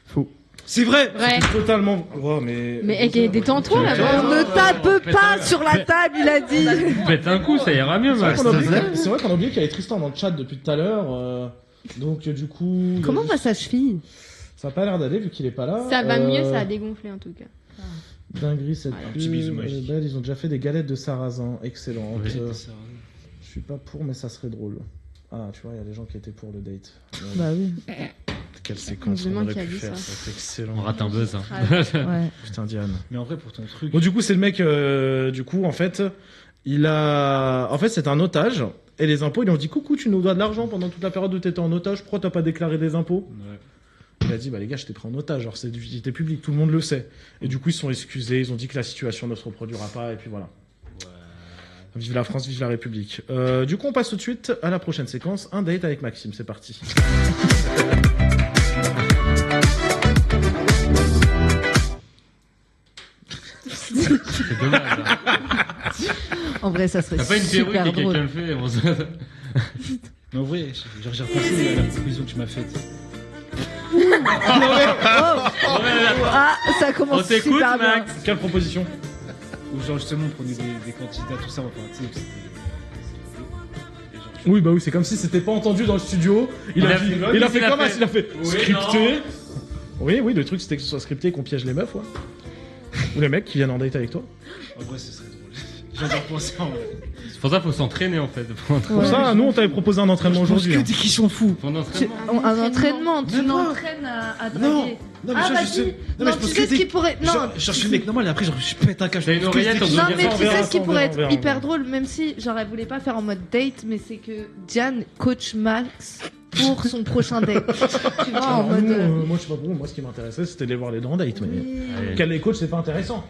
Faux. C'est vrai. Vrai. C'est totalement. Oh, mais. Mais détends-toi on là-bas. ne tape pas sur la table, il a dit. Pète un coup, ça ira mieux, C'est vrai Max. qu'on a oublié qu'il y avait Tristan dans le chat depuis tout à l'heure. Donc, du coup. Comment va sa cheville? Ça a pas l'air d'aller vu qu'il est pas là. Ça va mieux, ça a dégonflé en tout cas. Dinguerie, cette Un pub. petit bisou Elle est magique. belle. Ils ont déjà fait des galettes de sarrasin. Excellent. Oui. Je suis pas pour, mais ça serait drôle. Ah, tu vois, il y a des gens qui étaient pour le date. Bah oui. Quelle séquence on Heureusement aurait qu'il a pu dit faire. ça. C'est excellent. On rate un buzz. Hein. Ouais. Putain, Diane. Mais en vrai, pour ton truc. Bon, du coup, c'est le mec, du coup, en fait, c'est un otage. Et les impôts, ils lui ont dit, coucou, tu nous dois de l'argent pendant toute la période où t'étais en otage. Pourquoi t'as pas déclaré des impôts? Ouais. Il a dit, bah les gars, je t'ai pris en otage. Alors, c'est d'utilité publique, tout le monde le sait. Et du coup, ils se sont excusés. Ils ont dit que la situation ne se reproduira pas. Et puis voilà. Vive la France, vive la République. Du coup, on passe tout de suite à la prochaine séquence. Un date avec Maxime, c'est parti. C'est dommage. Hein. En vrai, ça serait T'as pas une perruque super et quelqu'un drôle. le fait bon, ça- Mais en vrai, j'ai repensé à la proposition que tu m'as faite. Ah, ça commence On t'écoute, super bien. Max. Quelle proposition? Ou genre justement on prenait des candidats, tout ça, enfin tu sais, c'était... Oui, bah oui, c'est comme si c'était pas entendu dans le studio. Il a fait comme ça, il a fait Oui, scripté. Oui, le truc c'était que ce soit scripté et qu'on piège les meufs, ouais. Ou les mecs qui viennent en date avec toi. En vrai, ce serait drôle. J'adore penser en vrai. C'est pour ça qu'il faut s'entraîner en fait. Pour ça, nous on t'avait proposé un entraînement aujourd'hui. Que des questions fous. Pour un entraînement. Un entraînement, tu Tu l'entraînes. l'entraînes à Non, draguer. non, mais Ah, ça, vas-y. je sais. Non, je tu pense sais que ce qui pourrait. Je Non, cherche le mec normal et après, genre, je pète un câble. T'as une oreillette en non, mais tu sais ce qui on pourrait verra, être hyper drôle, même si genre elle voulait pas faire en mode date, mais c'est que Diane coach Max pour son prochain date. Tu vois, en Alors, mode. nous, moi je sais pas pour moi, ce qui m'intéressait c'était de les voir les deux en date. Mais qu'elle les coach, c'est pas intéressant.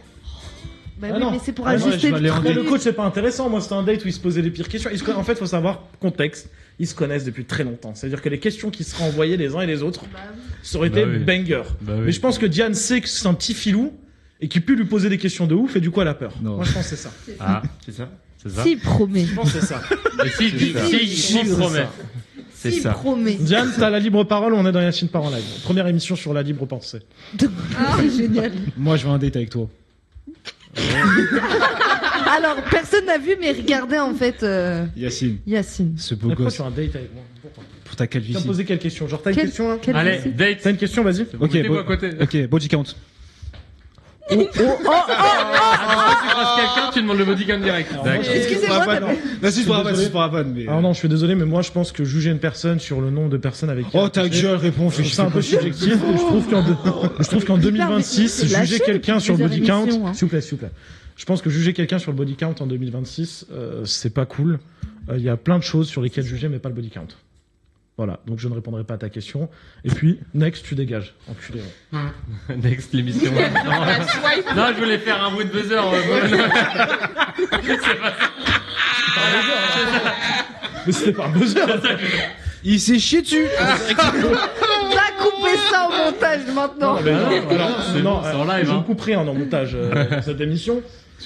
Bah Ah oui, non. mais c'est pour Ah non, ajuster je vais aller le en Mais truc. le coach c'est pas intéressant, moi c'était un date où ils se posaient les pires questions. En fait, faut savoir contexte. Ils se connaissent depuis très longtemps. C'est-à-dire que les questions qui seraient envoyées les uns et les autres, ça aurait été Bah oui. banger. Bah oui. Mais je pense que Diane sait que c'est un petit filou et qu'il peut lui poser des questions de ouf et du coup elle a peur. Non. Moi je pense que c'est ça. Ah, C'est ça. c'est ça. Si, promet. Je pense que c'est ça. Et si promet. C'est Si, ça. promet. Diane, t'as la libre parole, on est dans Yacine Part en live. Première émission sur la libre pensée. Ah, c'est génial. Moi, je veux un date avec toi. Alors, personne n'a vu, mais regardez en fait Yacine, Yacine. ce beau Pourquoi gosse, tu as un date avec moi? Pourquoi pour ta Tu vas me calvitie. poser quelle question? Genre t'as une Quelle- question là? quelle Allez, question date. T'as une question, vas-y. Ok, Mettez-vous à côté. ok, body count. Si tu croises quelqu'un, tu demandes le body count direct. D'accord. Excusez-moi, Bah, non, non, si, c'est pour la vanne, désolé. c'est pour la vanne, mais. Alors non, je suis désolé, mais moi je pense que juger une personne sur le nombre de personnes avec qui Oh, elle a ta couché, gueule, réponds, je trouve ça un peu subjectif. Et je trouve qu'en 2026, c'est lâché juger quelqu'un depuis sur le plusieurs body count, émissions, hein. s'il vous plaît. Je pense que juger quelqu'un sur le body count en 2026, c'est pas cool. Il y a plein de choses sur lesquelles juger, mais pas le body count. Voilà, donc je ne répondrai pas à ta question. Et puis, next, tu dégages. Enculé. Ouais. Next, l'émission. Non, je voulais faire un bruit de buzzer. C'est pas ça. Mais c'était pas un buzzer. Il s'est chié dessus. Va couper ça au montage maintenant. Non, mais non, alors, c'est non, bon, c'est en live, je hein. ne couperai rien en montage de cette émission.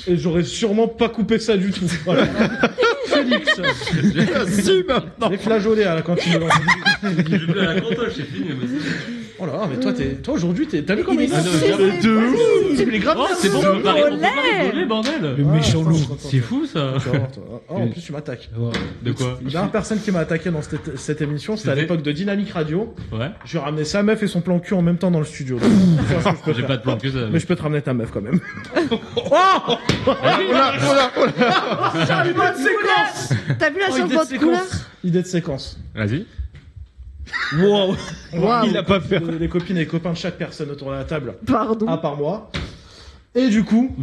Et j'aurais sûrement pas coupé ça du tout. Voilà. Félix. Si, maintenant. Les flageolets à la cantine de l'enfant. Je vais à la cantoche, c'est fini. Oh là là, mais toi aujourd'hui, t'as vu comment il est c'est de ouf. Il est grave. Oh, c'est bon, on peut pas rigoler, bordel. Le méchant loup. C'est fou ça. Oh, en plus, tu m'attaques. De quoi? Il y a une personne qui m'a attaqué dans cette émission, c'était à l'époque de Dynamique Radio. Ouais. Je lui ai ramené sa meuf et son plan cul en même temps dans le studio. Donc, c'est ce que je peux J'ai faire. pas de plan que ça. Mais je peux te ramener ta meuf quand même. Changement de séquence. T'as vu la changement de couleur? Idée de séquence. Vas-y. Wow. Waouh. Il a pas fait. Les copines et les copains de chaque personne autour de la table, Pardon. à part moi. Et du coup,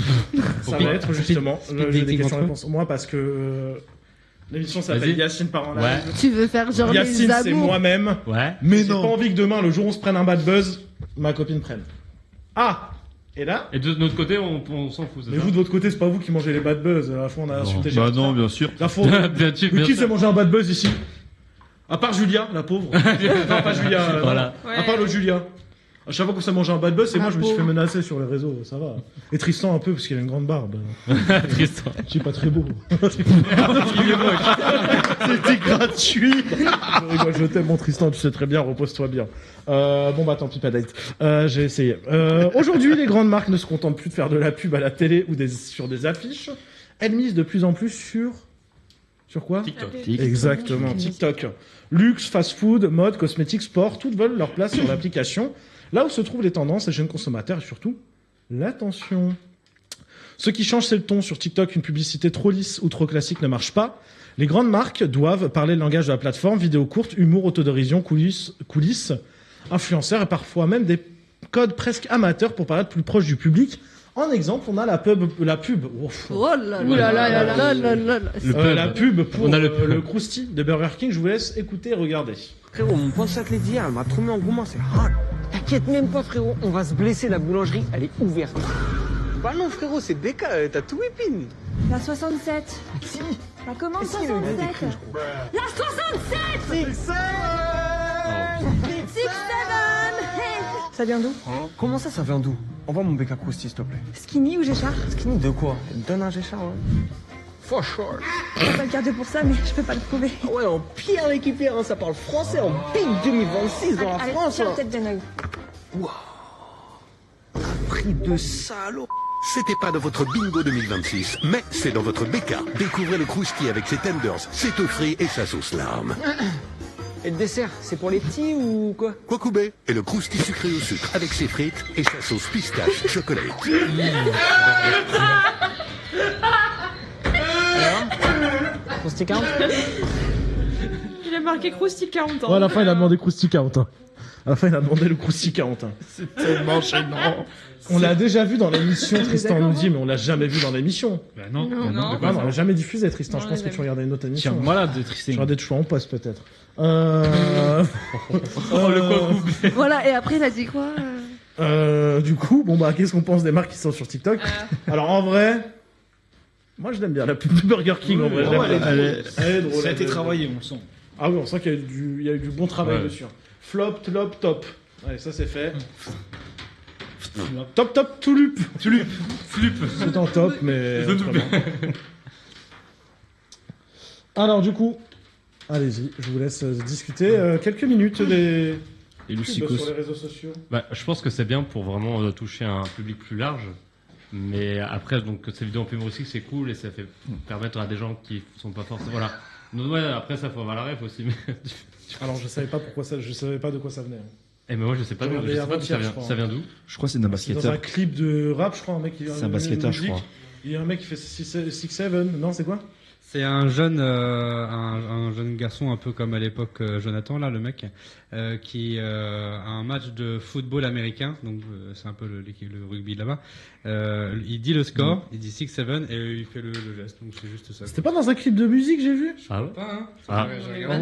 ça Speed- va être justement speed le jeu des dating entre eux. questions-réponses. Moi, parce que l'émission s'appelle Vas-y. Yacine Part en live. Ouais. Tu veux faire genre Yacine, les c'est amours? moi-même. Ouais. Mais j'ai pas envie que demain, le jour où on se prenne un bad buzz, ma copine prenne. Ah. Et là. Et de notre côté, on s'en fout. Mais vous de votre côté, c'est pas vous qui mangez les bad buzz. À la fois, on a insulté. Bah non, bien sûr. La fois, Bien sûr, mais bien qui sûr. s'est mangé un bad buzz ici? À part Julia, la pauvre. Non, pas Julia. Voilà. non. À part le Julia. À chaque fois qu'on s'est mangé un bad buzz, c'est La moi, je me suis fait pauvre. menacer sur les réseaux, ça va. Et Tristan un peu, parce qu'il a une grande barbe. Tristan. Je suis pas très beau. C'était gratuit. Je rigole, je t'aime, mon Tristan, tu sais très bien, repose-toi bien. Bon, bah, tant pis, pas date. J'ai essayé. Aujourd'hui, les grandes marques ne se contentent plus de faire de la pub à la télé ou sur des affiches. Elles misent de plus en plus sur quoi? TikTok. Exactement, TikTok. Luxe, fast-food, mode, cosmétiques, sport, toutes veulent leur place sur l'application. Là où se trouvent les tendances, les jeunes consommateurs et surtout l'attention. Ce qui change, c'est le ton. Sur TikTok, une publicité trop lisse ou trop classique ne marche pas. Les grandes marques doivent parler le langage de la plateforme, vidéos courtes, humour, autodérision, coulisses, influenceurs et parfois même des codes presque amateurs pour paraître plus proche du public. En exemple, on a la pub. Ouf. Oh là là là là là là là là. La pub pour On a le pub. le Krusty de Burger King. Je vous laisse écouter et regarder. Frérot, mon pote châtelet d'hier, elle m'a trop mis en gourmand, c'est hard. T'inquiète même pas, frérot, on va se blesser, la boulangerie, elle est ouverte. Bah non, frérot, c'est BK, t'as tout épine. La 67. La commande 67. La 67. Ça vient d'où? Comment ça vient d'où? Envoie mon BK Krusty, s'il te plaît. Skinny ou Géchard? Skinny de quoi? Donne un Géchard, ouais. For sure. J'ai pas le cardio pour ça, mais je peux pas le trouver. Ah ouais, en Pierre l'équipier, hein, ça parle français, en big 2026 dans la Allez, France, tiens, là. tête de nœud. Truc de salaud. C'était pas dans votre bingo 2026, mais c'est dans votre BK. Découvrez le Krusty avec ses tenders, ses œufs frits et sa sauce larme. Et le dessert, c'est pour les petits ou quoi? Kwakubé et le Krusty sucré au sucre avec ses frites et sa sauce pistache chocolat. Krusty 40? Il a marqué Krusty 40 ans. Ouais, à la fin, il a demandé Krusty 40. À la fin, il a demandé le Krusty 40. C'est tellement gênant. On l'a déjà vu dans l'émission, Tristan nous dit, mais on l'a jamais vu dans l'émission. Bah non. Non, on l'a jamais diffusé, Tristan. Je pense que tu regardais une autre émission. Tiens, malade de Tristan. Tu regardais toujours en poste, peut-être. Oh, le Kwakubé. Voilà, et après, il a dit quoi Du coup, bon bah, qu'est-ce qu'on pense des marques qui sont sur TikTok? Alors, en vrai, moi, je l'aime bien. La pub de Burger King, en vrai. Ouais, je l'aime bien. elle est drôle. ça a été elle est travaillé, drôle. on le sent. Ah oui, on sent qu'il y a eu du bon travail Ouais. dessus. Flop, top, top. Allez, ça, c'est fait. Top, top, touloup. Flup. C'est en top, mais... autrement. Alors, du coup, allez-y, je vous laisse discuter quelques minutes des... Et pubs Lucicos. sur les réseaux sociaux. Bah, je pense que c'est bien pour vraiment toucher un public plus large. Mais après, donc, ces vidéos en pub aussi, c'est cool et ça fait permettre à des gens qui sont pas forcément. Voilà. Donc, ouais, après, ça faut avoir la ref aussi. Mais... Alors, je savais pas pourquoi ça, je savais pas de quoi ça venait. Eh, mais moi, je sais pas d'où Regardez, je sais pas d'où ça avant-hier, vient. je crois. Ça vient d'où? Je crois que c'est d'un C'est dans basketteur. un clip de rap, je crois, un mec qui... C'est un basketteur, je crois. Il y a un mec qui fait 6-7, non, c'est quoi? C'est un jeune, un jeune garçon un peu comme à l'époque Jonathan là, le mec, qui a un match de football américain, donc c'est un peu le rugby là-bas. Il dit le score, il dit 6-7 et il fait le geste, donc c'est juste ça. C'était pas dans un clip de musique, j'ai vu? Ah ouais? Pas, hein. Ah.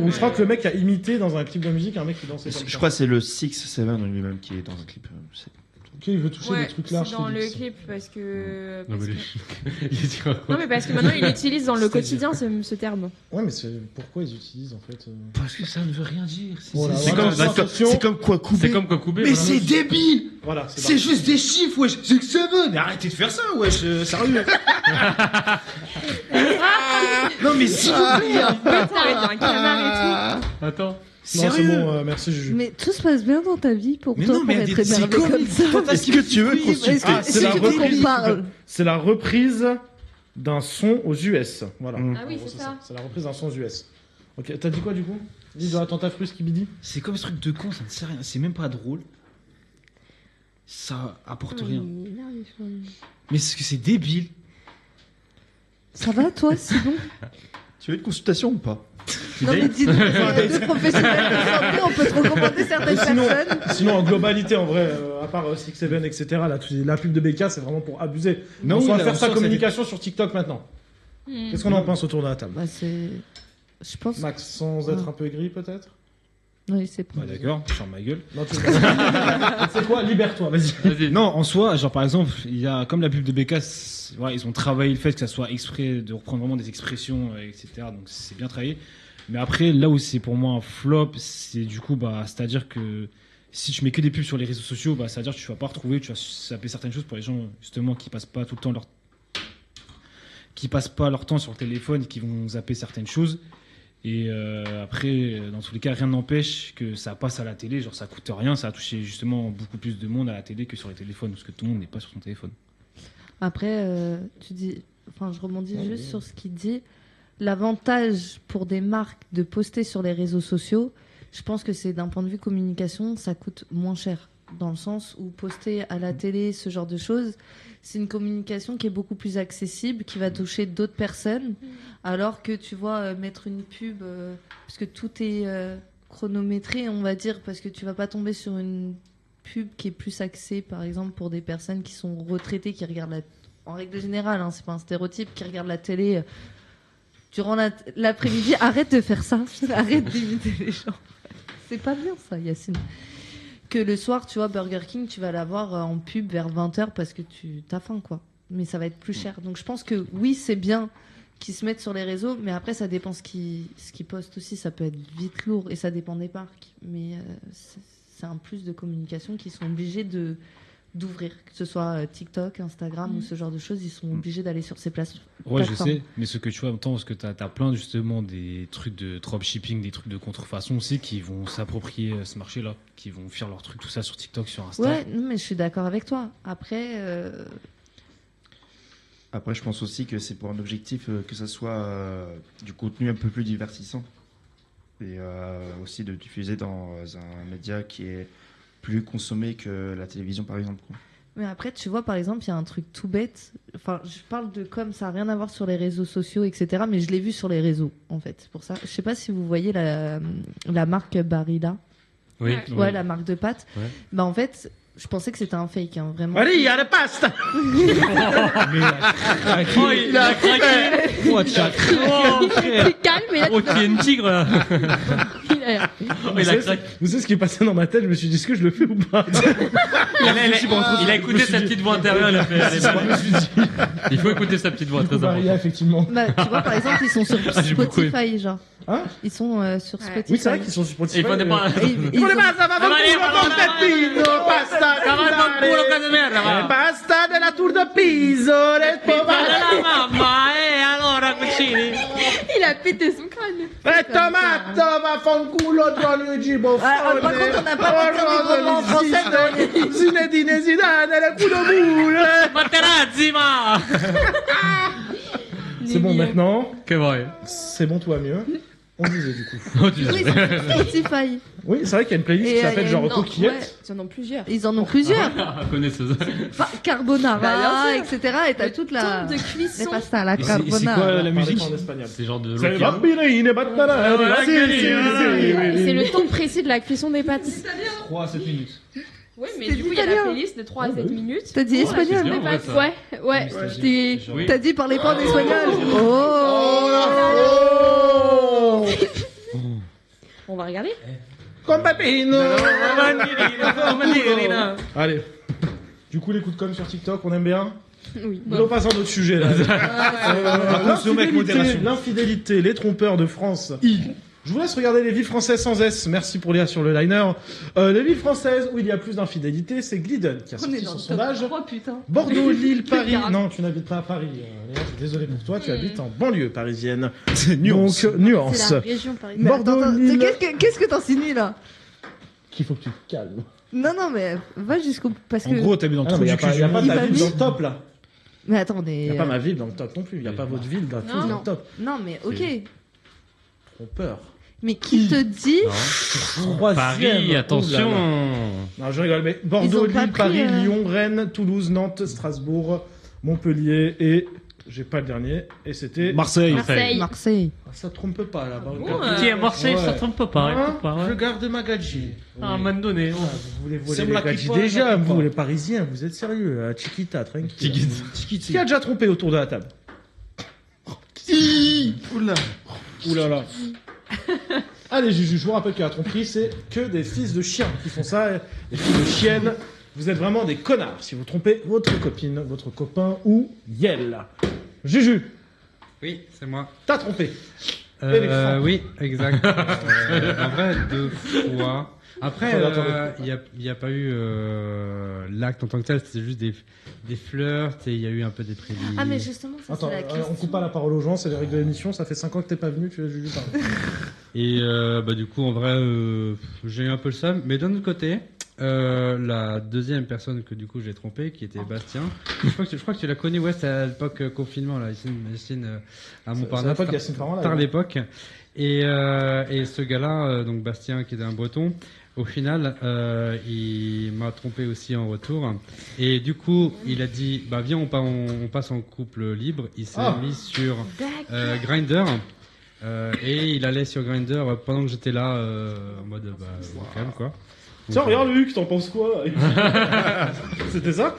Ou je crois que le mec a imité dans un clip de musique un mec qui dansait comme Je ça. crois que c'est le 6-7 lui-même qui est dans un clip. Ok, il veut toucher des trucs larges. c'est dans le Félix. clip parce que. Non, mais il dit quoi? Non, mais parce que maintenant il utilise dans le C'est-à-dire quotidien ce terme. Ouais, mais c'est pourquoi ils utilisent en fait Parce que ça ne veut rien dire. Voilà, C'est voilà, comme, sensation. c'est comme Kwakubé. C'est comme Kwakubé. Mais voilà. c'est débile. Voilà, C'est juste des chiffres, wesh. 6-7. Mais arrêtez de faire ça, wesh. Sérieux. Non, mais s'il vous plaît. Avec un canard Attends. Non, c'est Sérieux. bon, merci Juju. Mais tout se passe bien dans ta vie pour Mais toi, non, pour mais être c'est énervé comme- comme ça. Est-ce que tu veux qu'on Est-ce que Ah, c'est la tu veux qu'on reprise. parle C'est la reprise d'un son aux US. Voilà. Mm. Ah oui, En gros, c'est ça. C'est la reprise d'un son aux US. Ok, t'as dit quoi du coup? Dis de Attentat Frus qui bidi. C'est comme ce truc de con, ça ne sert à rien. C'est même pas drôle. Ça apporte rien. Mais c'est que c'est débile. Ça va toi sinon? Tu veux une consultation ou pas? Non mais dis-nous, deux professionnels de santé, on peut te recommander certaines personnes. Sinon, en globalité, en vrai, à part 6-7, etc., la pub de BK, c'est vraiment pour abuser. Non, on oui, va là, faire on sa sent que communication sur TikTok maintenant. Qu'est-ce qu'on en pense autour de la table? Bah c'est... Je pense... Max, sans être un peu aigri peut-être? Oui, c'est pas... Bah d'accord, je ferme ma gueule. Non, c'est quoi? Libère-toi, vas-y. Non, en soi, genre par exemple, il y a comme la pub de BK, voilà, ils ont travaillé le fait que ça soit exprès de reprendre vraiment des expressions, etc. Donc c'est bien travaillé. Mais après, là où c'est pour moi un flop, c'est du coup, bah, c'est-à-dire que si tu mets que des pubs sur les réseaux sociaux, bah, c'est-à-dire que tu vas pas retrouver, tu vas zapper certaines choses pour les gens justement qui passent pas tout le temps leur temps sur le téléphone et qui vont zapper certaines choses. Et après, dans tous les cas, rien n'empêche que ça passe à la télé, genre ça coûte rien, ça a touché justement beaucoup plus de monde à la télé que sur les téléphones, parce que tout le monde n'est pas sur son téléphone. Après, tu dis... Enfin, je rebondis juste sur ce qu'il dit. L'avantage pour des marques de poster sur les réseaux sociaux, je pense que c'est d'un point de vue communication, ça coûte moins cher. Dans le sens où poster à la télé, ce genre de choses, c'est une communication qui est beaucoup plus accessible, qui va toucher d'autres personnes. Alors que tu vois, mettre une pub, parce que tout est chronométré, on va dire, parce que tu vas pas tomber sur une pub qui est plus axée, par exemple, pour des personnes qui sont retraitées, qui regardent en règle générale, hein, c'est pas un stéréotype, qui regardent la télé durant l'après-midi. Arrête de faire ça, arrête d'imiter les gens. C'est pas bien ça, Yacine. Que le soir, tu vois, Burger King, tu vas l'avoir en pub vers 20h parce que tu t'as faim, quoi. Mais ça va être plus cher. Donc je pense que oui, c'est bien qu'ils se mettent sur les réseaux, mais après, ça dépend ce qu'ils postent aussi. Ça peut être vite lourd et ça dépend des parcs. Mais c'est un plus de communication qu'ils sont obligés de d'ouvrir, que ce soit TikTok, Instagram ou ce genre de choses, ils sont obligés d'aller sur ces places. Ouais, je sais, mais ce que tu vois en même temps, parce que t'as plein justement des trucs de dropshipping, des trucs de contrefaçon aussi qui vont s'approprier ce marché-là, qui vont faire leurs trucs, tout ça sur TikTok, sur Insta. Ouais, non, mais je suis d'accord avec toi. Après, Après, je pense aussi que c'est pour un objectif que ça soit du contenu un peu plus divertissant. Et aussi de diffuser dans un média qui est plus consommé que la télévision, par exemple, quoi. mais après, tu vois, par exemple, il y a un truc tout bête. Enfin, je parle de comme ça n'a rien à voir sur les réseaux sociaux, etc. Mais je l'ai vu sur les réseaux, en fait. C'est pour ça. Je sais pas si vous voyez la marque Barilla. Oui. Ouais, la marque de pâtes. Ouais. Bah, en fait, je pensais que c'était un fake, hein, vraiment. Allez, il y a la pasta. Il a craqué. Oh, tu as craqué. Calme, mais là, oh, tu es une tigre, là. Vous savez ce qui est passé dans ma tête? Je me suis dit, est-ce que je le fais ou pas? Il a écouté sa petite voix intérieure, il a fait. Il faut écouter sa petite voix, très important. Effectivement. Bah, tu vois, par exemple, ils sont sur Spotify, genre. Hein? Ils sont sur Spotify. Oui, c'est vrai qu'ils sont sur Spotify. Ils font des pas. Ils ont... Pasta della Tour de Pisa, Il a pété son crâne. Tomate, va fanculo Gianluigi Buffon. Par contre, on n'a pas besoin de en français. Zinedine Zidane, le coup de boule. Materazzi, ma. C'est bon maintenant. Que vrai. C'est bon, tout va mieux. On disait du coup. Oui, ils sont sur Spotify. Oui, c'est vrai qu'il y a une playlist qui s'appelle genre Coquillette. Ouais, ils en ont plusieurs. Ils en ont plusieurs. Connaisseuse. Enfin, carbonara, etc. Et t'as toute la. De cuisson. Les pastas, la Et c'est carbonara. quoi la musique en espagnol? C'est genre de. C'est bambine battara. C'est le temps précis de la cuisson des pâtes. 3 à 7 minutes. Oui, mais du coup, il y a la playlist de 3 à 7 minutes. T'as dit espagnol? bien, ouais, ça. Ouais. Oui. T'as dit parlez pas en espagnol. Oh. On va regarder. Con Pepino. Allez. Du coup, les coups de com' sur TikTok, on aime bien. Oui. On passe à un autre sujet là. L'infidélité, les trompeurs de France. Je vous laisse regarder les villes françaises sans S. Merci pour Léa sur le liner. Les villes françaises où il y a plus d'infidélité, c'est Glidden qui a sorti son sondage. Bordeaux, Lille, Paris. Non, tu n'habites pas à Paris. Léa, je suis désolé pour toi, tu habites en banlieue parisienne. C'est nuance. Donc, nuance. C'est la région parisienne. Bordeaux, Attends, Lille. qu'est-ce que t'insinues là? Qu'il faut que tu te calmes. Non, mais va jusqu'au. Parce En que. gros, t'as mis dans le trou Il n'y du a cul. pas Il ta m'a ville mis- dans le top là. Mais attendez. Il n'y a pas ma ville dans le top non plus. Il n'y a pas votre ville dans le top. Non, mais ok. Trompeur. Mais qui te dit. Paris, attention. Non, je rigole, mais Ils Bordeaux, ont pas Lille, pris, Paris, Lyon, Rennes, Toulouse, Nantes, Strasbourg, Montpellier et j'ai pas le dernier et c'était Marseille. Marseille. Ah, ça trompe pas là-bas. Qui est à Marseille, ça trompe pas. Hein, écoute pas, ouais. je garde ma gadget. À un moment donné. Ah, vous voulez voler C'est les moi qui gadgets parle, déjà, moi qui vous parle. les Parisiens, vous êtes sérieux, à Chiquita, tranquille. Chiquita. Qui a déjà trompé autour de la table? Oula. Ouh là là. Allez, Juju, je vous rappelle que la tromperie, c'est que des fils de chiens qui font ça, des filles de chiennes. Vous êtes vraiment des connards si vous trompez votre copine, votre copain ou Yel. Juju, Oui, c'est moi. t'as trompé. Éléphant. Oui, exact. En vrai, 2 fois. Après, il n'y a pas eu l'acte en tant que tel, c'était juste des flirts et il y a eu un peu des préliminaires. Ah, mais justement, ça Attends, c'est la question. on coupe pas la parole aux gens, c'est les règles de l'émission, ça fait 5 ans que t'es pas venu, tu as Juju parler. Et du coup, en vrai, j'ai eu un peu le seum. Mais d'un autre côté, la deuxième personne que du coup j'ai trompé, qui était Bastien, je crois que tu l'as connu, ouais, c'était à l'époque confinement, là, Yacine à Montparnasse. C'est à l'époque Yacine Farhan, là, tard ouais. l'époque. Et ce gars-là, donc Bastien, qui était un breton, au final, il m'a trompé aussi en retour. Et du coup, il a dit, bah viens, on passe en couple libre. Il s'est mis sur Grindr. Et il allait sur Grindr pendant que j'étais là, en mode, calme, quoi. Tiens, regarde Luc, t'en penses quoi? C'était ça?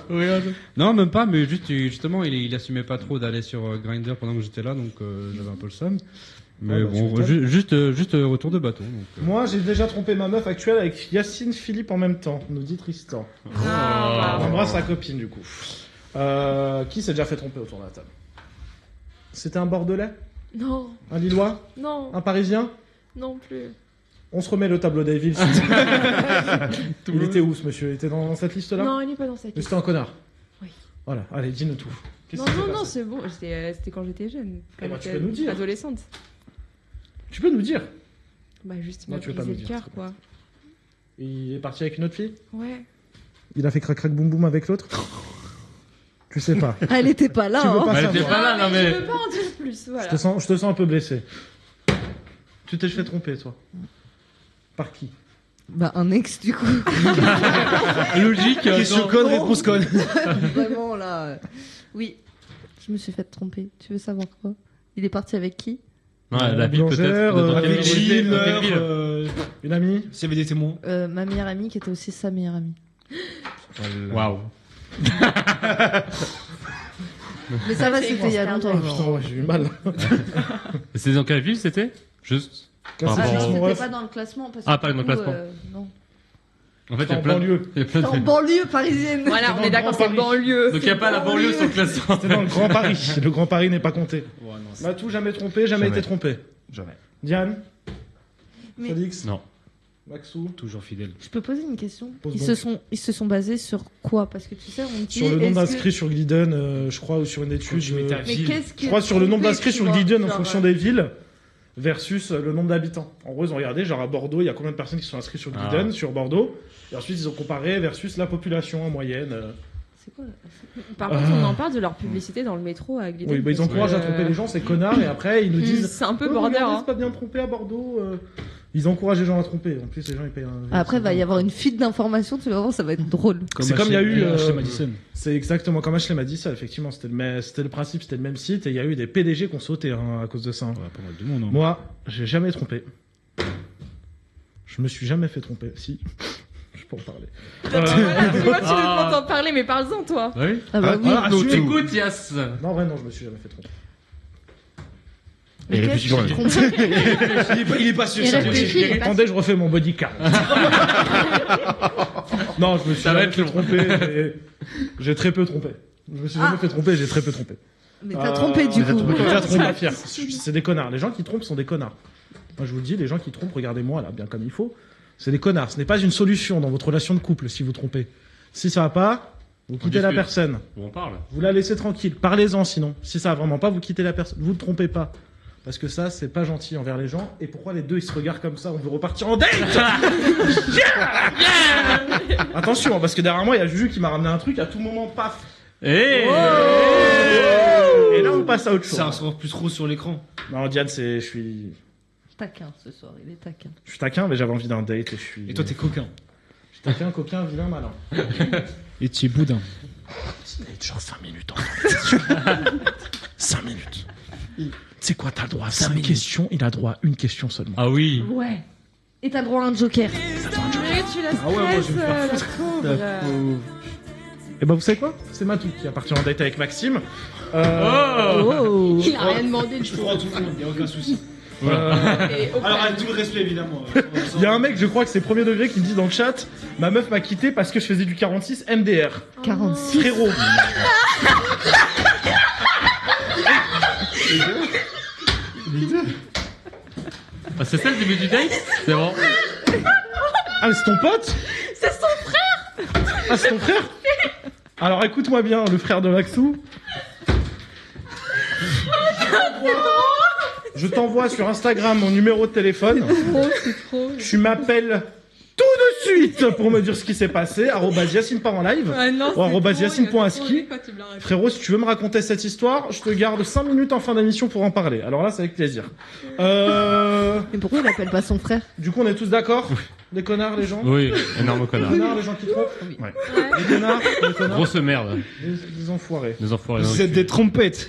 Non, même pas, mais justement, il assumait pas trop d'aller sur Grindr pendant que j'étais là, donc j'avais un peu le seum. Mais bah, bon, juste retour de bâton. Donc, Moi, j'ai déjà trompé ma meuf actuelle avec Yacine Philippe en même temps, nous dit Tristan. On embrasse sa copine, du coup. Qui s'est déjà fait tromper autour de la table? C'était un Bordelais? Non, Un Lillois? non, Un Parisien? non plus. On se remet le tableau des villes. Il était où, ce monsieur? Il était dans cette liste-là? Non, il n'est pas dans cette Mais liste. c'était un connard. Oui. Voilà, allez, dis-nous tout. Qu'est-ce Non, qui s'est non, non, passé c'est bon. C'était quand j'étais jeune. Quand Eh ben, tu j'étais peux nous dire. adolescente. Tu peux nous dire? Bah, juste, il Non, m'a tu veux pas brisé nous le dire, cœur, c'est quoi. Il est parti avec une autre fille? Ouais. Il a fait crac crac boum boum avec l'autre? Tu sais pas. Ah, elle était pas là. Tu veux hein. pas Elle était savoir. pas là, non mais. Je peux pas en dire plus, voilà. Je te sens un peu blessé. Tu t'es fait tromper, toi? Par qui? Bah, un ex, du coup. Logique. Question conne, réponse conne. Vraiment, là. Oui. Je me suis fait tromper. Tu veux savoir quoi? Il est parti avec qui? Ouais, la ville boulangère, peut-être. Dans quelle avec ville, Gilles, dans quelle ville Une amie? S'il y avait des témoins. Ma meilleure amie qui était aussi sa meilleure amie. Waouh. Mais ça va, C'est c'était il y a externe. longtemps. Putain, ouais, j'ai eu mal. C'est dans quelle ville c'était? Juste. Classe par X, rapport au- mon C'était ref. pas dans le classement. Parce Ah, que pas du dans le coup, classement. Non. En fait, il y En a plein banlieue. de. Il y a plein C'est en de. banlieue parisienne. Voilà, on dans est le d'accord, Grand c'est Paris. banlieue. Donc il n'y a pas la banlieue sur le classement. C'était dans le Grand Paris. Le Grand Paris n'est pas compté. Ouais, non, c'est Matou, jamais trompé, jamais Jamais. été trompé. Jamais. Diane? Mais- Félix? Non. Maxou? toujours fidèle. Je peux poser une question? Pose Ils donc. se sont basés sur quoi? Parce que tu sais, on dit. Sur le nombre est-ce d'inscrits que- sur Glidden, je crois, ou sur une étude. Quand tu mets ta Mais ville. qu'est-ce que. Je crois sur le nombre tromper, d'inscrits tu sur vois, Glidden en genre, fonction des villes versus le nombre d'habitants. En gros, ils ont regardé, genre à Bordeaux, il y a combien de personnes qui sont inscrites sur Glidden, sur Bordeaux, et ensuite ils ont comparé versus la population en moyenne. C'est quoi? Par contre, on en parle de leur publicité dans le métro à Glidden. Oui, bah, ils parce encouragent que, à tromper les gens, ces connards, et après ils nous disent C'est un peu Oh, border, regardez, hein. c'est pas bien trompé à Bordeaux. Ils encouragent les gens à tromper. En plus, les gens ils payent un. Après, va y avoir une fuite d'informations, tu vas voir, ça va être drôle. C'est comme il y a eu. Ashley Madison. C'est exactement comme Ashley Madison, effectivement. C'était le principe, c'était le même site, et il y a eu des PDG qui ont sauté hein, à cause de ça. hein. Ouais, pas mal de monde. hein. Moi, j'ai jamais trompé. Je me suis jamais fait tromper. Si. Je peux en parler. Voilà, tu vois, tu veux Ah. pas t'en parler, mais parle-en, toi. Oui. Ah bah oui. Ah, Nous assume. t'écoute, Yass. Non, vrai, non, je me suis jamais fait tromper. Mais qu'est-ce que tu trompes? Il est pas sûr. Il ça. réfléchit. Attendez, je refais mon body count. Non, je me suis Ça va jamais être fait long. tromper. et J'ai très peu trompé. Je me suis jamais fait tromper, j'ai très peu trompé. Mais t'as trompé du coup. T'as trompé, pas fier. C'est des connards. Les gens qui trompent sont des connards. Moi, je vous le dis, les gens qui trompent, regardez-moi là, bien comme il faut. C'est des connards. Ce n'est pas une solution dans votre relation de couple si vous trompez. Si ça va pas, vous quittez la discute. personne. On parle. Vous la laissez tranquille. Parlez-en sinon. Si ça va vraiment pas, vous quittez la personne. Vous ne trompez pas. Parce que ça, c'est pas gentil envers les gens. Et pourquoi les deux, ils se regardent comme ça? On veut repartir en date. Attention, parce que derrière moi, il y a Juju qui m'a ramené un truc à tout moment, paf. Et Et là, on passe à autre chose. Ça ressort plus trop sur l'écran. Non, Diane, je suis Taquin ce soir, il est taquin. taquin, mais j'avais envie d'un date et je suis. Et toi, t'es coquin. Je suis taquin, coquin, vilain, malin. Et tu es boudin. Date, genre 5 minutes. 5 minutes. Tu sais quoi, t'as le droit à 5 questions, il a droit à une question seulement. Ah oui. Ouais. Et t'as le droit à un joker. Mais tu la Ah ouais, moi, je vais me stresses, faire la foutre. pauvre. Et bah, vous savez quoi? C'est Matou qui a parti en date avec Maxime. Oh. Il a rien demandé du Je tout. crois en tout le monde, il n'y a aucun souci. Et au Alors, cas avec tout le respect, évidemment. Il y a un mec, je crois que c'est premier degré, qui me dit dans le chat ma meuf m'a quitté parce que je faisais du 46 MDR. 46. Frérot. Ah, c'est ça le début du date? C'est bon. Ah, mais c'est ton pote? C'est son frère. Ah, c'est ton frère? Alors écoute-moi bien, le frère de Maxou. Je t'envoie sur Instagram mon numéro de téléphone. C'est trop. Tu m'appelles tout de suite pour me dire ce qui s'est passé. @Yacine part en live. Ouais, non, Ou c'est trop, @Yacine.aski. il y a trop quand tu me l'as raconté. Frérot, si tu veux me raconter cette histoire, je te garde 5 minutes en fin d'émission pour en parler. Alors là, c'est avec plaisir. Mais pourquoi il appelle pas son frère? Du coup, on est tous d'accord? Les connards, les gens? Oui, énorme Les connard. connards, les gens qui trompent? Ouais. Les connards, les connards. Grosse merde. Les enfoirés. Les enfoirés. Vous êtes des trompettes.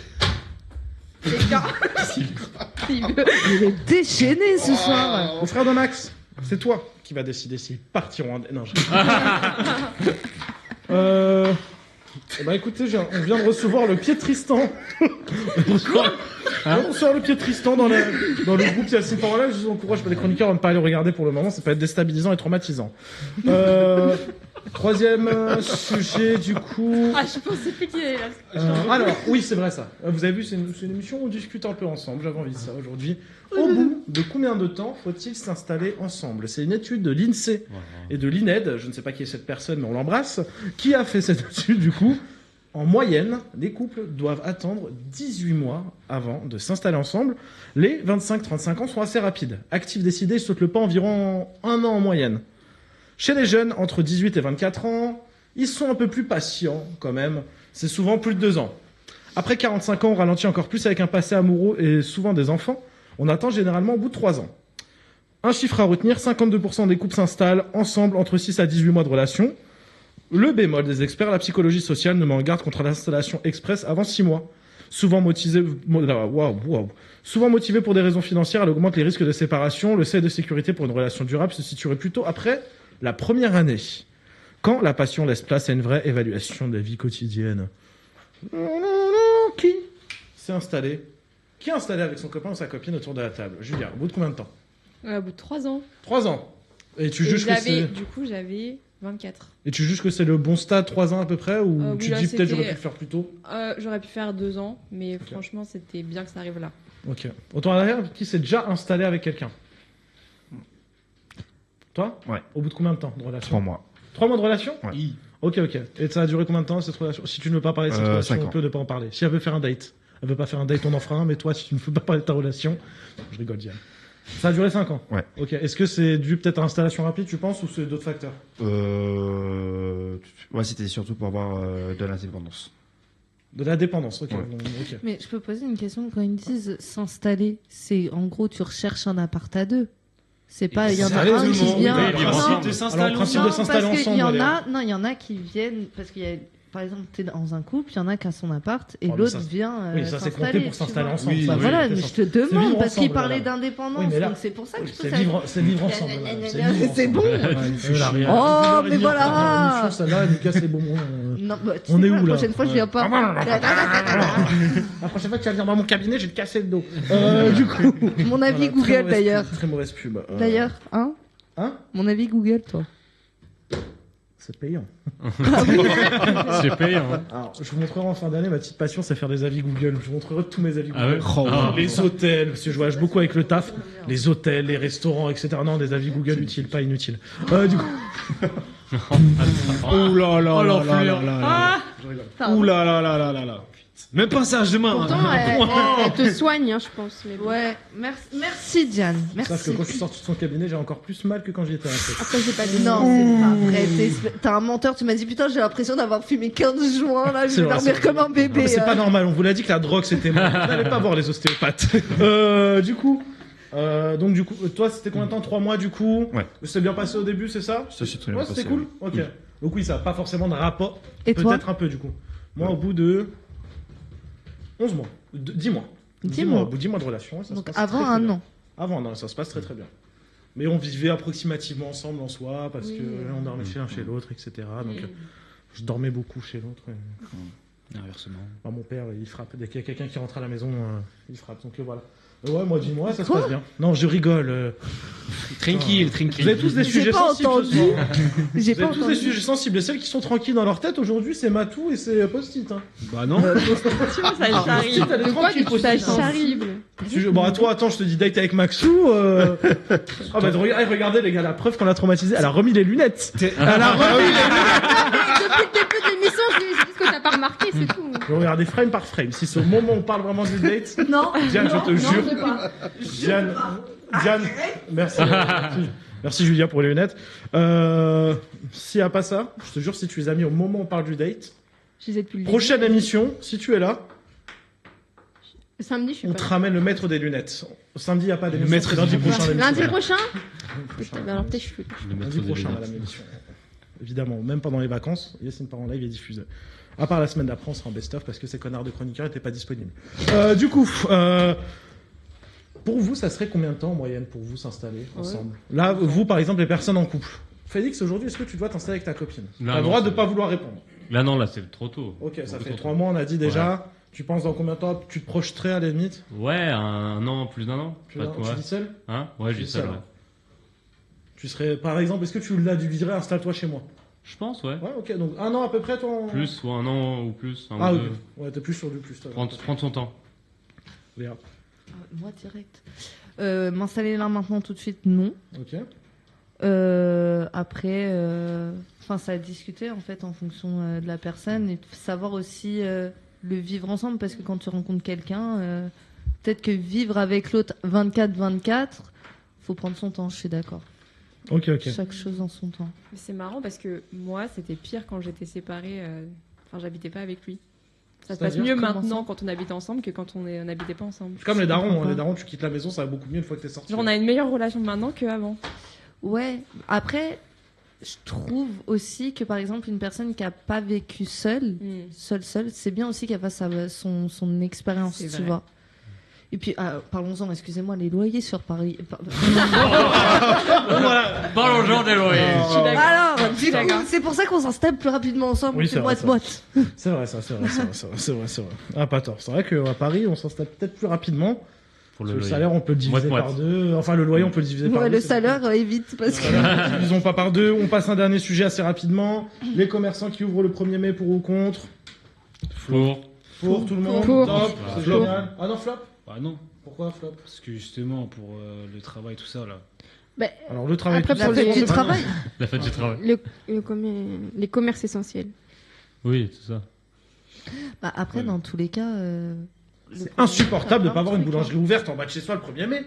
Il est déchaîné ce soir. Mon frère de Max, c'est toi qui vas décider s'ils partiront en... Non, je... Bah écoutez, on vient de recevoir le pied de Tristan. Quoi? On vient de recevoir le pied de Tristan dans le groupe Yacine par là. Je vous encourage les chroniqueurs à ne pas aller le regarder pour le moment, ça peut être déstabilisant et traumatisant. Troisième sujet, du coup. Ah, je pensais plus qu'il allait là. Alors, oui, c'est vrai ça. Vous avez vu, c'est une émission où on discute un peu ensemble. J'avais envie de ça aujourd'hui. Au bout de combien de temps faut-il s'installer ensemble? C'est une étude de l'INSEE et de l'INED, je ne sais pas qui est cette personne, mais on l'embrasse, qui a fait cette étude du coup. En moyenne, les couples doivent attendre 18 mois avant de s'installer ensemble. Les 25-35 ans sont assez rapides. Actifs décidés, ils sautent le pas environ 1 an en moyenne. Chez les jeunes, entre 18 et 24 ans, ils sont un peu plus patients quand même. C'est souvent plus de 2 ans. Après 45 ans, on ralentit encore plus avec un passé amoureux et souvent des enfants. On attend généralement au bout de 3 ans. Un chiffre à retenir, 52% des couples s'installent ensemble entre 6 à 18 mois de relation. Le bémol des experts, la psychologie sociale ne met en garde contre l'installation express avant 6 mois. Souvent motivée pour des raisons financières, elle augmente les risques de séparation. Le seuil de sécurité pour une relation durable se situerait plutôt après la première année, quand la passion laisse place à une vraie évaluation de la vie quotidienne. Qui s'est installé? Qui est installé avec son copain ou sa copine autour de la table? Julia, au bout de combien de temps? Au bout de 3 ans. 3 ans. Et tu juges que c'est... Du coup, j'avais 24. Et tu juges que c'est le bon stade, 3 ans à peu près, ou Oui, tu là, dis peut-être j'aurais c'était- pu le faire plus tôt? J'aurais pu faire 2 ans, mais franchement, c'était bien que ça arrive là. Ok. Autour de derrière, qui s'est déjà installé avec quelqu'un? Toi? Ouais. Au bout de combien de temps de relation? 3 mois. 3 mois de relation? Ouais. Ok. Et ça a duré combien de temps cette relation? Si tu ne veux pas parler de cette relation, 5 on ans. peut ne pas en parler. Si elle veut faire un date, elle veut pas faire un date, on en fera un, mais toi, si tu ne veux pas parler de ta relation, je rigole, Diane. Ça a duré 5 ans? Ouais. Ok. Est-ce que c'est dû peut-être à installation rapide, tu penses, ou c'est d'autres facteurs? Ouais, c'était surtout pour avoir de l'indépendance. De la dépendance, ok. Ouais. Bon, ok. Mais je peux poser une question quand ils disent s'installer, c'est en gros tu recherches un appart à 2. C'est pas il y en a Allez, un tout le qui monde. vient. Oui, le principe de s'installer Alors, le principe de s'installer parce qu'il ensemble, y en allez. a, non, il y en a qui viennent parce qu'il y a par exemple, tu es dans un couple, il y en a qui a son appart et Oh, mais l'autre ça, vient oui, ça, c'est compté s'installer, pour tu s'installer vois. ensemble. Bah ça, oui, voilà, c'est mais ça. je te C'est vivre demande parce qu'il ensemble, parlait voilà. d'indépendance, Oui, mais là, donc c'est pour ça que je c'est pose vivre, c'est vivre ensemble. voilà. C'est vivre C'est bon. ensemble. Oh, mais voilà. Celle-là, elle nous casse les bonbons. Non, bah, tu On sais est quoi, où, là? La prochaine fois, je viens pas. La prochaine fois que tu vas venir dans mon cabinet, je vais te casser le dos. Du coup. Mon avis Voilà, Google, très mauvaise d'ailleurs. pub, Très mauvaise pub. D'ailleurs, hein Hein? Mon avis Google, toi. C'est payant. C'est payant. hein. Alors, je vous montrerai en fin d'année, ma petite passion, c'est faire des avis Google. Je vous montrerai tous mes avis Ah Google. ouais Oh, ah. Les hôtels, parce que je voyage beaucoup avec le taf. Les hôtels, les restaurants, etc. Non, des avis Google utiles, pas inutiles. Du coup. Ouh là là Oh, là là l'enflure. là là Ah là. Ouh là là là là là là. Même pas ça, je demande. Pourtant, elle te soigne, hein, je pense. Mais bon. Ouais, merci Diane. Sauf Merci. que quand je suis sorti de son cabinet, j'ai encore plus mal que quand j'y étais rentré. Après, j'ai pas dit Non, c'est pas vrai. T'es un menteur. Tu m'as dit, putain, j'ai l'impression d'avoir fumé 15 joints, là, je C'est vais vrai, dormir c'est comme un vrai. bébé. Non, mais c'est pas normal, on vous l'a dit que la drogue c'était mort. Vous n'allez pas voir les ostéopathes. Donc du coup, toi c'était combien de temps? 3 mois du coup? Ouais. C'est bien passé au début, c'est ça? Ça s'est très bien Ouais, c'était passé, cool. oui. Ok. Oui. Donc oui, ça n'a pas forcément de rapport. Et toi Peut-être un peu du coup. Moi, au bout de 11 mois, 10 mois. 10 mois. Au bout de 10 mois de relation. Ça Donc se passe avant très, très un bien. an. Avant un an, ça se passe très très bien. Mais on vivait approximativement ensemble en soi parce que on dormait chez l'un chez l'autre, etc. Donc je dormais beaucoup chez l'autre. Inversement. Bah, mon père, il frappe. Dès qu'il y a quelqu'un qui rentre à la maison, il frappe. Donc voilà. Ouais, moi, dis-moi, ça se passe bien. Non, je rigole. Tranquille. Vous avez tous des sujets pas sensibles. entendu. Ce soir. J'ai Vous pas avez tous des entendu. sujets sensibles. Et celles qui sont tranquilles dans leur tête aujourd'hui, c'est Matou et c'est Post-it. Hein. Bah non. Post-it, elle est De quoi tranquille, tu Post-it. sensible? Bon, à toi, attends, je te dis date avec Maxou. Ah bah regardez les gars, la preuve qu'on l'a traumatisé. Elle a remis les lunettes. Elle a remis les lunettes. Depuis le début de l'émission, je dis ce que t'as pas remarqué, c'est tout. Je vais regarder frame par frame. Si c'est au moment où on parle vraiment du date. Non. Diane, je te jure. je sais pas. Diane, merci. Merci Julia pour les lunettes. S'il n'y a pas ça, je te jure, si tu les as mis au moment où on parle du date, Je les ai depuis le prochaine début. émission, si tu es là, Samedi, je suis on pas te là. ramène le maître des lunettes. Samedi, il n'y a pas d'émission. maître c'est lundi des prochain. l'émission. Lundi prochain Prochain. Bah alors peut-être je suis. Lundi prochain, madame l'émission. Évidemment, même pendant les vacances, Yacine part en live et diffuse. À part la semaine d'après, on sera en best-of parce que ces connards de chroniqueurs n'étaient pas disponibles. Du coup, pour vous, ça serait combien de temps en moyenne pour vous s'installer ensemble? Là, vous, par exemple, les personnes en couple. Félix, aujourd'hui, est-ce que tu dois t'installer avec ta copine? Tu Là, as le non, droit de c'est ne pas bon. vouloir répondre. Là, non, là, c'est trop tôt. Ok, ça Beaucoup fait trop 3 tôt. mois, on a dit déjà. Tu penses dans combien de temps tu te projeterais à la limite? Ouais, un an, plus d'un an. Tu dis seul? Hein? Ouais, Tu j'ai dis seul, seul, ouais. Tu serais, par exemple, est-ce que tu lui dirais installe-toi chez moi? Je pense, ouais. Ouais, ok, donc 1 an à peu près, toi Plus, ou 1 an ou plus. Ah, ok. Ouais, t'es plus sur du plus, toi. Prendre son temps. Léa. Moi, direct. M'installer là maintenant tout de suite, non. Ok. Après, ça a discuté en fait en fonction de la personne et savoir aussi le vivre ensemble parce que quand tu rencontres quelqu'un, peut-être que vivre avec l'autre 24/24, faut prendre son temps. Je suis d'accord. Ok. Chaque chose en son temps. Mais c'est marrant parce que moi, c'était pire quand j'étais séparée. Enfin, j'habitais pas avec lui. Ça se passe C'est-à-dire, mieux comment maintenant ça quand on habite ensemble que quand on n'habitait pas ensemble. C'est comme les darons, les darons, tu quittes la maison, ça va beaucoup mieux une fois que t'es sorti. Genre, on a une meilleure relation maintenant qu'avant. Ouais. Après, je trouve aussi que par exemple une personne qui a pas vécu seule, c'est bien aussi qu'elle fasse son expérience, C'est tu vrai. vois. Et puis, parlons-en, excusez-moi, les loyers sur Paris. Voilà. Parlons-en des loyers. Alors, du coup, c'est pour ça qu'on s'installe plus rapidement ensemble. Oui, c'est c'est vrai, moite-moite. C'est vrai. Ah, pas tort. C'est vrai qu'à Paris, on s'installe peut-être plus rapidement. Pour le salaire, on peut le diviser par deux. Enfin, le loyer, on peut le diviser par deux. Le salaire, évite, parce que... Divisons pas par deux. On passe un dernier sujet assez rapidement. Les commerçants qui ouvrent le 1er mai pour ou contre. Pour tout le monde. Pour. Top, c'est Flop. génial. Ah non, flop. Bah non. Pourquoi flop? Parce que justement, pour le travail, tout ça, là. Bah, Alors, le travail, après, tout pour ça, le c'est bon, travail. La fête du travail. Les commerces essentiels. Oui, c'est ça. Bah, après, dans tous les cas... C'est insupportable de pas avoir une boulangerie ouverte en bas de chez soi le 1er mai.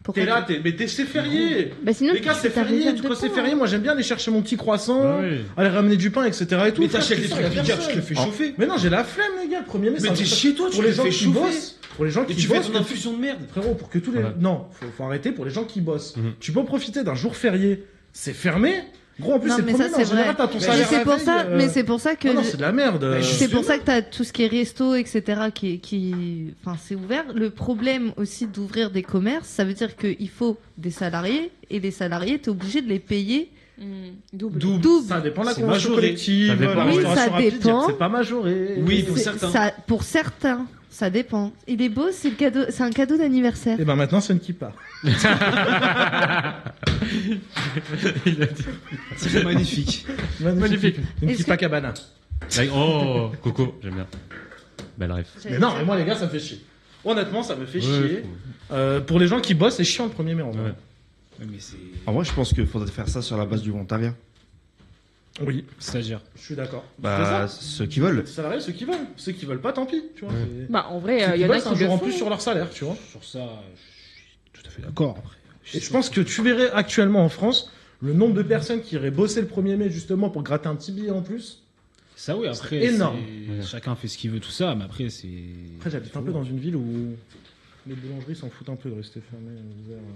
Pourquoi T'es là, c'est férié. Bah sinon, les gars, c'est t'as férié. réserve Du de coup, c'est pain, férié. Moi, j'aime bien aller chercher mon petit croissant, Bah oui. aller ramener du pain, etc. Et tout. Mais Frère, t'achètes tu des sors, trucs y a Picard, personne. tu te le fais chauffer. Mais non, j'ai la flemme, les gars. Le 1er mai, Mais c'est t'es un- chez toi, tu pour te les le gens fais qui chauffer. bossent. Pour les gens Et qui tu fais bossent. ton infusion de merde. Frérot, pour que tous les. Ouais. Non, faut arrêter pour les gens qui bossent. Tu peux profiter d'un jour férié. C'est fermé. Gros, en plus, Non, c'est le mais 1er ça, mai. En c'est vrai. général, t'as ton Mais salaire c'est la pour veille, ça, mais c'est pour ça que... Non, non, c'est de la merde. C'est pour ça que tu as tout ce qui est resto, etc., enfin, c'est ouvert. Le problème aussi d'ouvrir des commerces, ça veut dire qu'il faut des salariés, et les salariés, tu es obligé de les payer Double. Ça dépend de la C'est convention majoré. collective. Ça dépend. la Oui, restauration ça rapide, dépend. C'est pas majoré. Oui, pour C'est- certains. pour certains, ça dépend. Il est beau, c'est le cadeau, c'est un cadeau d'anniversaire. Et ben maintenant, c'est une kippa. C'est magnifique. Magnifique. Une Est-ce kippa que- cabana. Oh, Coco, j'aime bien. Belle ref. Mais non, mais moi, les gars, ça me fait chier. Honnêtement, ça me fait Ouais, chier. Pour les gens qui bossent, c'est chiant le 1er mai en vrai. Ouais. Ouais, mais c'est. En vrai, je pense qu'il faudrait faire ça sur la base du volontariat. Oui, C'est-à-dire. je suis d'accord. Bah, C'est ceux qui veulent. ça. Salariés, ceux qui veulent. Ceux qui veulent pas, tant pis. Tu vois. c'est- Bah, en vrai, Ceux il qui y en a bossent un qui jour le en font. plus sur leur salaire, tu vois. Sur ça, je suis tout à fait d'accord. Après. Et je pense que tu verrais actuellement en France le nombre de personnes qui iraient bosser le 1er mai justement pour gratter un petit billet en plus. Ça, oui, après. énorme. Chacun fait ce qu'il veut, tout ça, mais après, c'est. Après, j'habite un peu dans une ville où les boulangeries s'en foutent un peu de rester fermées.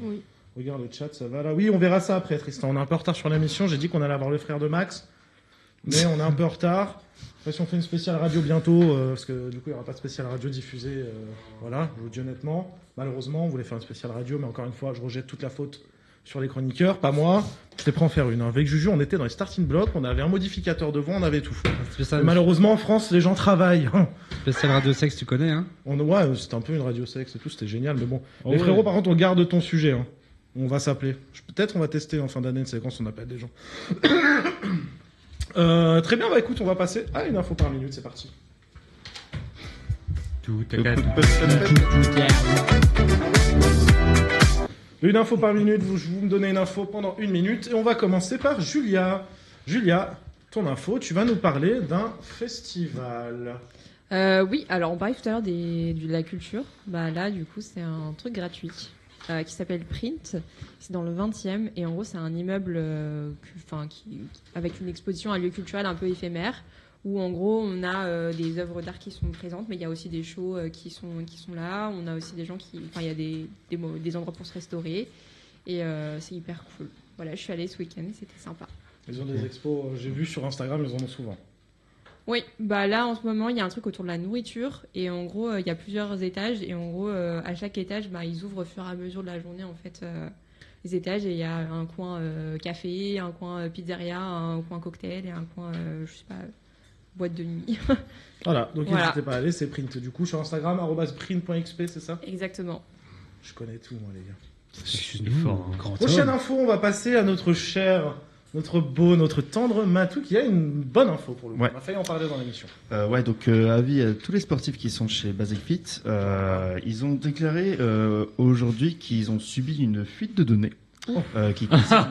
Oui. Regarde le chat, ça va là. Oui, on verra ça après, Tristan. On est un peu en retard sur la mission. J'ai dit qu'on allait avoir le frère de Max, mais on est un peu en retard. Je sais pas si on fait une spéciale radio bientôt, parce que du coup, il n'y aura pas de spéciale radio diffusée. Voilà, je vous dis honnêtement. Malheureusement, on voulait faire une spéciale radio, mais encore une fois, je rejette toute la faute sur les chroniqueurs, pas moi. J'étais prêt à en faire une. Avec Juju, on était dans les starting blocks, on avait un modificateur devant, on avait tout. Spécial, Mais malheureusement, en France, les gens travaillent. spécial Radio Sexe, tu connais, hein? Ouais, c'était un peu une radio sexe et tout, c'était génial, mais bon. Oh Les ouais. frérots, par contre, on garde ton sujet. Hein. On va s'appeler. Peut-être on va tester en fin d'année une séquence, on appelle des gens. Très bien, bah écoute, on va passer à une info par minute, c'est parti. Tout est cadeau. Une info par minute, je vous me donnez une info pendant une minute et on va commencer par Julia. Julia, ton info, tu vas nous parler d'un festival. Oui, alors on parlait tout à l'heure de la culture. Bah là, du coup, c'est un truc gratuit qui s'appelle Print. C'est dans le 20e et en gros, c'est un immeuble avec une exposition, un lieu culturel un peu éphémère où en gros, on a des œuvres d'art qui sont présentes, mais il y a aussi des shows qui sont là. On a aussi des gens il y a des endroits pour se restaurer et c'est hyper cool. Voilà, je suis allée ce week-end et c'était sympa. Ils ont des expos, j'ai vu sur Instagram, ils en ont souvent. Oui, bah là en ce moment il y a un truc autour de la nourriture et en gros il y a plusieurs étages et en gros à chaque étage ils ouvrent au fur et à mesure de la journée en fait les étages et il y a un coin café, un coin pizzeria, un coin cocktail et un coin je sais pas boîte de nuit. Voilà, donc Voilà. n'hésitez pas à aller, c'est Print. Du coup sur Instagram @print.xp, c'est ça? Exactement. Je connais tout moi les gars. Je suis fort. Hein. Prochaine info, on va passer à notre cher notre beau, notre tendre Matou qui a une bonne info pour le coup. Ouais. On a failli en parler dans l'émission. Donc avis à tous les sportifs qui sont chez Basic Fit, ils ont déclaré aujourd'hui qu'ils ont subi une fuite de données. Qui concerne,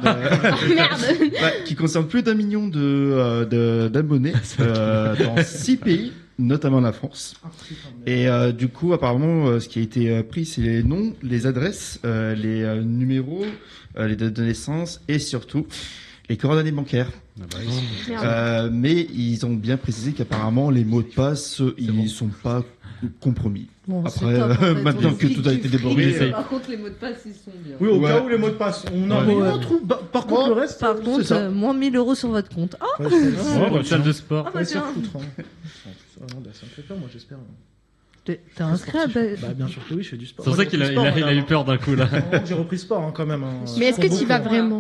qui concerne plus d'1 million d'abonnés dans 6 pays, notamment la France. Et du coup, apparemment, ce qui a été pris, c'est les noms, les adresses, les numéros, les dates de naissance et surtout les coordonnées bancaires. Mais ils ont bien précisé qu'apparemment les mots de passe, ils sont pas compromis. Bon, après, c'est top, en fait, maintenant on que tout a été débordé. Par contre, les mots de passe, ils sont bien. Oui, au cas où les mots de passe, on en trouve. Par contre, le reste, Par c'est contre, ça. moins 1000 € sur votre compte. Oh salle de sport. Ah, bah, tiens. Foutre, hein. Ça me fait peur, moi, j'espère. T'es inscrit à Bien sûr que oui, je fais du sport. C'est pour ça qu'il a eu peur d'un coup là. J'ai repris sport hein, quand même. Hein. Mais est-ce que tu y vas vraiment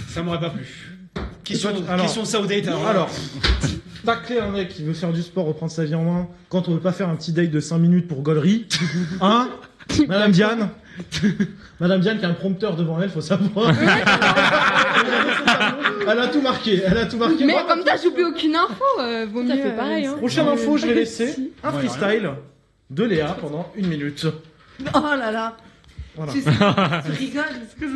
Ça m'aurait pas plu. Question Saoudite. Alors, tacler un mec qui veut faire du sport, reprendre sa vie en main, quand on veut pas faire un petit date de 5 minutes pour gaulerie, hein Madame Diane Madame Diane qui a un prompteur devant elle, faut savoir. Elle a tout marqué, Mais comme ça, j'oublie aucune info, vaut mieux. fait pareil, hein. Prochaine info, je vais laisser un freestyle de Léa pendant 1 minute. Oh là là. Voilà. Tu rigoles parce que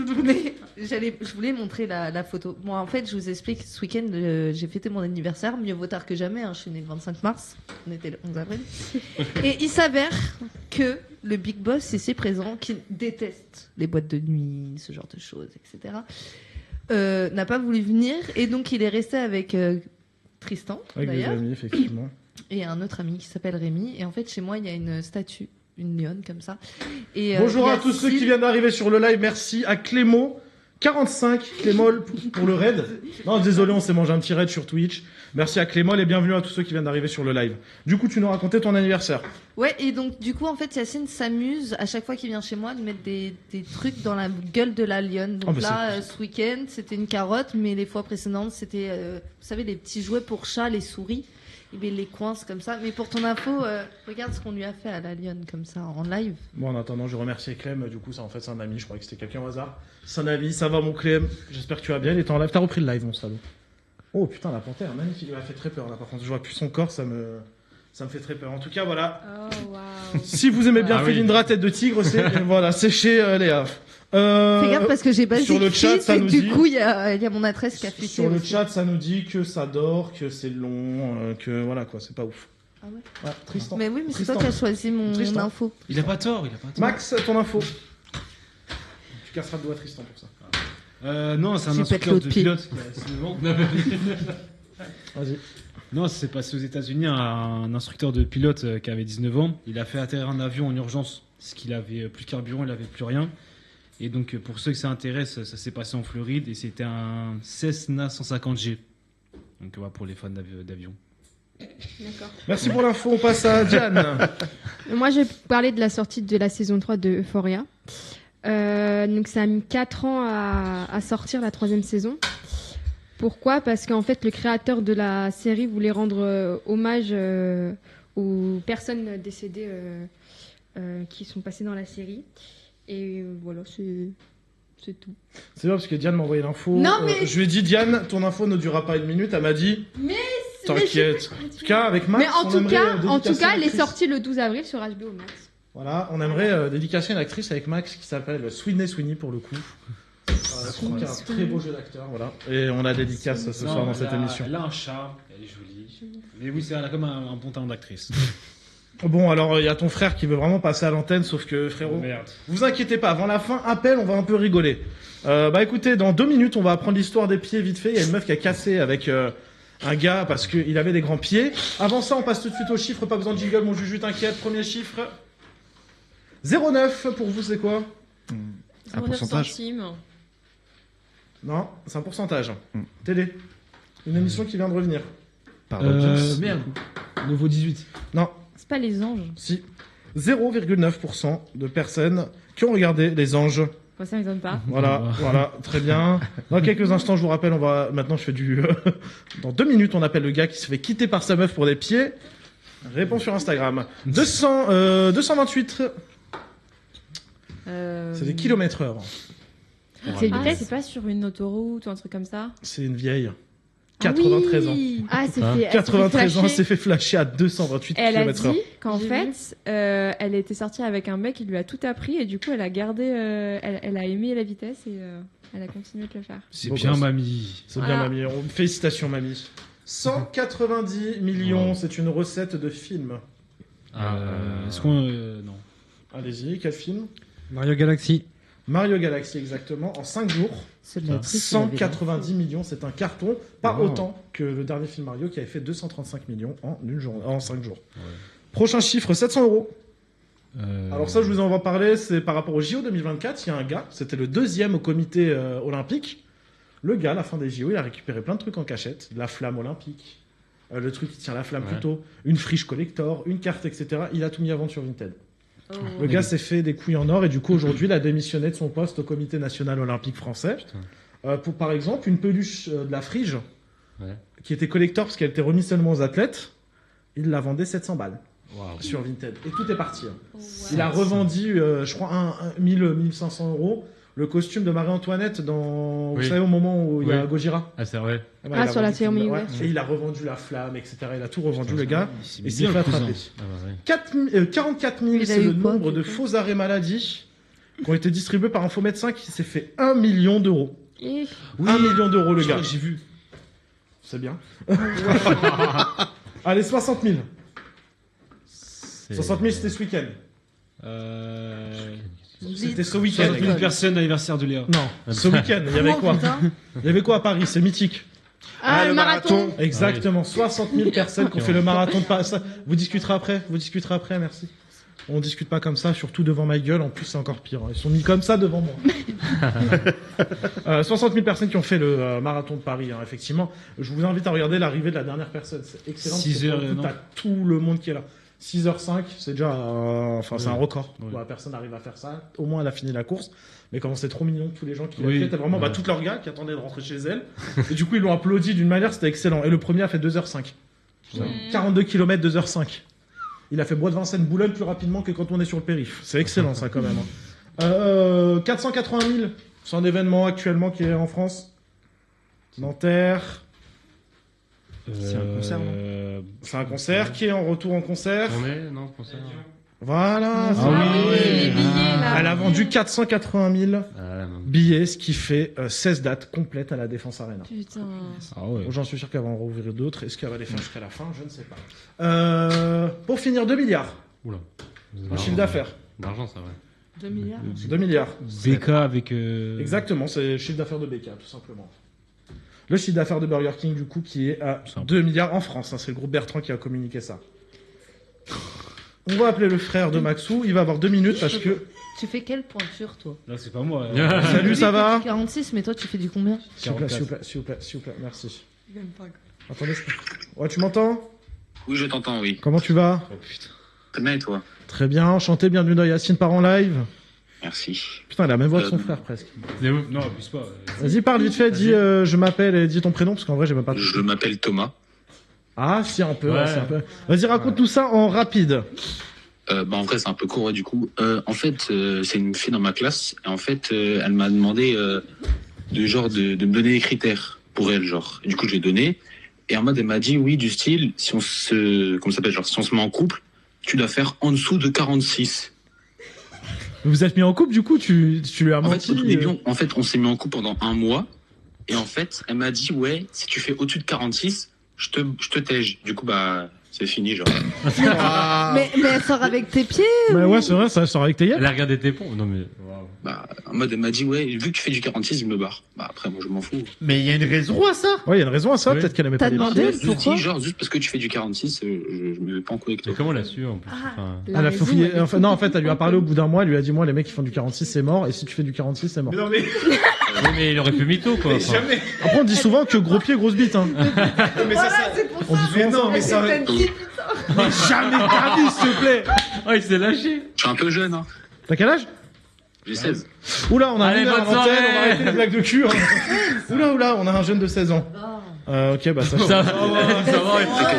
je voulais montrer la photo. Moi, en fait, je vous explique. Ce week-end, j'ai fêté mon anniversaire. Mieux vaut tard que jamais. Hein. Je suis née le 25 mars. On était le 11 avril. Et il s'avère que le Big Boss ici présent, qui déteste les boîtes de nuit, ce genre de choses, etc., n'a pas voulu venir. Et donc, il est resté avec Tristan, Avec des d'ailleurs, amis, effectivement. et un autre ami qui s'appelle Rémi. Et en fait, chez moi, il y a une statue. Une lionne comme ça. Et, Bonjour il y a à tous ceux qui viennent d'arriver sur le live. Merci à Clémo 45 Clémol pour le raid. Non, désolé, on s'est mangé un petit raid sur Twitch. Merci à Clémol et bienvenue à tous ceux qui viennent d'arriver sur le live. Du coup, tu nous racontais ton anniversaire. Ouais, et donc du coup, en fait, Yacine s'amuse à chaque fois qu'il vient chez moi de mettre des trucs dans la gueule de la lionne. Donc ce week-end, c'était une carotte, mais les fois précédentes, c'était, vous savez, les petits jouets pour chats, les souris. Et bien, les coince comme ça. Mais pour ton info, regarde ce qu'on lui a fait à la lionne comme ça en live. Bon, en attendant, je remercie Clem. Du coup, ça en fait, c'est un ami. Je croyais que c'était quelqu'un au hasard. C'est un ami. Ça va, mon Clem. J'espère que tu vas bien. Il était en live. T'as repris le live, mon salaud. Oh putain, la panthère, magnifique. Elle m'a fait très peur là. Par contre, je vois plus son corps, ça me fait très peur. En tout cas, voilà. Oh, waouh. Si vous aimez bien Felindra, tête de tigre, c'est chez Léa. Fais gaffe parce que j'ai pas sur le chat, ça nous du dit. coup, il y a mon adresse qui a fuité. Sur le aussi. chat, ça nous dit que ça dort, que c'est long, que voilà quoi, c'est pas ouf. Ah ouais. Ouais, Tristan. Mais oui, mais c'est toi Tristan. qui as choisi mon info. Il a pas tort. Max, ton info. Tu casseras le doigt à Tristan pour ça. Non, c'est un J'y pète instructeur l'autre de pied. pilote qui a 19 ans. Vas-y. Non, ça s'est passé aux États-Unis. Un instructeur de pilote qui avait 19 ans, il a fait atterrir un avion en urgence parce qu'il avait plus de carburant, il avait plus rien. Et donc, pour ceux que ça intéresse, ça s'est passé en Floride et c'était un Cessna 150G. Donc, voilà, pour les fans d'avion. D'accord. Merci pour l'info, on passe à Diane. Moi, je vais parler de la sortie de la saison 3 de Euphoria. Donc, ça a mis 4 ans à sortir la 3e saison. Pourquoi ? Parce qu'en fait, le créateur de la série voulait rendre hommage aux personnes décédées qui sont passées dans la série. Et voilà, c'est tout. C'est vrai parce que Diane m'a envoyé l'info. Non, mais- je lui ai dit, Diane, ton info ne durera pas 1 minute. Elle m'a dit, Mais t'inquiète. En tout cas, avec Max, Mais en on tout aimerait, cas, dédicacer elle est l'actrice. sortie le 12 avril sur HBO Max. Voilà, on aimerait dédicacer une actrice avec Max qui s'appelle Sweeney pour le coup. Qui a un très beau jeu d'acteur, voilà. Et on la dédicace ce soir dans cette émission. Elle a un chat, elle est jolie. Mais oui, elle a comme un bon talent d'actrice. Bon, alors il y a ton frère qui veut vraiment passer à l'antenne, sauf que frérot, Merde. vous inquiétez pas, avant la fin, appel, on va un peu rigoler. Bah écoutez, dans 2 minutes, on va apprendre l'histoire des pieds vite fait. Il y a une meuf qui a cassé avec un gars parce qu'il avait des grands pieds. Avant ça, on passe tout de suite aux chiffres, pas besoin de jingle, mon juju, t'inquiète. Premier chiffre, 0,9 pour vous, c'est quoi? Un 0,9 pourcentage. centimes. Non, c'est un pourcentage. Télé, une émission qui vient de revenir. Pardon, James. Merde. Nouveau 18. Non, C'est pas les anges. si. 0,9% de personnes qui ont regardé Les Anges. Moi, ça m'étonne pas. Voilà, voilà, très bien. Dans quelques instants, je vous rappelle, maintenant je fais du... Dans 2 minutes, on appelle le gars qui se fait quitter par sa meuf pour des pieds. Réponds sur Instagram. 228. C'est des kilomètres heure. C'est une Ah, vitesse. c'est pas sur une autoroute ou un truc comme ça? C'est une vieille. Ah 93 ans. oui. Ah, c'est Hein fait. elle s'est fait 93 ans, elle flasher. s'est fait flasher à 228 Elle a km/h. dit qu'en J'ai fait, elle était sortie avec un mec qui lui a tout appris et du coup, elle a gardé, elle a aimé la vitesse et elle a continué de le faire. C'est Beau bien, gosse. mamie. C'est Voilà. bien, mamie. Félicitations, mamie. 190 millions, c'est une recette de film. Est-ce qu'on. Non. Allez-y, quel film? Mario Galaxy. Mario Galaxy, exactement, en 5 jours. C'est de la triche, il avait 190 millions, c'est un carton, pas Wow. autant que le dernier film Mario qui avait fait 235 millions en 5 jours. Prochain chiffre, 700 euros. Alors ça, je vous en vais parler, c'est par rapport au JO 2024, il y a un gars, c'était le 2e au comité olympique. Le gars, à la fin des JO, il a récupéré plein de trucs en cachette, de la flamme olympique, le truc qui tient la flamme plutôt, une friche collector, une carte, etc. Il a tout mis à vendre sur Vinted. Le gars s'est fait des couilles en or et du coup aujourd'hui il a démissionné de son poste au comité national olympique français. Pour par exemple une peluche de la Frige qui était collector parce qu'elle était remise seulement aux athlètes, il la vendait 700 balles sur Vinted et tout est parti. Il a revendu je crois 1500 euros le costume de Marie-Antoinette dans vous savez au moment où il y a Gojira. Ah c'est vrai. Eh ben, il a sur la vendu cérémonie, tout, ouais. Et il a revendu la flamme, etc. Il a tout revendu, le gars, et s'est bien fait le cousin. attraper. 44 000, Il a c'est eu le quoi, nombre du de coup faux arrêts maladie qui ont été distribués par un faux médecin qui s'est fait 1 million d'euros. Et 1 million d'euros, le gars. J'ai vu. C'est bien. Allez, 60 000. 60 000, c'était ce week-end. C'était ce week-end. 60 000 personnes, l'anniversaire de Léa. Non, ce week-end, il y avait quoi? Il y avait quoi à Paris? C'est mythique. Ah, le marathon. Exactement, 60 000 personnes qui ont fait le marathon de Paris. Ça, vous discuterez après, merci. On discute pas comme ça, surtout devant ma gueule, en plus c'est encore pire. Ils sont mis comme ça devant moi. 60 000 personnes qui ont fait le marathon de Paris, hein, effectivement. Je vous invite à regarder l'arrivée de la dernière personne, c'est excellent. 6 heures, non. T'as tout le monde qui est là. 6h05, c'est déjà, c'est un record. Oui. Bon, personne n'arrive à faire ça. Au moins, elle a fini la course. Mais comment c'est trop mignon, tous les gens qui l'ont Oui. fait. T'as vraiment toutes leurs gars qui attendaient de rentrer chez elle. Et du coup, ils l'ont applaudi d'une manière, c'était excellent. Et le premier a fait 2h05. 42 km, 2h05. Il a fait Bois de Vincennes, Boulogne plus rapidement que quand on est sur le périph'. C'est excellent, ça, quand même. 480 000, c'est un événement actuellement qui est en France. Nanterre. C'est un concert, non C'est un concert qui est en retour en concert. Non, concert. Voilà. Ah oui, les billets là. Elle a vendu 480 000 billets, ce qui fait 16 dates complètes à la Défense Arena. Putain. Ah ouais. J'en suis sûr qu'elle va en rouvrir d'autres. Est-ce qu'elle va les faire jusqu'à la fin? Je ne sais pas. Pour finir, 2 milliards. Oula. En chiffre d'affaires. D'argent, ça, ouais. 2 milliards. 2 milliards. BK avec. Exactement, c'est le chiffre d'affaires de BK, tout simplement. Le chiffre d'affaires de Burger King, du coup, qui est à 2 milliards en France. Hein, c'est le groupe Bertrand qui a communiqué ça. On va appeler le frère de Maxou. Il va avoir 2 minutes parce que... Tu fais quelle pointure, toi? Là, c'est pas moi. Salut, ça va? 46, mais toi, tu fais du combien? S'il vous plaît, s'il vous plaît, merci. Attendez. Ouais, tu m'entends? Oui, je t'entends, oui. Comment tu vas? Très bien, et toi? Très bien, enchanté, bienvenue dans Yacine part en live. Merci. Putain, il a la même voix que son frère, presque. Non, abuse pas. Vas-y, parle vite fait, dis je m'appelle et dis ton prénom, parce qu'en vrai, j'ai même pas... Je m'appelle Thomas. Ah, si, un peu, Ouais. c'est un peu. Vas-y, raconte tout ça en rapide. En vrai, c'est un peu court, ouais, du coup. En fait, c'est une fille dans ma classe. Et en fait, elle m'a demandé de me donner des critères pour elle, genre. Et du coup, je l'ai donné. Et en mode, elle m'a dit, oui, du style, si on se met en couple, tu dois faire en dessous de 46. Vous êtes mis en couple, du coup, tu lui as En fait, menti au tout début, on s'est mis en couple pendant 1 mois. Et en fait, elle m'a dit, ouais, si tu fais au-dessus de 46, je te tège. Du coup, bah, c'est fini, genre. Mais elle sort avec tes pieds? Mais ouais, c'est vrai, ça sort avec tes yeux. Elle a regardé tes pompes. Non, mais. Bah, en mode, elle m'a dit, ouais, vu que tu fais du 46, je me barre. Bah, après, moi, je m'en fous. Mais il y a une raison à ça. Ouais, il y a une raison à ça, Oui. peut-être qu'elle aimait T'as pas les demandé filles. pourquoi? Juste parce que tu fais du 46, je me mets pas en couple avec toi. Mais comment elle a su, en plus? Enfin, Elle a fouillé. Enfin, non, en fait, elle lui a parlé au bout d'un mois, elle lui a dit, moi, les mecs qui font du 46, c'est mort, et si tu fais du 46, c'est mort. Non, mais. oui, mais il aurait pu mytho, quoi. Enfin. Jamais. Après, on dit souvent que gros pied, grosse bite, hein. Mais ça, ça. C'est pour On dit Mais souvent non, mais ça. Mais jamais ta vie, s'il te plaît. Oh, il s'est lâché. Je suis un peu jeune, hein. T'as quel âge? J'ai 16. Oula, on a Allez, un à bonne l'antenne, soirée. on va arrêter les blagues de cul. Hein. Oula, on a un jeune de 16 ans. Ok, bah ça. Ça va,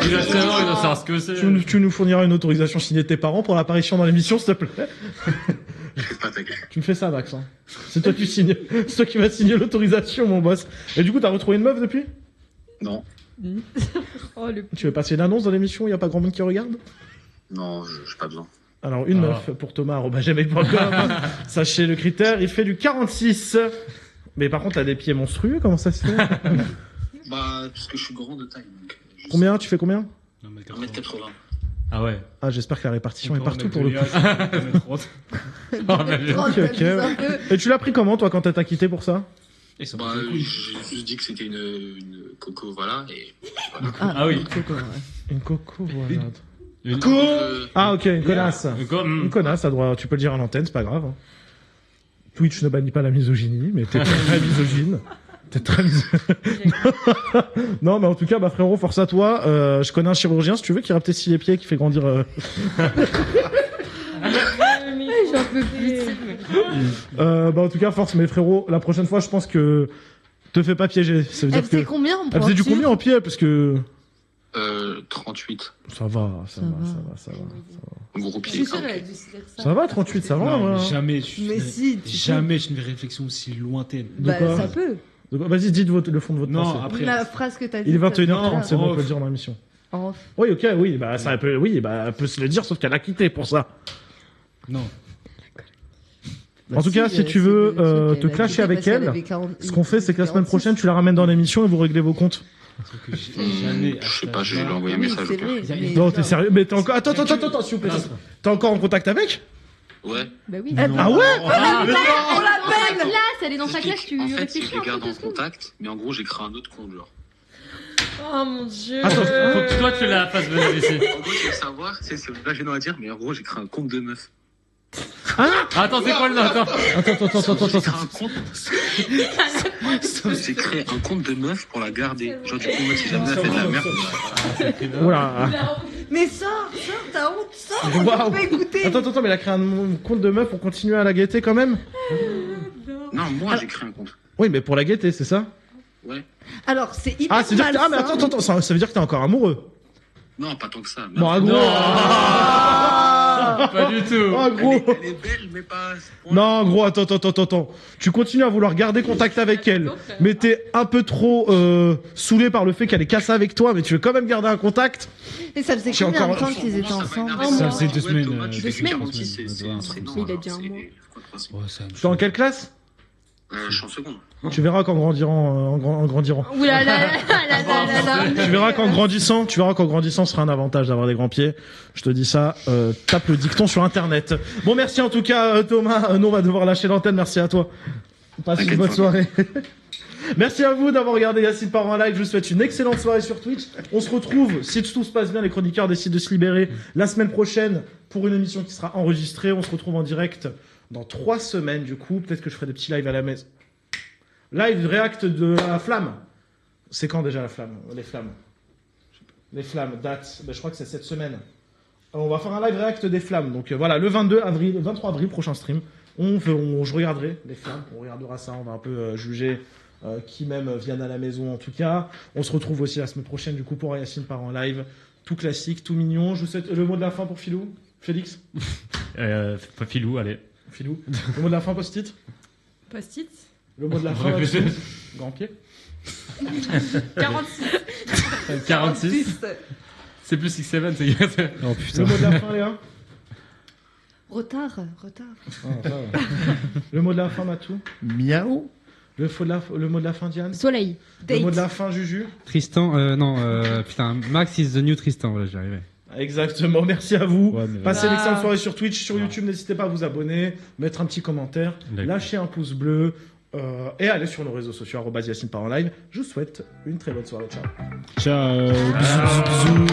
il a 16 ans, il doit savoir ce que c'est. Tu nous fourniras une autorisation signée de tes parents pour l'apparition dans l'émission, s'il te plaît. Je fais pas ta gueule. Tu me fais ça, Max. Hein. C'est toi qui signe. C'est toi qui vas signer l'autorisation, mon boss. Et du coup, t'as retrouvé une meuf depuis? Non. Tu veux passer une annonce dans l'émission? Il y a pas grand monde qui regarde? Non, j'ai pas besoin. Alors, une meuf pour Thomas@gmail.com. Sachez le critère, il fait du 46. Mais par contre, t'as des pieds monstrueux, comment ça se fait? Bah, parce que je suis grand de taille. Donc, Combien? Tu fais combien? 1m80. Ah ouais. Ah, j'espère que la répartition est partout pour le coup. Ok. Et tu l'as pris comment, toi, quand t'as quitté pour ça? Bah, j'ai juste dit que c'était une coco, voilà. Et voilà. Ah oui. Une coco, voilà. Une Co Ah, ok, une connasse. Une Une connasse, ça doit... tu peux le dire à l'antenne, c'est pas grave. Hein. Twitch ne bannit pas la misogynie, mais t'es très misogyne. T'es très misogyne. Non, mais en tout cas, bah frérot, force à toi. Je connais un chirurgien, si tu veux, qui rapetisse les pieds, qui fait grandir... J'en peux plus. bah en tout cas, force, mais frérot, la prochaine fois, je pense que... Te fais pas piéger. Ça veut Elle dire que... faisait combien en Elle faisait du pointure combien en pied? Parce que... 38. Ça va. Gros Je suis pied. sûre, elle a dû se dire ça. Ça va, 38, ça va. Non, ouais. jamais, Mais si, tu jamais je ne fais réflexion aussi lointaine. De quoi ça peut. De quoi Vas-y, dites le fond de votre Non, pensée. après. La phrase que t'as dit. Il est 21h30, c'est bon, on off. peut le dire dans l'émission. En off. Oui, ok, oui, bah ça peut, oui, bah elle peut se le dire, sauf qu'elle a quitté pour ça. Non. En tout cas, si tu veux te clasher avec elle, ce qu'on fait, c'est que la semaine prochaine, tu la ramènes dans l'émission et vous réglez vos comptes. Je sais pas, je vais lui envoyer un message. c'est vrai. Mais Non, genre- t'es sérieux? Mais t'es encore. Attends, s'il vous plaît. T'es encore en contact avec? Ouais. Bah oui. Ah ouais? On l'appelle. Classe, elle est dans sa classe, tu En fait, réfléchis je les un garde peu en contact, mais en gros, j'ai créé un autre compte, genre. Oh mon dieu. Attends, Faut que toi tu la fasses venir ici. En gros, tu veux savoir, c'est pas gênant à dire, mais en gros, j'ai créé un compte de meuf. Attends, c'est quoi le nom? Attends. J'ai créé un compte de meuf pour la garder. Genre, du coup, moi, si jamais elle fait de la merde. Oula. Mais sors, t'as honte, sors. Waouh. On peut écouter. Attends, mais elle a créé un compte de meuf pour continuer à la guetter quand même? Non, moi, j'ai créé un compte. Oui, mais pour la guetter, c'est ça? Ouais. Alors, c'est hyper Ah, c'est dire que malsain. mais attends, ça veut dire que t'es encore amoureux. Non, pas tant que ça. Bon, un gros. Pas du tout. Ah, gros. Elle est belle, mais pas. Non, gros, attends. Tu continues à vouloir garder contact avec elle, mais t'es un peu trop saoulé par le fait qu'elle est cassée avec toi, mais tu veux quand même garder un contact. Et ça faisait J'ai combien de encore- temps qu'ils étaient ensemble? Ça faisait 2 semaines. Deux semaines. Il a dit un mois. Tu es en quelle classe? Je suis en seconde. Tu verras qu'en grandirant, en grandissant. Ouh là là là là là. Tu verras qu'en grandissant, ce sera un avantage d'avoir des grands pieds. Je te dis ça, tape le dicton sur internet. Bon, merci en tout cas, Thomas. Nous, on va devoir lâcher l'antenne. Merci à toi. Passe une bonne soirée. Merci à vous d'avoir regardé Yacine part en live. Je vous souhaite une excellente soirée sur Twitch. On se retrouve, si tout se passe bien, les chroniqueurs décident de se libérer la semaine prochaine pour une émission qui sera enregistrée. On se retrouve en direct dans 3 semaines, du coup. Peut-être que je ferai des petits lives à la maison. Live React de la Flamme. C'est quand déjà la Flamme? Les Flammes, date. Ben, je crois que c'est cette semaine. On va faire un live React des Flammes. Donc voilà, le 23 avril, prochain stream. Je regarderai les Flammes. On regardera ça. On va un peu juger qui même viennent à la maison en tout cas. On se retrouve aussi la semaine prochaine du coup pour Yacine part en live. Tout classique, tout mignon. Je vous souhaite le mot de la fin pour Philou. Félix? Pas Filou, allez. Filou. Le mot de la fin, post-it? Post-it. Le mot de la fin, Maxime. Grand pied. 46. C'est plus 6-7, c'est grave. Oh putain. Le mot de la fin, Léa? Retard. Le mot de la fin, Matou? Miaou. Le mot de la fin, Diane? Soleil. Le mot de la fin, Juju? Tristan, putain, Max is the new Tristan, voilà, j'y arrivais. Exactement, merci à vous. Ouais, mais Passez Ah. l'excellente soirée sur Twitch, sur YouTube, n'hésitez pas à vous abonner, mettre un petit commentaire, D'accord. lâcher un pouce bleu et aller sur nos réseaux sociaux @Yacine part en live. Je vous souhaite une très bonne soirée, ciao. Ciao. Bisous.